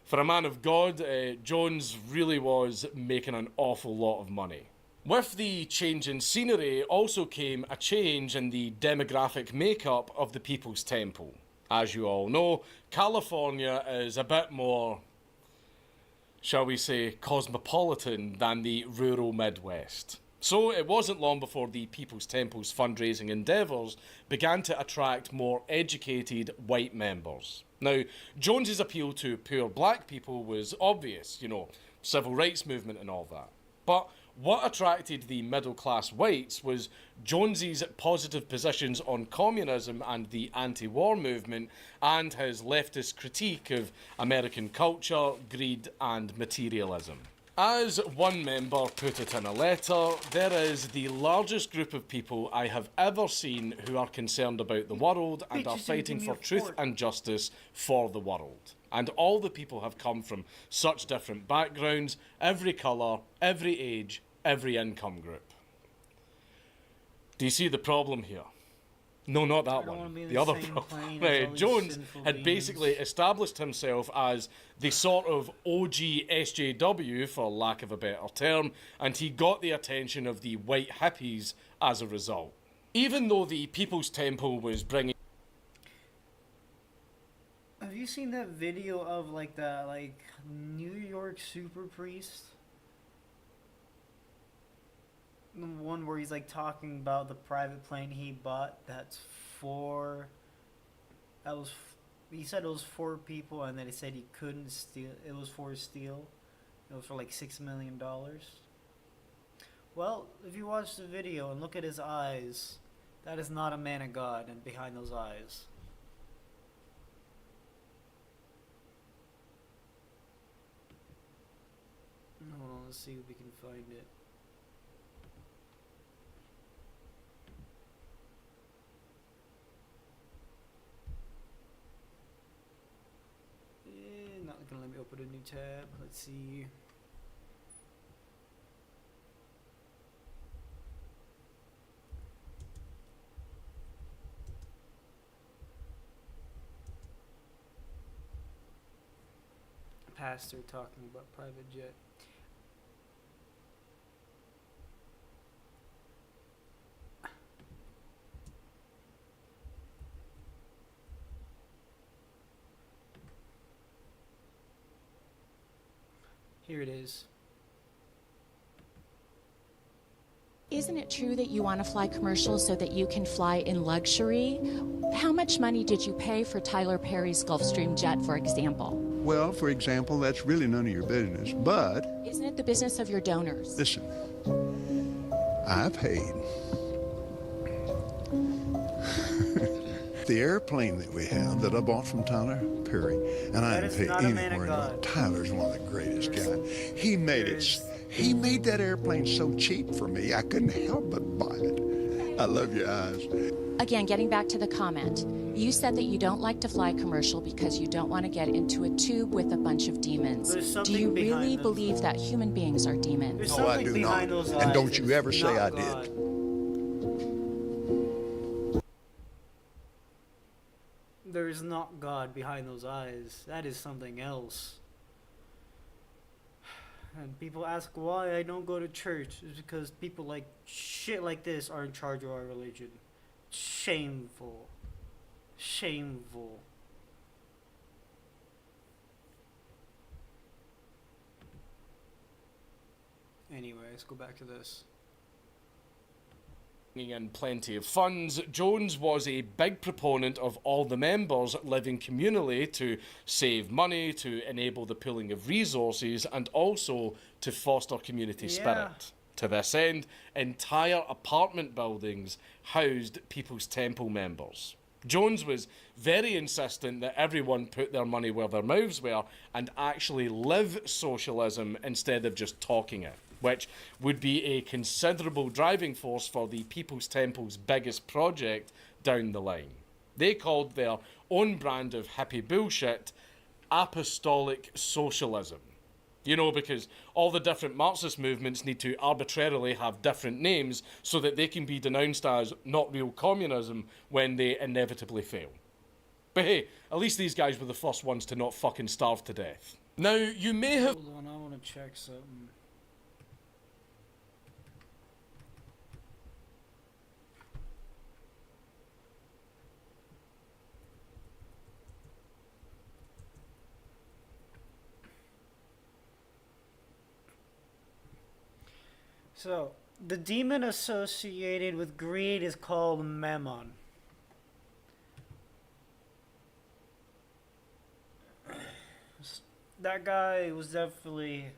for a man of God, Jones really was making an awful lot of money. With the change in scenery also came a change in the demographic makeup of the People's Temple. As you all know, California is a bit more, shall we say, cosmopolitan than the rural Midwest. So it wasn't long before the People's Temple's fundraising endeavours began to attract more educated white members. Now, Jones's appeal to poor black people was obvious, you know, civil rights movement and all that. But what attracted the middle-class whites was Jones's positive positions on communism and the anti-war movement, and his leftist critique of American culture, greed and materialism. As one member put it in a letter, there is the largest group of people I have ever seen who are concerned about the world and are fighting for truth and justice for the world. And all the people have come from such different backgrounds, every colour, every age, every income group. Do you see the problem here? No, not that one. The other problem. Jones had basically established himself as the sort of OG SJW, for lack of a better term, and he got the attention of the white hippies as a result. Even though the People's Temple was bringing... Have you seen that video of like the New York super priest? The one where he's like talking about the private plane he bought. He said it was 4 people, and then he said he couldn't steal. It was for steal. It was for like $6 million. Well, if you watch the video and look at his eyes, that is not a man of God, and behind those eyes. Hold on, let's see if we can find it. Not gonna let me open a new tab. Let's see. Pastor talking about private jet. Here it is. Isn't it true that you want to fly commercial so that you can fly in luxury? How much money did you pay for Tyler Perry's Gulfstream jet, for example? Well, for example, that's really none of your business, but... Isn't it the business of your donors? Listen, I paid. The airplane that we have that I bought from Tyler Perry, and I didn't pay anywhere in it. Tyler's one of the greatest guys. He made that airplane so cheap for me, I couldn't help but buy it. I love your eyes. Again, getting back to the comment, you said that you don't like to fly commercial because you don't want to get into a tube with a bunch of demons. Do you really believe that human beings are demons? No, I do not. And don't you ever say I did. There is not God behind those eyes. That is something else. And people ask why I don't go to church. It's because people like shit like this are in charge of our religion. Shameful. Shameful. Anyway, let's go back to this. In plenty of funds, Jones was a big proponent of all the members living communally to save money, to enable the pooling of resources, and also to foster community spirit. To this end, entire apartment buildings housed People's Temple members. Jones was very insistent that everyone put their money where their mouths were and actually live socialism instead of just talking it, which would be a considerable driving force for the People's Temple's biggest project down the line. They called their own brand of hippie bullshit apostolic socialism. You know, because all the different Marxist movements need to arbitrarily have different names so that they can be denounced as not real communism when they inevitably fail. But hey, at least these guys were the first ones to not fucking starve to death. Now, you may have... Hold on, I want to check something. So, the demon associated with greed is called Mammon. That guy was definitely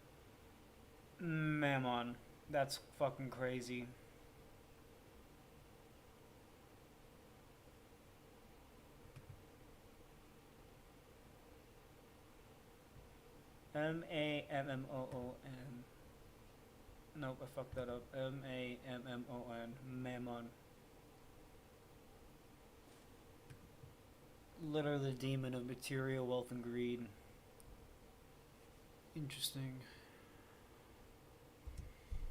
Mammon. That's fucking crazy. M-A-M-M-O-O-N. Nope, I fucked that up. M-A-M-M-O-N. Mammon. Literally the demon of material wealth and greed. Interesting.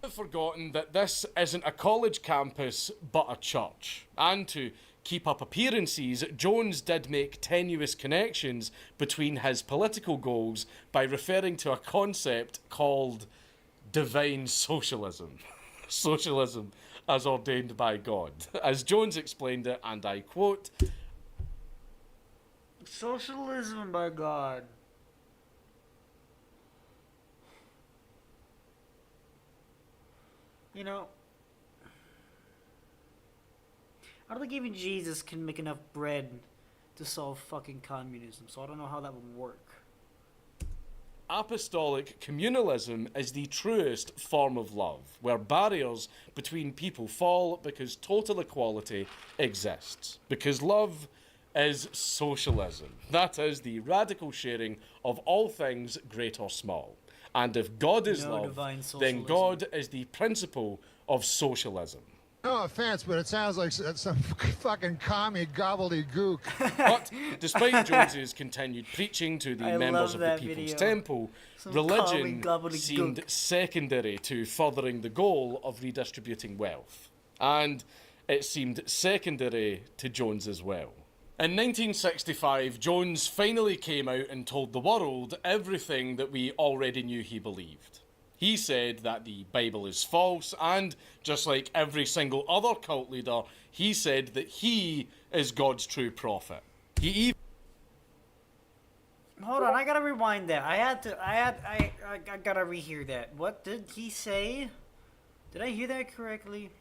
I've forgotten that this isn't a college campus, but a church. And to keep up appearances, Jones did make tenuous connections between his political goals by referring to a concept called divine socialism. Socialism as ordained by God. As Jones explained it, and I quote, Socialism by God. You know, I don't think even Jesus can make enough bread to solve fucking communism, so I don't know how that would work. Apostolic communalism is the truest form of love, where barriers between people fall because total equality exists. Because love is socialism. That is the radical sharing of all things great or small. And if God is love, then God is the principle of socialism. No offense, but it sounds like some fucking commie gobbledygook. But despite Jones's continued preaching to the members of the People's Temple, religion seemed secondary to furthering the goal of redistributing wealth. And it seemed secondary to Jones as well. In 1965, Jones finally came out and told the world everything that we already knew he believed. He said that the Bible is false, and just like every single other cult leader, he said that he is God's true prophet. He even... Hold on, I gotta rewind that. I gotta rehear that. What did he say? Did I hear that correctly?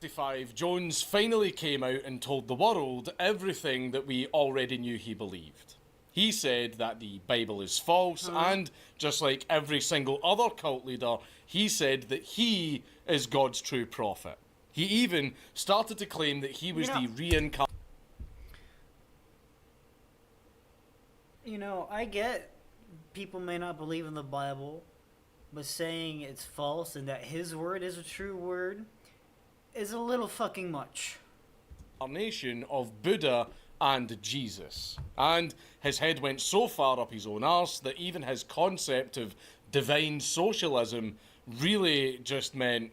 1965, Jones finally came out and told the world everything that we already knew he believed. He said that the Bible is false, and just like every single other cult leader, he said that he is God's true prophet. He even started to claim that he was the reincarnation. You know, I get people may not believe in the Bible, but saying it's false and that his word is a true word is a little fucking much. Incarnation of Buddha and Jesus. And his head went so far up his own arse that even his concept of divine socialism really just meant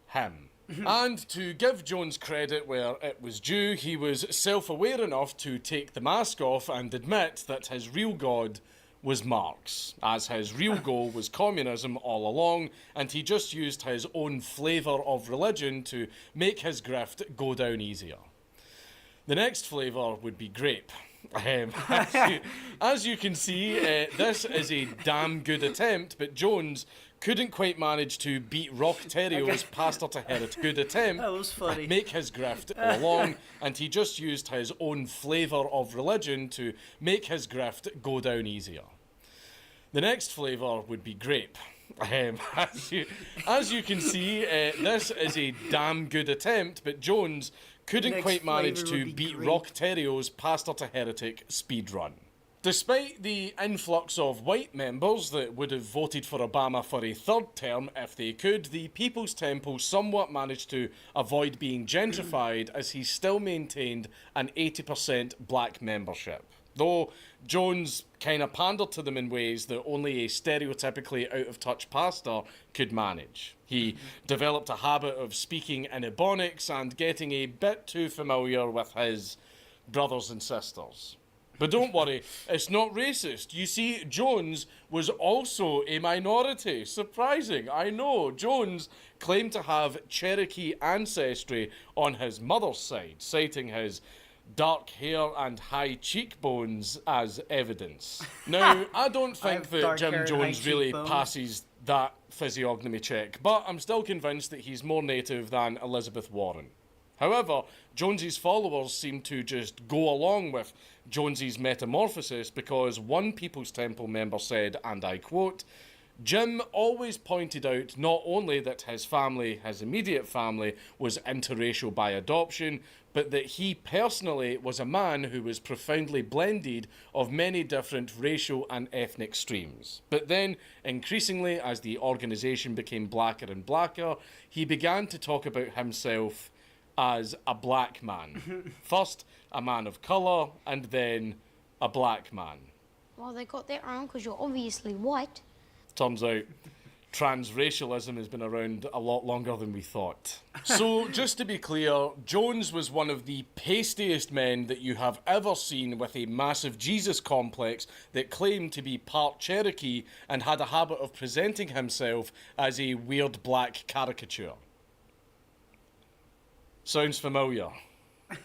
him. And to give Jones credit where it was due, he was self-aware enough to take the mask off and admit that his real God was Marx, as his real goal was communism all along, and he just used his own flavour of religion to make his grift go down easier. The next flavour would be grape. As you can see, this is a damn good attempt, but Jones couldn't quite manage to beat Rock Terrio's pastor to Herod good attempt that was funny. make his grift all along, and he just used his own flavour of religion to make his grift go down easier. The next flavour would be grape. As you can see, this is a damn good attempt, but Jones couldn't Next quite manage flavor would to be beat grape. Rocketerio's Pastor to Heretic speedrun. Despite the influx of white members that would have voted for Obama for a third term if they could, the People's Temple somewhat managed to avoid being gentrified as he still maintained an 80% black membership. Though Jones kind of pandered to them in ways that only a stereotypically out-of-touch pastor could manage. He developed a habit of speaking in Ebonics and getting a bit too familiar with his brothers and sisters. But don't worry, it's not racist. You see, Jones was also a minority. Surprising, I know. Jones claimed to have Cherokee ancestry on his mother's side, citing his dark hair and high cheekbones as evidence. Now, I don't think that Jim Jones really passes that physiognomy check, but I'm still convinced that he's more native than Elizabeth Warren. However, Jonesy's followers seem to just go along with Jonesy's metamorphosis because one People's Temple member said, and I quote, "Jim always pointed out not only that his family, his immediate family, was interracial by adoption, but that he personally was a man who was profoundly blended of many different racial and ethnic streams. But then, increasingly, as the organisation became blacker and blacker, he began to talk about himself as a black man. First, a man of colour, and then a black man." Well, they got that wrong because you're obviously white. Turns out, transracialism has been around a lot longer than we thought. So, just to be clear, Jones was one of the pastiest men that you have ever seen with a massive Jesus complex that claimed to be part Cherokee and had a habit of presenting himself as a weird black caricature. Sounds familiar.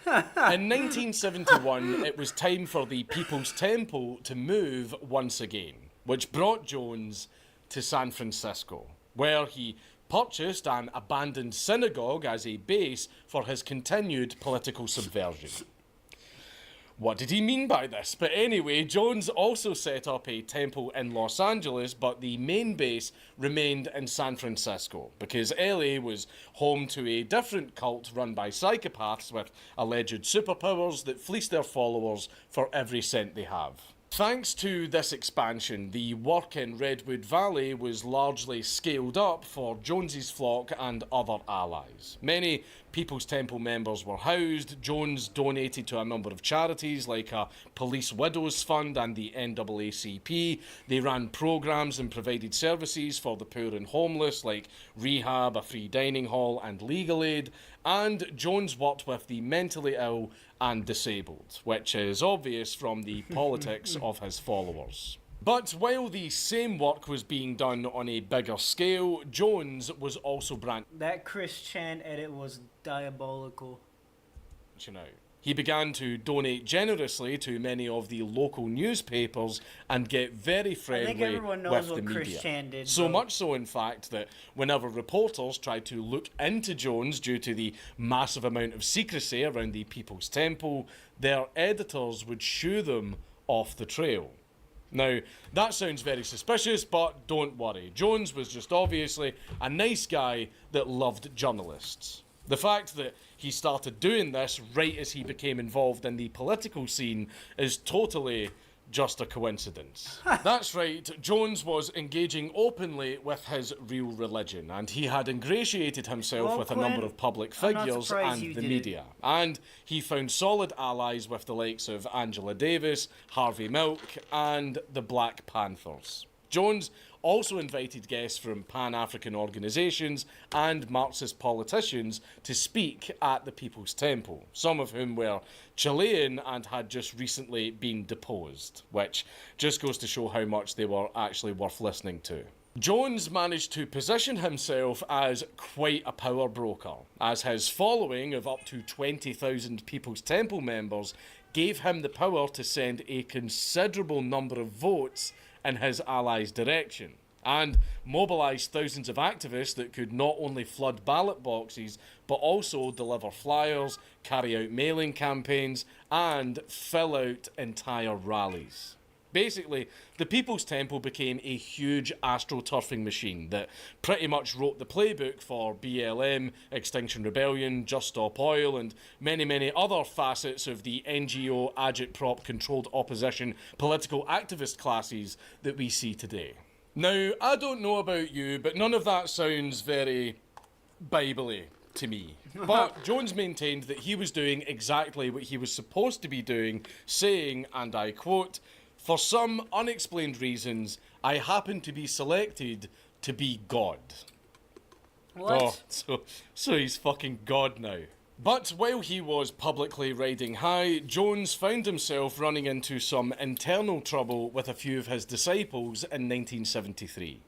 In 1971, it was time for the People's Temple to move once again, which brought Jones to San Francisco, where he purchased an abandoned synagogue as a base for his continued political subversion. What did he mean by this? But anyway, Jones also set up a temple in Los Angeles, but the main base remained in San Francisco, because LA was home to a different cult run by psychopaths with alleged superpowers that fleece their followers for every cent they have. Thanks to this expansion, the work in Redwood Valley was largely scaled up for Jones's flock and other allies. Many People's Temple members were housed. Jones donated to a number of charities like a Police Widows Fund and the NAACP. They ran programs and provided services for the poor and homeless like rehab, a free dining hall and legal aid. And Jones worked with the mentally ill and disabled, which is obvious from the politics of his followers. But while the same work was being done on a bigger scale, Jones was also That Chris Chan edit was diabolical. He began to donate generously to many of the local newspapers and get very friendly with the media. So much so, in fact, that whenever reporters tried to look into Jones due to the massive amount of secrecy around the People's Temple, their editors would shoo them off the trail. Now, that sounds very suspicious, but don't worry. Jones was just obviously a nice guy that loved journalists. The fact that he started doing this right as he became involved in the political scene is totally just a coincidence. That's right, Jones was engaging openly with his real religion, and he had ingratiated himself with a number of public figures and the media. And he found solid allies with the likes of Angela Davis, Harvey Milk, and the Black Panthers. Jones also invited guests from Pan-African organisations and Marxist politicians to speak at the People's Temple, some of whom were Chilean and had just recently been deposed, which just goes to show how much they were actually worth listening to. Jones managed to position himself as quite a power broker, as his following of up to 20,000 People's Temple members gave him the power to send a considerable number of votes in his allies' direction, and mobilised thousands of activists that could not only flood ballot boxes, but also deliver flyers, carry out mailing campaigns, and fill out entire rallies. Basically, the People's Temple became a huge astroturfing machine that pretty much wrote the playbook for BLM, Extinction Rebellion, Just Stop Oil, and many, many other facets of the NGO, agitprop, controlled opposition, political activist classes that we see today. Now, I don't know about you, but none of that sounds very Bible-y to me. But Jones maintained that he was doing exactly what he was supposed to be doing, saying, and I quote, "For some unexplained reasons, I happen to be selected to be God." What? Oh, so he's fucking God now. But while he was publicly riding high, Jones found himself running into some internal trouble with a few of his disciples in 1973.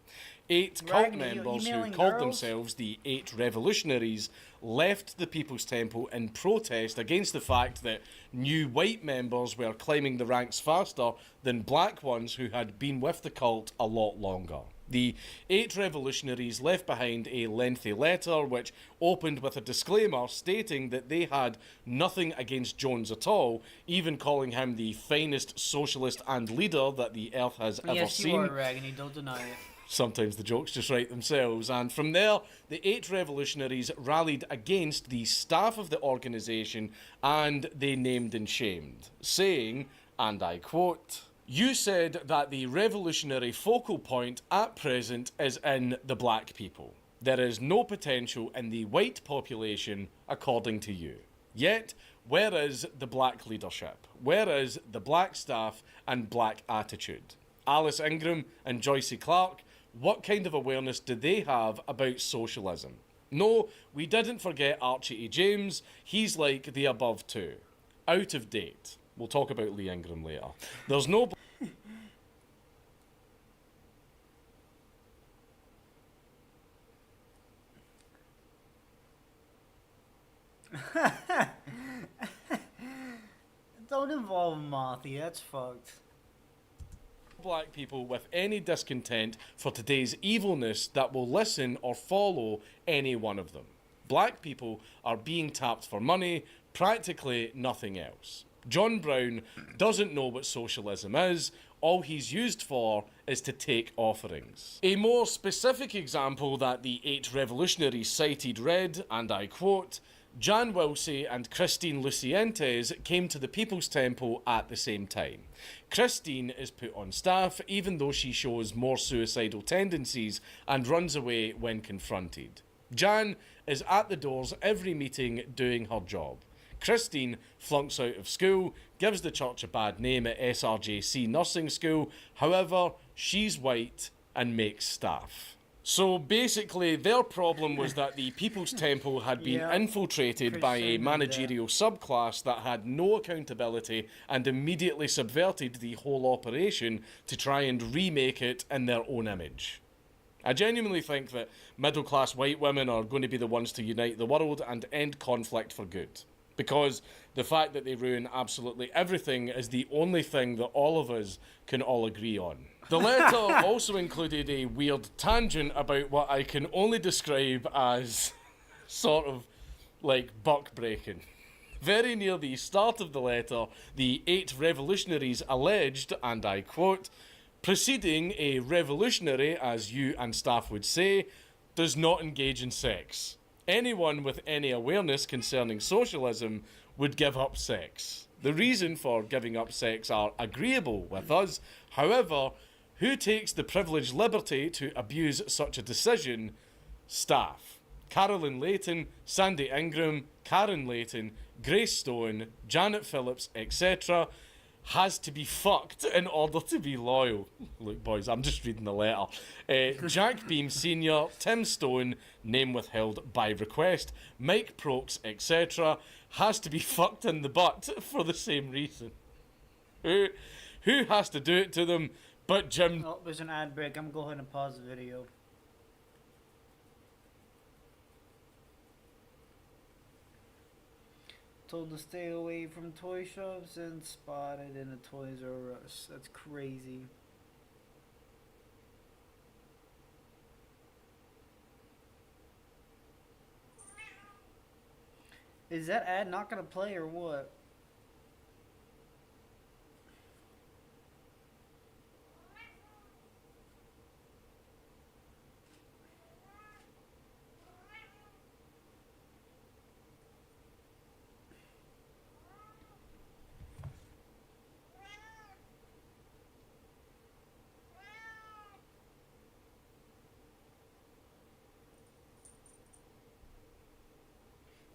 8 cult Ragnar, you members who emailing called girls? themselves the 8 Revolutionaries left the People's Temple in protest against the fact that new white members were climbing the ranks faster than black ones who had been with the cult a lot longer. The 8 revolutionaries left behind a lengthy letter which opened with a disclaimer stating that they had nothing against Jones at all, even calling him the finest socialist and leader that the earth has ever Yes, seen. you are, Ragnar, don't deny it. Sometimes the jokes just write themselves, and from there, the 8 revolutionaries rallied against the staff of the organisation and they named and shamed, saying, and I quote, "You said that the revolutionary focal point at present is in the black people. There is no potential in the white population, according to you. Yet, where is the black leadership? Where is the black staff and black attitude? Alice Ingram and Joyce Clark, what kind of awareness do they have about socialism? No, we didn't forget Archie E. James. He's like the above two. Out of date." We'll talk about Lee Ingram later. There's no... Don't involve Mothi, that's fucked. black people with any discontent for today's evilness that will listen or follow any one of them. Black people are being tapped for money, practically nothing else. John Brown doesn't know what socialism is. All he's used for is to take offerings. A more specific example that the 8 revolutionaries cited read, and I quote, "Jan Wilsey and Christine Lucientes came to the People's Temple at the same time. Christine is put on staff even though she shows more suicidal tendencies and runs away when confronted. Jan is at the doors every meeting doing her job. Christine flunks out of school, gives the church a bad name at SRJC nursing school, however, she's white and makes staff." So basically, their problem was that the People's Temple had been infiltrated by a managerial subclass that had no accountability and immediately subverted the whole operation to try and remake it in their own image. I genuinely think that middle-class white women are going to be the ones to unite the world and end conflict for good. Because the fact that they ruin absolutely everything is the only thing that all of us can all agree on. The letter also included a weird tangent about what I can only describe as sort of like buck breaking. Very near the start of the letter, the 8 revolutionaries alleged, and I quote, "Preceding a revolutionary, as you and staff would say, does not engage in sex. Anyone with any awareness concerning socialism would give up sex. The reason for giving up sex are agreeable with us. However, who takes the privileged liberty to abuse such a decision? Staff. Carolyn Layton, Sandy Ingram, Karen Layton, Grace Stone, Janet Phillips, etc. has to be fucked in order to be loyal." Look, boys, I'm just reading the letter. Jack Beam Sr., Tim Stone, name withheld by request, Mike Prokes, etc. has to be fucked in the butt for the same reason. Who has to do it to them but Jim? Oh, there's an ad break. I'm going to go ahead and pause the video. Told to stay away from toy shops and spotted in a Toys R Us. That's crazy. Is that ad not gonna play or what?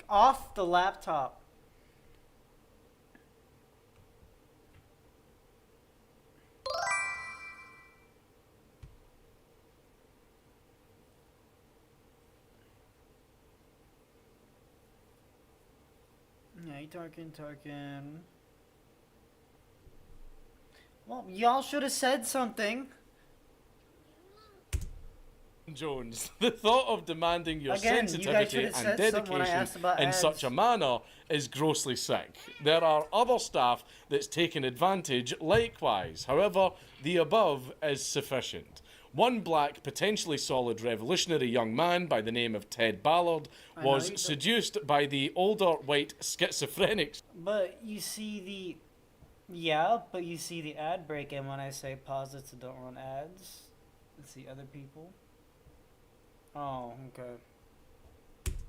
off the laptop. Yeah, Tarkin. Well, y'all should have said something. Jones, the thought of demanding your Again, you guys sensitivity should have and said something when I dedication asked about in ads. such a manner is grossly sick. There are other staff that's taken advantage likewise. However, the above is sufficient. One black, potentially solid revolutionary young man by the name of Ted Ballard was seduced by the older white schizophrenics. But you see the ad break, and when I say pause it so don't run ads, let's see other people. Oh, okay.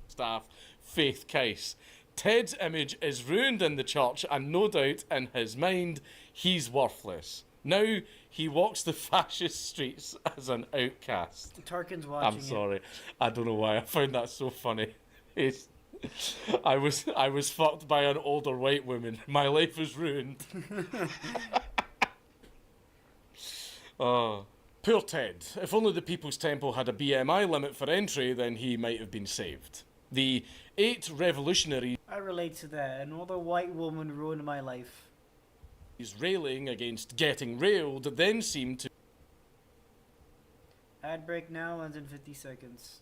Staff, Faith Case. Ted's image is ruined in the church, and no doubt in his mind, he's worthless. Now he walks the fascist streets as an outcast. Tarkin's watching. I'm sorry. I don't know why I found that so funny. I was fucked by an older white woman. My life was ruined. Oh. Poor Ted. If only the People's Temple had a BMI limit for entry, then he might have been saved. The 8 revolutionaries... I relate to that. An older white woman ruined my life. ...railing against getting railed then seemed to... Ad break now ends in 50 seconds.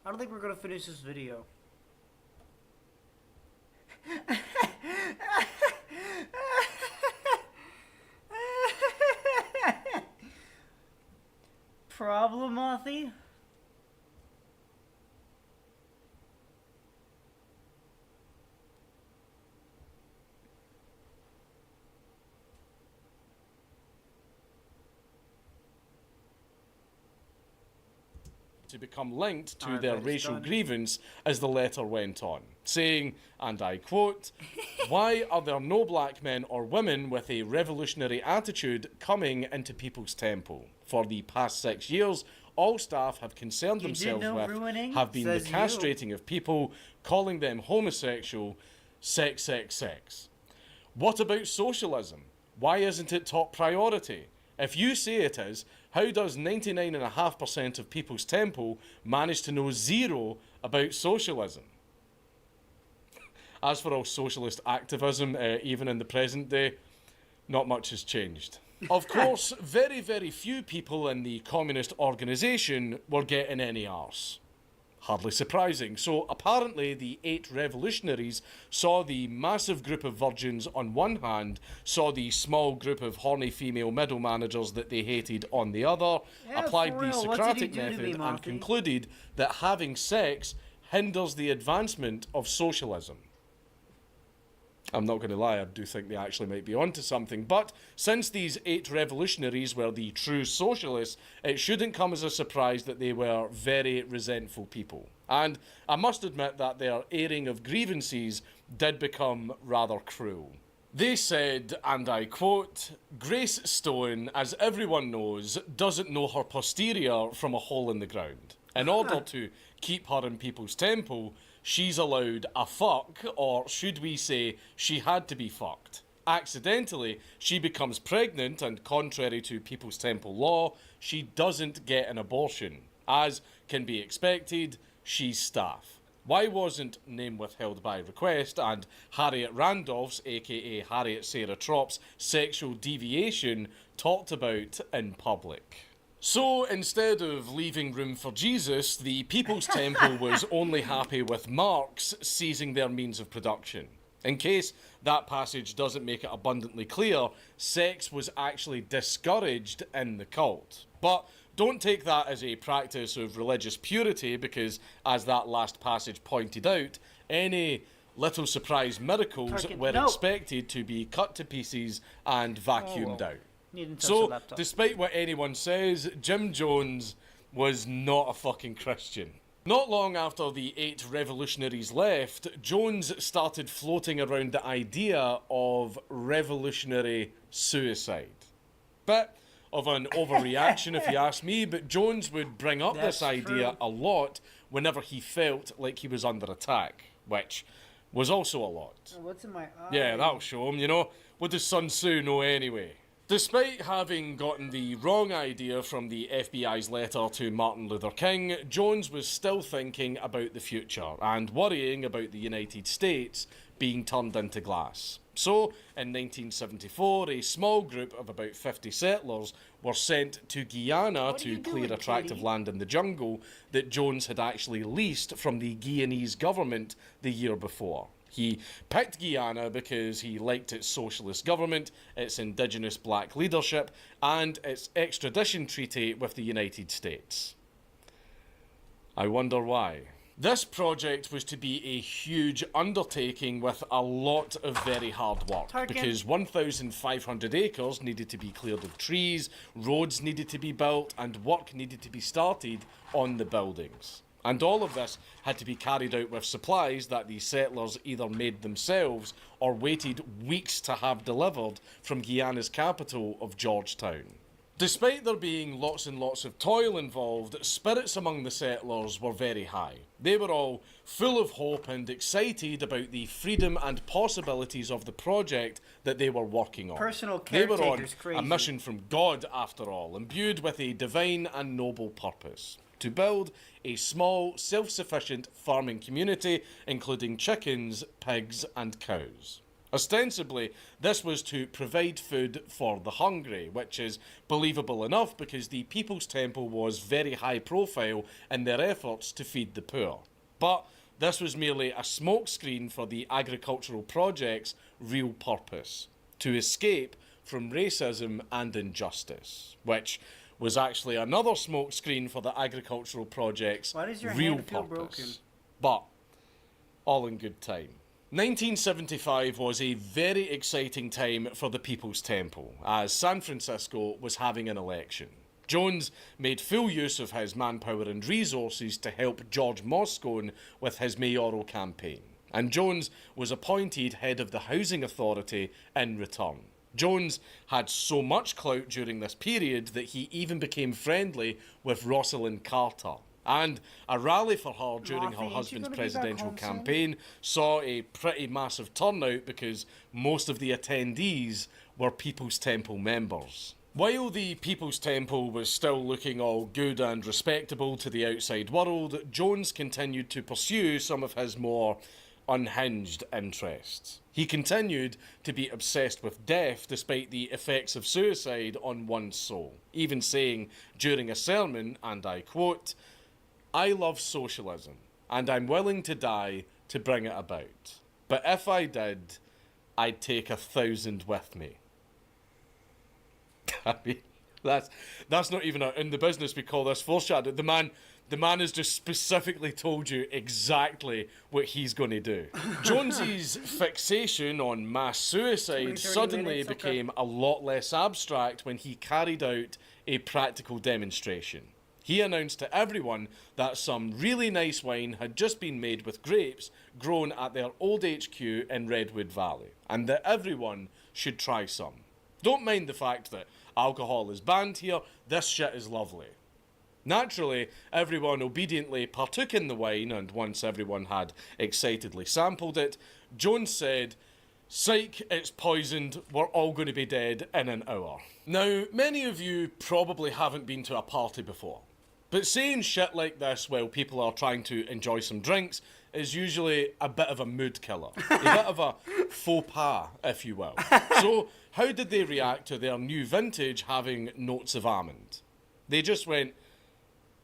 I don't think we're gonna finish this video. Problemathy? to become linked to their racial grievance as the letter went on, saying, and I quote, "Why are there no black men or women with a revolutionary attitude coming into People's Temple? For the past 6 years, all staff have concerned themselves with have been the castrating of people, calling them homosexual, sex. What about socialism? Why isn't it top priority? If you say it is, how does 99.5% of People's Temple manage to know zero about socialism?" As for all socialist activism, even in the present day, not much has changed. Of course, very, very few people in the communist organisation were getting any arse. Hardly surprising. So apparently the 8 revolutionaries saw the massive group of virgins on one hand, saw the small group of horny female middle managers that they hated on the other, applied the Socratic method and concluded that having sex hinders the advancement of socialism. I'm not going to lie, I do think they actually might be onto something, but since these 8 revolutionaries were the true socialists, it shouldn't come as a surprise that they were very resentful people. And I must admit that their airing of grievances did become rather cruel. They said, and I quote, "Grace Stone, as everyone knows, doesn't know her posterior from a hole in the ground. In order to keep her in People's Temple, she's allowed a fuck, or should we say, she had to be fucked. Accidentally, she becomes pregnant, and contrary to People's Temple law, she doesn't get an abortion. As can be expected, she's staff." Why wasn't name withheld by request and Harriet Randolph's, aka Harriet Sarah Tropp's, sexual deviation talked about in public? So, instead of leaving room for Jesus, the People's Temple was only happy with Marx seizing their means of production. In case that passage doesn't make it abundantly clear, sex was actually discouraged in the cult. But don't take that as a practice of religious purity, because, as that last passage pointed out, any little surprise miracles were expected to be cut to pieces and vacuumed out. So, despite what anyone says, Jim Jones was not a fucking Christian. Not long after the 8 revolutionaries left, Jones started floating around the idea of revolutionary suicide. Bit of an overreaction if you ask me, but Jones would bring up this idea a lot whenever he felt like he was under attack, which was also a lot. What's in my eye? Yeah, that'll show him, you know. What does Sun Tzu know anyway? Despite having gotten the wrong idea from the FBI's letter to Martin Luther King, Jones was still thinking about the future and worrying about the United States being turned into glass. So, in 1974, a small group of about 50 settlers were sent to Guyana to clear a tract of land in the jungle that Jones had actually leased from the Guyanese government the year before. He picked Guyana because he liked its socialist government, its indigenous black leadership, and its extradition treaty with the United States. I wonder why. This project was to be a huge undertaking with a lot of very hard work, because 1,500 acres needed to be cleared of trees, roads needed to be built, and work needed to be started on the buildings. And all of this had to be carried out with supplies that the settlers either made themselves or waited weeks to have delivered from Guyana's capital of Georgetown. Despite there being lots and lots of toil involved, spirits among the settlers were very high. They were all full of hope and excited about the freedom and possibilities of the project that they were working on. They were on a mission from God, after all, imbued with a divine and noble purpose: to build a small, self-sufficient farming community, including chickens, pigs, and cows. Ostensibly, this was to provide food for the hungry, which is believable enough because the People's Temple was very high profile in their efforts to feed the poor. But this was merely a smokescreen for the agricultural project's real purpose: to escape from racism and injustice, which was actually another smokescreen for the agricultural project's real purpose. But all in good time. 1975 was a very exciting time for the People's Temple, as San Francisco was having an election. Jones made full use of his manpower and resources to help George Moscone with his mayoral campaign, and Jones was appointed head of the Housing Authority in return. Jones had so much clout during this period that he even became friendly with Rosalind Carter. And a rally for her during her husband's presidential campaign saw a pretty massive turnout because most of the attendees were People's Temple members. While the People's Temple was still looking all good and respectable to the outside world, Jones continued to pursue some of his more unhinged interests. He continued to be obsessed with death despite the effects of suicide on one's soul, even saying during a sermon, and I quote, "I love socialism, and I'm willing to die to bring it about. But if I did, I'd take 1,000 with me." I mean, that's not even in the business we call this foreshadow. The man has just specifically told you exactly what he's going to do. Jones's fixation on mass suicide suddenly became a lot less abstract when he carried out a practical demonstration. He announced to everyone that some really nice wine had just been made with grapes grown at their old HQ in Redwood Valley, and that everyone should try some. Don't mind the fact that alcohol is banned here, this shit is lovely. Naturally, everyone obediently partook in the wine, and once everyone had excitedly sampled it, Jones said, "Psych, it's poisoned, we're all going to be dead in an hour." Now, many of you probably haven't been to a party before, but saying shit like this while people are trying to enjoy some drinks is usually a bit of a mood killer. A bit of a faux pas, if you will. So, how did they react to their new vintage having notes of almond? They just went,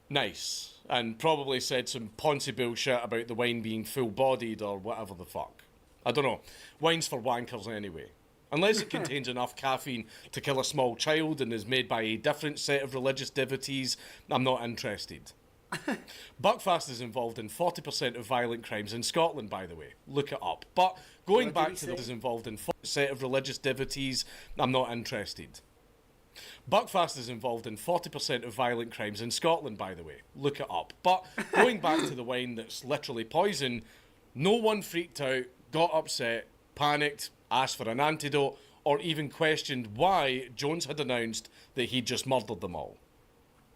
"Nice," and probably said some poncy bullshit about the wine being full-bodied or whatever the fuck. I don't know. Wine's for wankers anyway. Unless it contains enough caffeine to kill a small child and is made by a different set of religious devotees, I'm not interested. Buckfast is involved in 40% of violent crimes in Scotland, by the way. Look it up. But going back to the is involved in 40% of religious devotees, I'm not interested. Buckfast is involved in 40% of violent crimes in Scotland, by the way. Look it up. But going back to the wine that's literally poison, no one freaked out, got upset, panicked, asked for an antidote, or even questioned why Jones had announced that he'd just murdered them all.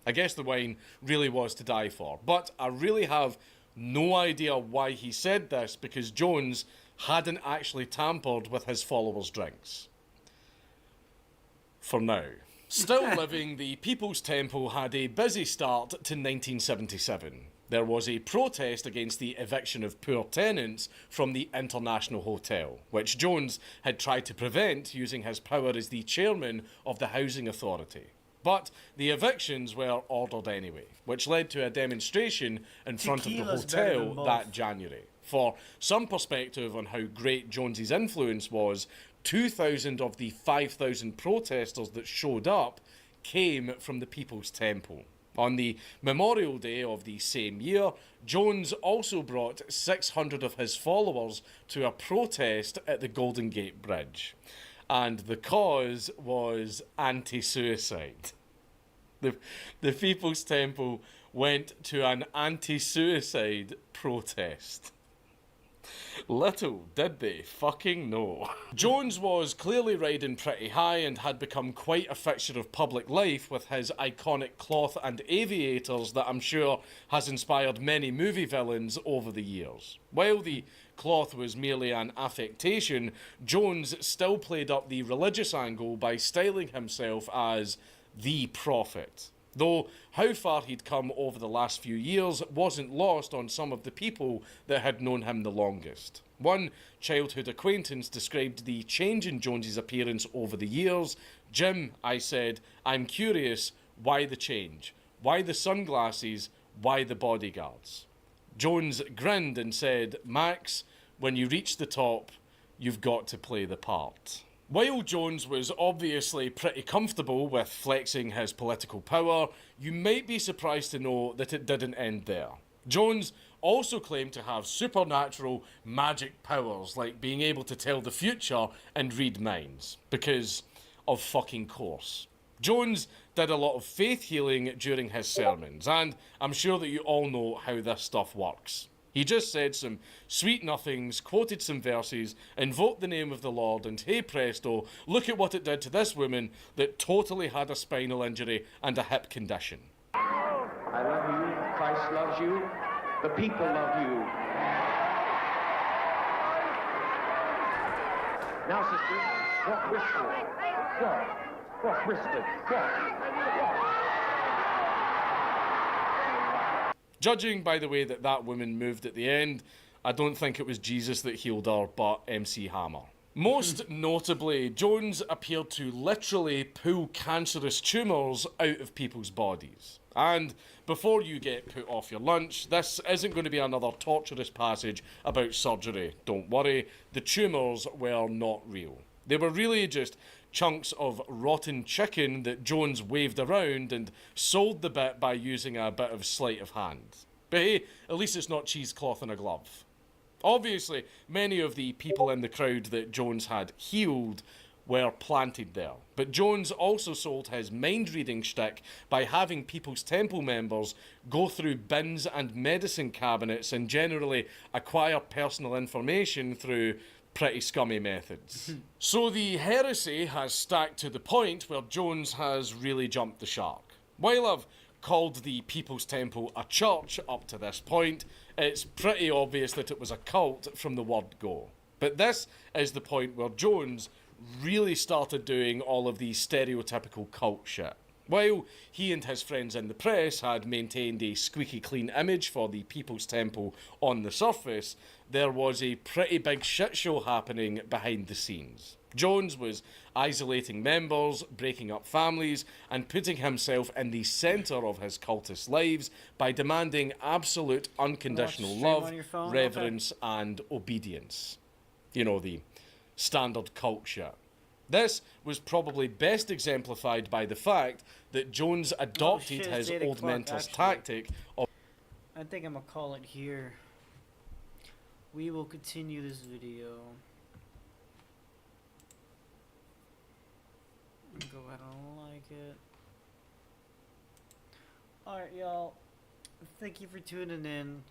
I guess the wine really was to die for, but I really have no idea why he said this, because Jones hadn't actually tampered with his followers' drinks. For now. Still living, the People's Temple had a busy start to 1977. There was a protest against the eviction of poor tenants from the International Hotel, which Jones had tried to prevent using his power as the chairman of the Housing Authority. But the evictions were ordered anyway, which led to a demonstration in front of the hotel that January. For some perspective on how great Jones's influence was, 2,000 of the 5,000 protesters that showed up came from the People's Temple. On the Memorial Day of the same year, Jones also brought 600 of his followers to a protest at the Golden Gate Bridge. And the cause was anti-suicide. The People's Temple went to an anti-suicide protest. Little did they fucking know. Jones was clearly riding pretty high and had become quite a fixture of public life with his iconic cloth and aviators that I'm sure has inspired many movie villains over the years. While the cloth was merely an affectation, Jones still played up the religious angle by styling himself as the Prophet. Though how far he'd come over the last few years wasn't lost on some of the people that had known him the longest. One childhood acquaintance described the change in Jones's appearance over the years. "Jim," I said, "I'm curious, why the change? Why the sunglasses? Why the bodyguards?" Jones grinned and said, "Max, when you reach the top, you've got to play the part." While Jones was obviously pretty comfortable with flexing his political power, you might be surprised to know that it didn't end there. Jones also claimed to have supernatural magic powers, like being able to tell the future and read minds, because of fucking course. Jones did a lot of faith healing during his sermons, and I'm sure that you all know how this stuff works. He just said some sweet nothings, quoted some verses, invoked the name of the Lord, and hey presto, look at what it did to this woman that totally had a spinal injury and a hip condition. I love you, Christ loves you, the people love you. Now, sisters, walk briskly. Walk briskly. Walk. Judging by the way that woman moved at the end, I don't think it was Jesus that healed her, but MC Hammer. Most notably, Jones appeared to literally pull cancerous tumours out of people's bodies. And before you get put off your lunch, this isn't going to be another torturous passage about surgery. Don't worry, the tumours were not real. They were really just chunks of rotten chicken that Jones waved around and sold the bit by using a bit of sleight of hand. But hey, at least it's not cheesecloth and a glove. Obviously, many of the people in the crowd that Jones had healed were planted there. But Jones also sold his mind-reading shtick by having People's Temple members go through bins and medicine cabinets and generally acquire personal information through pretty scummy methods. So the heresy has stacked to the point where Jones has really jumped the shark. While I've called the People's Temple a church up to this point, it's pretty obvious that it was a cult from the word go. But this is the point where Jones really started doing all of the stereotypical cult shit. While he and his friends in the press had maintained a squeaky clean image for the People's Temple on the surface, there was a pretty big shit show happening behind the scenes. Jones was isolating members, breaking up families, and putting himself in the centre of his cultist lives by demanding absolute unconditional love, reverence, and obedience. You know, the standard cult shit. This was probably best exemplified by the fact that Jones adopted his old mentor's tactic of... I think I'm gonna call it here. We will continue this video. go ahead and like it. Alright, y'all. Thank you for tuning in.